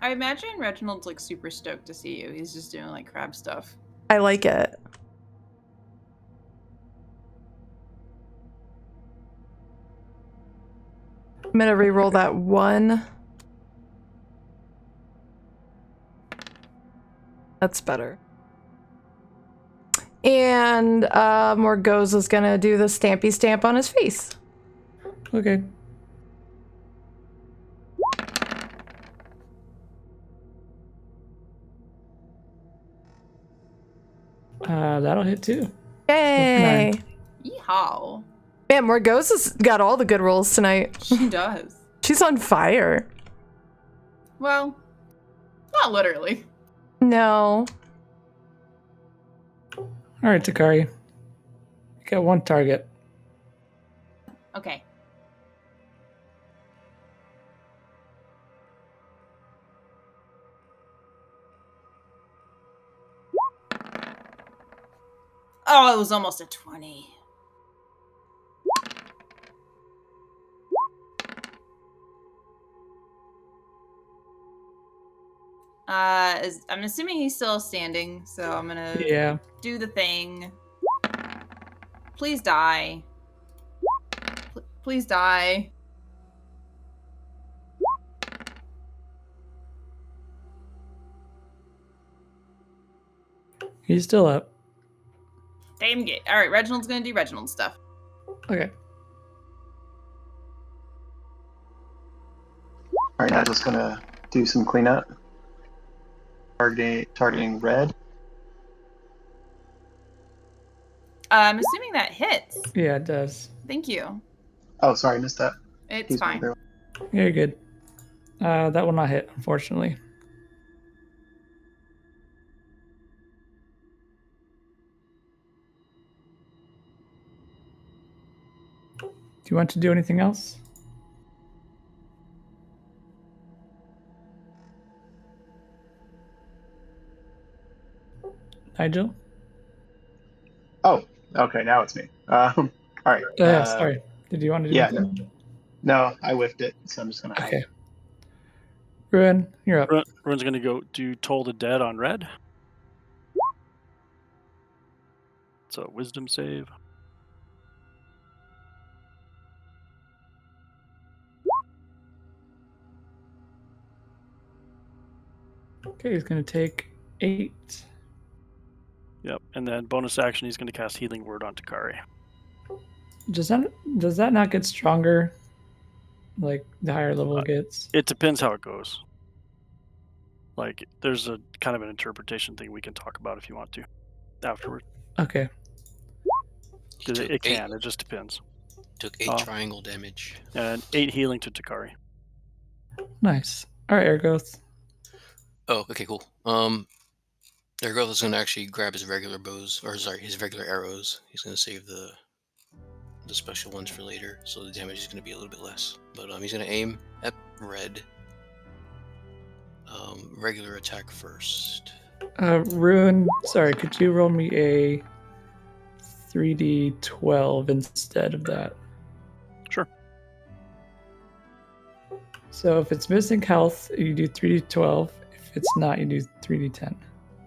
I imagine Reginald's like super stoked to see you. He's just doing like crab stuff. I like it. I'm gonna re-roll that 1. That's better. And Morgoza's gonna do the stampy stamp on his face. Okay. That'll hit too. Yay! Yeehaw. Man, Morgoza's got all the good rolls tonight. She does. She's on fire. Well, not literally. No. All right, Takari. You got 1 target. Okay. Oh, it was almost a 20. I'm assuming he's still standing, so I'm gonna do the thing. Please die. Please die. He's still up. Damn it. Alright, Reginald's gonna do Reginald stuff. Okay. Alright, I'm just gonna do some cleanup. Targeting Red. I'm assuming that hits. Yeah, it does. Thank you. Oh, sorry, missed that. It's fine. Yeah, you're good. That will not hit, unfortunately. Do you want to do anything else? Nigel? Oh, okay, now it's me. All right. Yeah, sorry. Did you want to do anything? No, I whiffed it, so I'm just gonna hide. Okay. Ruin, you're up. Ruin's gonna go do Toll the Dead on Red. It's a wisdom save. Okay, he's gonna take 8. Yep, and then bonus action, he's gonna cast Healing Word on Takari. Does that not get stronger? Like the higher level it gets? It depends how it goes. Like, there's a kind of an interpretation thing we can talk about if you want to afterward. Okay. It can. It just depends. Took 8 triangle damage. And 8 healing to Takari. Nice. All right, Ergoth. Oh, okay, cool. Ergoth is gonna actually grab his regular bows, or sorry, his regular arrows. He's gonna save the special ones for later, so the damage is gonna be a little bit less. But he's gonna aim at red. Regular attack first. Ruin, sorry, could you roll me a 3d12 instead of that? Sure. So if it's missing health, you do 3d12. If it's not, you do 3d10.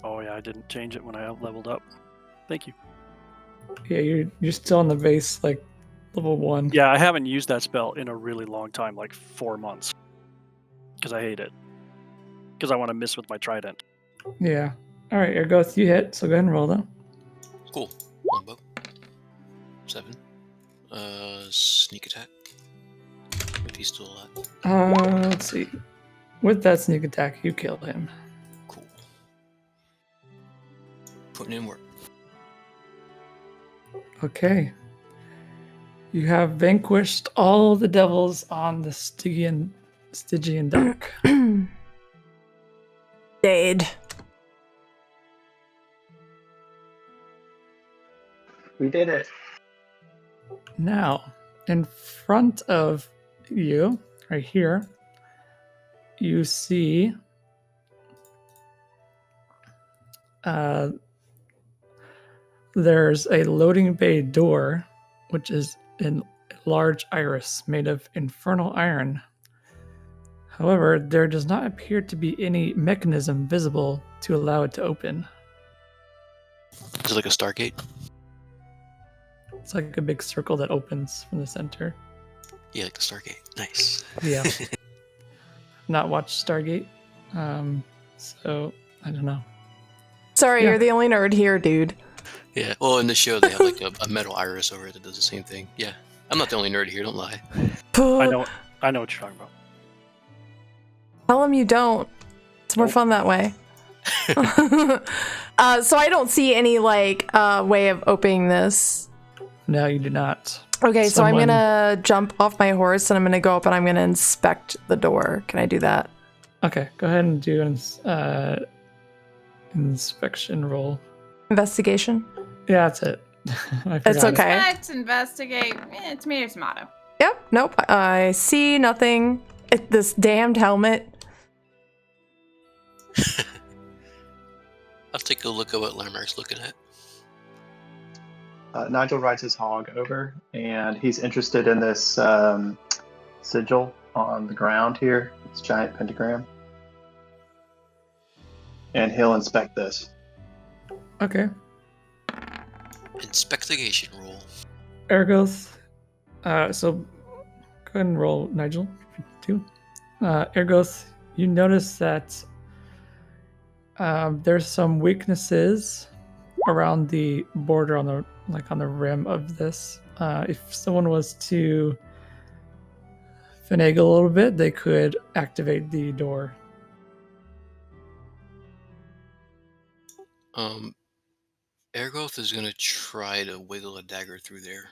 Oh yeah, I didn't change it when I leveled up. Thank you. Yeah, you're still on the base, like, level 1. Yeah, I haven't used that spell in a really long time, like 4 months. Because I hate it. Because I want to miss with my trident. Yeah. All right, Ergoth, you hit, so go ahead and roll them. Cool. Longbow. 7. Sneak attack. If he's still alive. Let's see. With that sneak attack, you kill him. Cool. Putting in work. Okay. You have vanquished all the devils on the Stygian dock. Dead. We did it. Now, in front of you, right here, you see there's a loading bay door, which is a large iris made of infernal iron. However, there does not appear to be any mechanism visible to allow it to open. Is it like a Stargate? It's like a big circle that opens from the center. Yeah, like a Stargate. Nice. Yeah. Not watched Stargate, so I don't know. Sorry, Yeah. you're the only nerd here, dude. Yeah. Well, in the show they have like a metal iris over it that does the same thing. Yeah. I'm not the only nerd here. Don't lie. I know what you're talking about. Tell him you don't. It's more fun that way. So I don't see any way of opening this. No, you do not. Okay, so I'm Someone- gonna jump off my horse and I'm gonna go up and I'm gonna inspect the door. Can I do that? Okay, go ahead and do an inspection roll. Investigation? Yeah, that's it. I It's forgot. okay. Inspect, investigate. Tomato, tomato. Yep, nope. I see nothing. This damned helmet. I'll take a look at what Lamarck's looking at. Nigel rides his hog over, and he's interested in this sigil on the ground here. This giant pentagram. And he'll inspect this. Okay. Inspection roll. Ergoth. So go ahead and roll, Nigel. Too. Ergoth, you notice that there's some weaknesses around the border on the rim of this. If someone was to finagle a little bit, they could activate the door. Ergoth is gonna try to wiggle a dagger through there.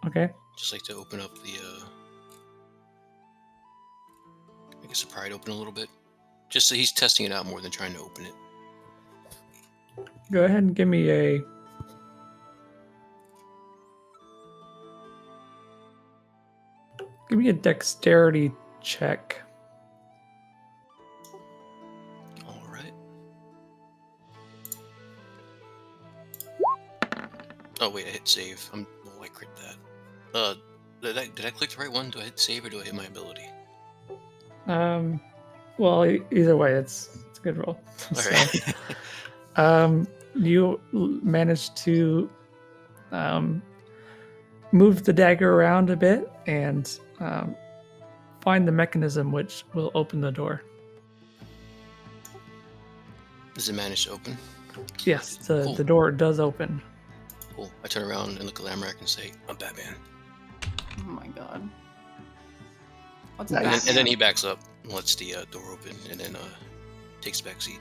Okay. Just like to open up the I guess pry it open a little bit. Just so he's testing it out more than trying to open it. Go ahead and give me a dexterity check. Alright. Oh wait, I hit save. I crit that. Did I click the right one? Do I hit save or do I hit my ability? Well, either way, it's a good roll. Alright. You managed to move the dagger around a bit and find the mechanism which will open the door. Does it manage to open? Yes, Cool. the door does open. Cool. I turn around and look at Lamarck and say, I'm Batman. Oh my god. What's a Nice. Batman? And then he backs up and lets the door open and then takes a back seat.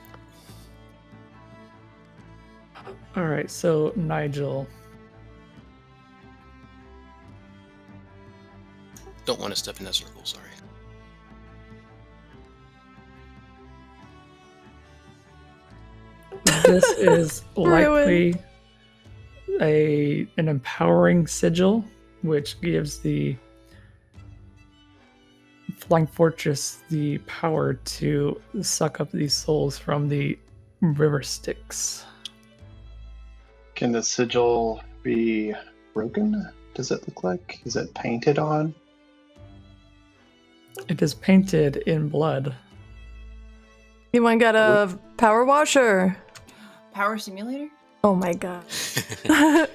All right, so Nigel. Don't want to step in that circle, sorry. This is likely an empowering sigil, which gives the Flying Fortress the power to suck up these souls from the river Styx. Can the sigil be broken? Does it look like? Is it painted on? It is painted in blood. Anyone got a power washer? Power simulator? Oh my god. I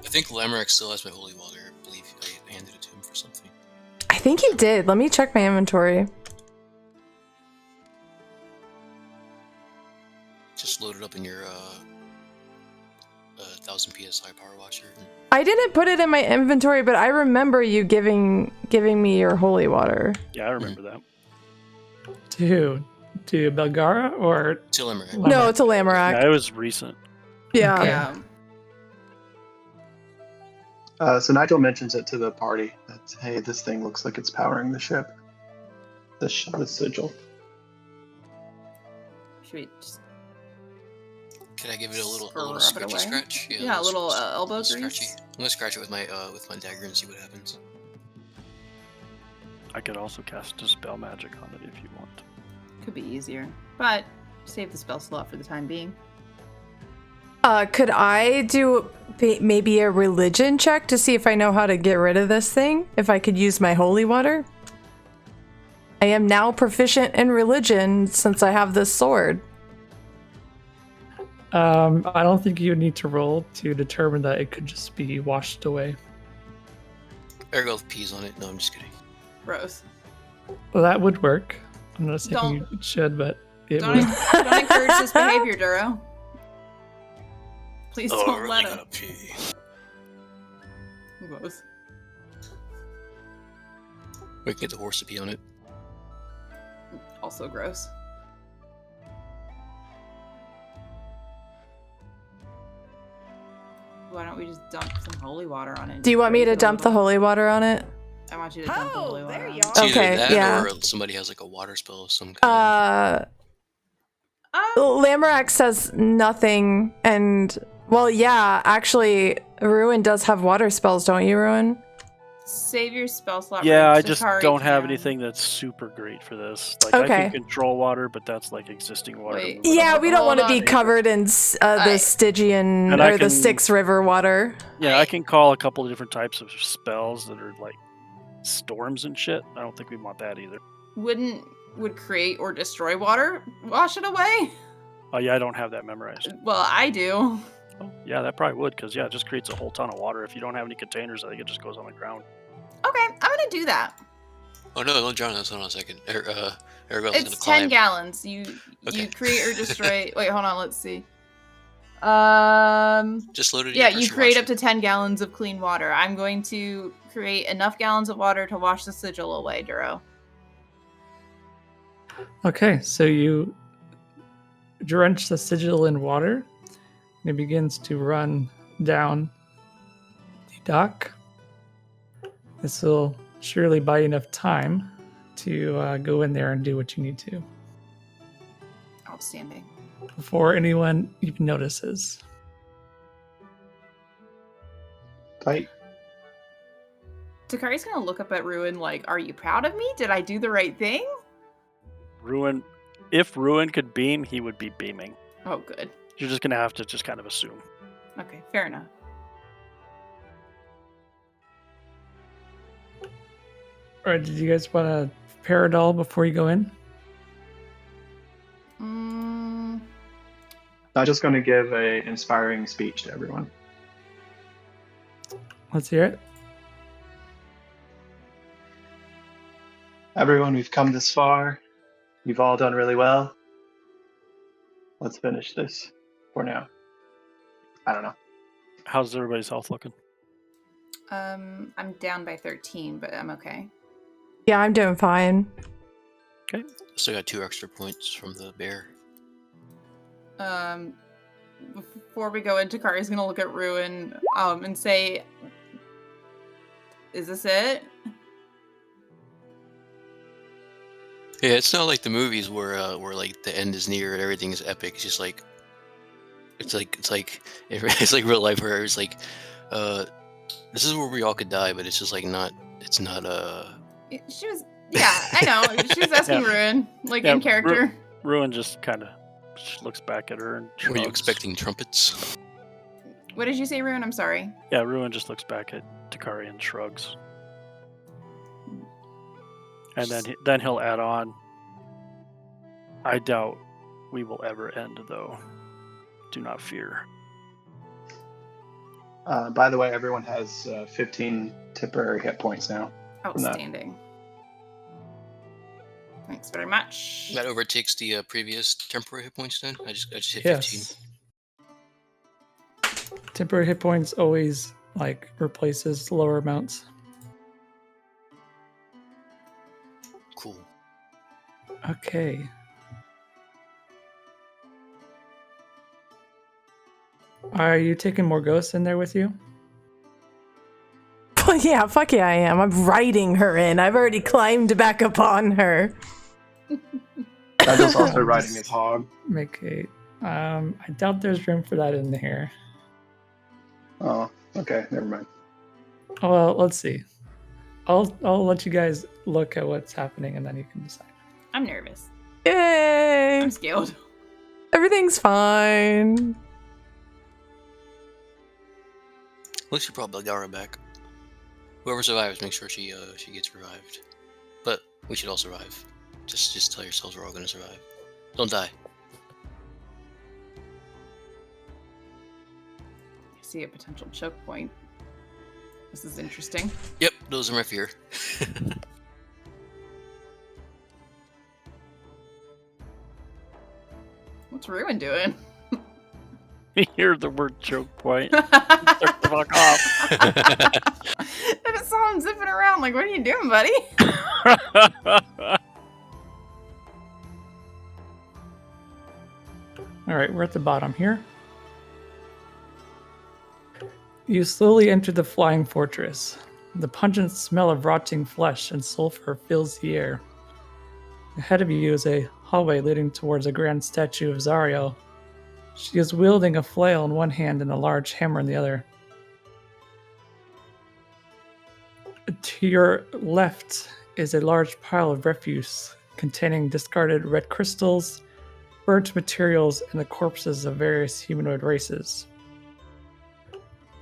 think Lamorak still has my holy water. I believe I handed it to him for something. I think he did. Let me check my inventory. Just load it up in your 1000 psi power washer. I didn't put it in my inventory, but I remember you giving me your holy water. Yeah, I remember that. To who? To Belgara or To Lamorak. No, to Lamorak. Yeah, it was recent. Yeah. Yeah. So Nigel mentions it to the party that, hey, this thing looks like it's powering the ship. The sigil. Should we just Can I give it a little Scrub it scratchy away? scratch? Yeah, a little elbow little grease. scratchy. I'm gonna scratch it with my dagger and see what happens. I could also cast Dispel Magic on it if you want. Could be easier, but save the spell slot for the time being. Could I do maybe a religion check to see if I know how to get rid of this thing? If I could use my holy water? I am now proficient in religion since I have this sword. I don't think you need to roll to determine that it could just be washed away. There go with peas on it. No, I'm just kidding. Gross. Well, that would work. I'm not saying Don't- you should, but it Don't, would. don't encourage this behavior, Duro. Please Oh, I don't really let him. gotta pee. Gross. We can get the horse to pee on it. Also gross. Why don't we just dump some holy water on it? Do you want me to dump the holy water on it? I want you to dump the holy Oh, water there on you it. are. It's either Okay, that yeah. or somebody has like a water spell of some kind. Lamorak says nothing, and well, yeah, actually, Ruin does have water spells, don't you, Ruin? Save your spell slot. Yeah, for I just Sakari don't have can. anything that's super great for this. Like I Okay. can control water, but that's like existing water. Wait. to move it Yeah, around. we don't want to Hold be on. covered in the Stygian And I or the can- Styx River water. Yeah, I can call a couple of different types of spells that are like storms and shit. I don't think we want that either. Would create or destroy water wash it away? Oh yeah, I don't have that memorized. Well, I do. Oh, yeah, that probably would, because yeah, it just creates a whole ton of water. If you don't have any containers, I think it just goes on the ground. Okay, I'm gonna do that. Oh no, don't drown us. Hold on a second. Ergo's gonna It's climb. 10 gallons. You Okay. create or destroy. Wait, hold on. Let's see. Just load it in Yeah, your you pressure create washer. up to 10 gallons of clean water. I'm going to create enough gallons of water to wash the sigil away, Duro. Okay, so you drench the sigil in water, and it begins to run down the dock. This will surely buy you enough time to go in there and do what you need to Outstanding. before anyone even notices. Tight. Takari's gonna look up at Ruin like, are you proud of me? Did I do the right thing? Ruin, if Ruin could beam, he would be beaming. Oh, good. You're just gonna have to just kind of assume. Okay, fair enough. All right, did you guys want to prepare it all before you go in? Mm, I'm just going to give a inspiring speech to everyone. Let's hear it. Everyone, we've come this far. You've all done really well. Let's finish this for now. I don't know. How's everybody's health looking? I'm down by 13, but I'm okay. Yeah, I'm doing fine. Still got 2 extra points from the bear. Before we go in, Takari's gonna look at Ruin, and say, "Is this it?" Yeah, it's not like the movies where like the end is near and everything is epic. It's just like It's like it's like real life where it's like, this is where we all could die, but it's just like not. It's not She was, yeah, I know. She was asking Ruin, like in character. Ruin just kind of looks back at her and shrugs. Were you expecting trumpets? What did you say, Ruin? I'm sorry. Yeah, Ruin just looks back at Takari and shrugs. And then he'll add on, I doubt we will ever end, though. Do not fear. By the way, everyone has 15 temporary hit points now. Outstanding. Thanks very much. That overtakes the previous temporary hit points then? I just hit 15. Yes. Temporary hit points always like replaces lower amounts. Cool. Okay. Are you taking more ghosts in there with you? Well, yeah, fuck yeah, I am. I'm riding her in. I've already climbed back upon her. I'm just also riding his hog. Make a. I doubt there's room for that in here. Oh, okay, never mind. Well, let's see. I'll let you guys look at what's happening and then you can decide. I'm nervous. Yay! I'm scared. Everything's fine. At least you probably got her back. Whoever survives, make sure she gets revived. But we should all survive. Just tell yourselves we're all gonna survive. Don't die. I see a potential choke point. This is interesting. Yep, those are my fear. What's Ruin doing? You hear the word choke point. Start the fuck off. I just saw him zipping around. Like, what are you doing, buddy? All right, we're at the bottom here. You slowly enter the flying fortress. The pungent smell of rotting flesh and sulfur fills the air. Ahead of you is a hallway leading towards a grand statue of Zariel. She is wielding a flail in one hand and a large hammer in the other. To your left is a large pile of refuse containing discarded red crystals, burnt materials, and the corpses of various humanoid races.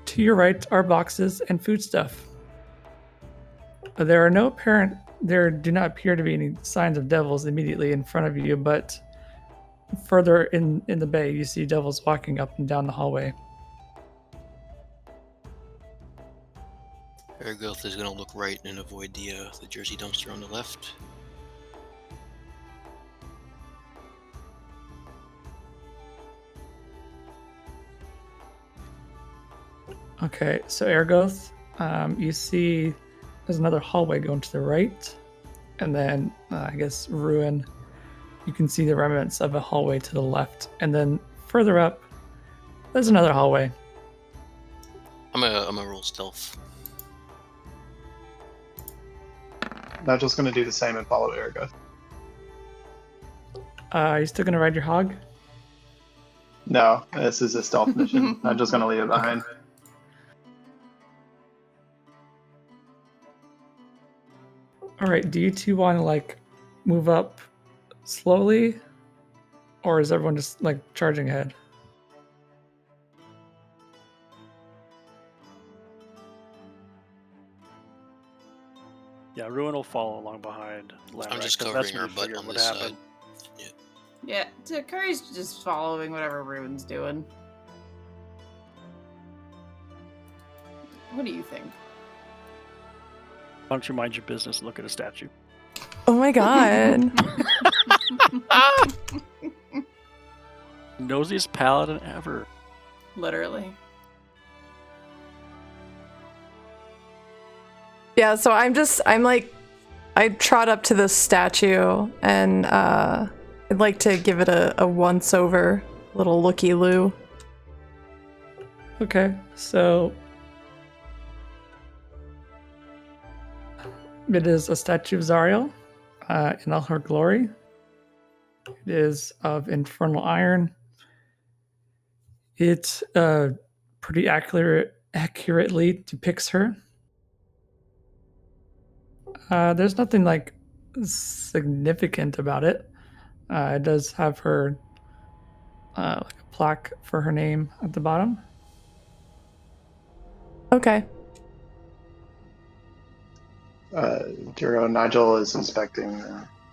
To your right are boxes and foodstuff. There do not appear to be any signs of devils immediately in front of you, but further in the bay, you see devils walking up and down the hallway. Ergoth is gonna look right and avoid the Jersey dumpster on the left. Okay, so Ergoth, you see there's another hallway going to the right, and then I guess Ruin, you can see the remnants of a hallway to the left, and then further up, there's another hallway. I'm gonna roll stealth. I'm just going to do the same and follow Ergo. Are you still gonna ride your hog? No, this is a stealth mission. I'm just going to leave it behind. All right, do you two want to like move up slowly, or is everyone just like charging ahead? Yeah, Ruin will follow along behind. I'm just covering her butt on this side. Yeah, Takari's just following whatever Ruin's doing. What do you think? Why don't you mind your business and look at a statue? Oh my god. Nosiest paladin ever. Literally. Yeah, so I trot up to this statue and I'd like to give it a once over, little looky-loo. Okay, so it is a statue of Zariel in all her glory. It is of infernal iron. It pretty accurately depicts her. There's nothing like significant about it. It does have her like a plaque for her name at the bottom. Okay. Duro, Nigel is inspecting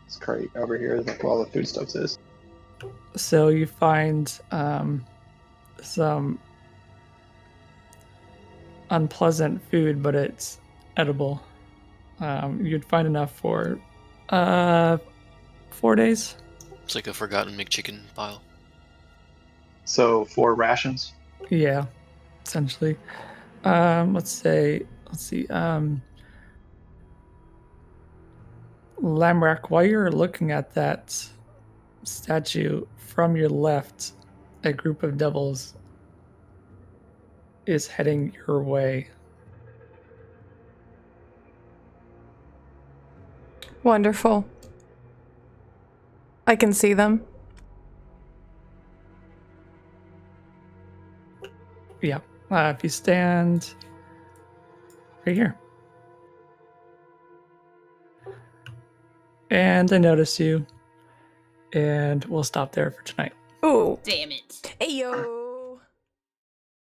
this crate over here where all the foodstuffs is. So you find some unpleasant food, but it's edible. You'd find enough for 4 days. It's like a forgotten McChicken pile. So 4 rations. Yeah, essentially. Let's see. Lamrak, while you're looking at that statue from your left, a group of devils is heading your way. Wonderful. I can see them. Yeah. If you stand right here. And they notice you. And we'll stop there for tonight. Ooh. Damn it. Hey yo.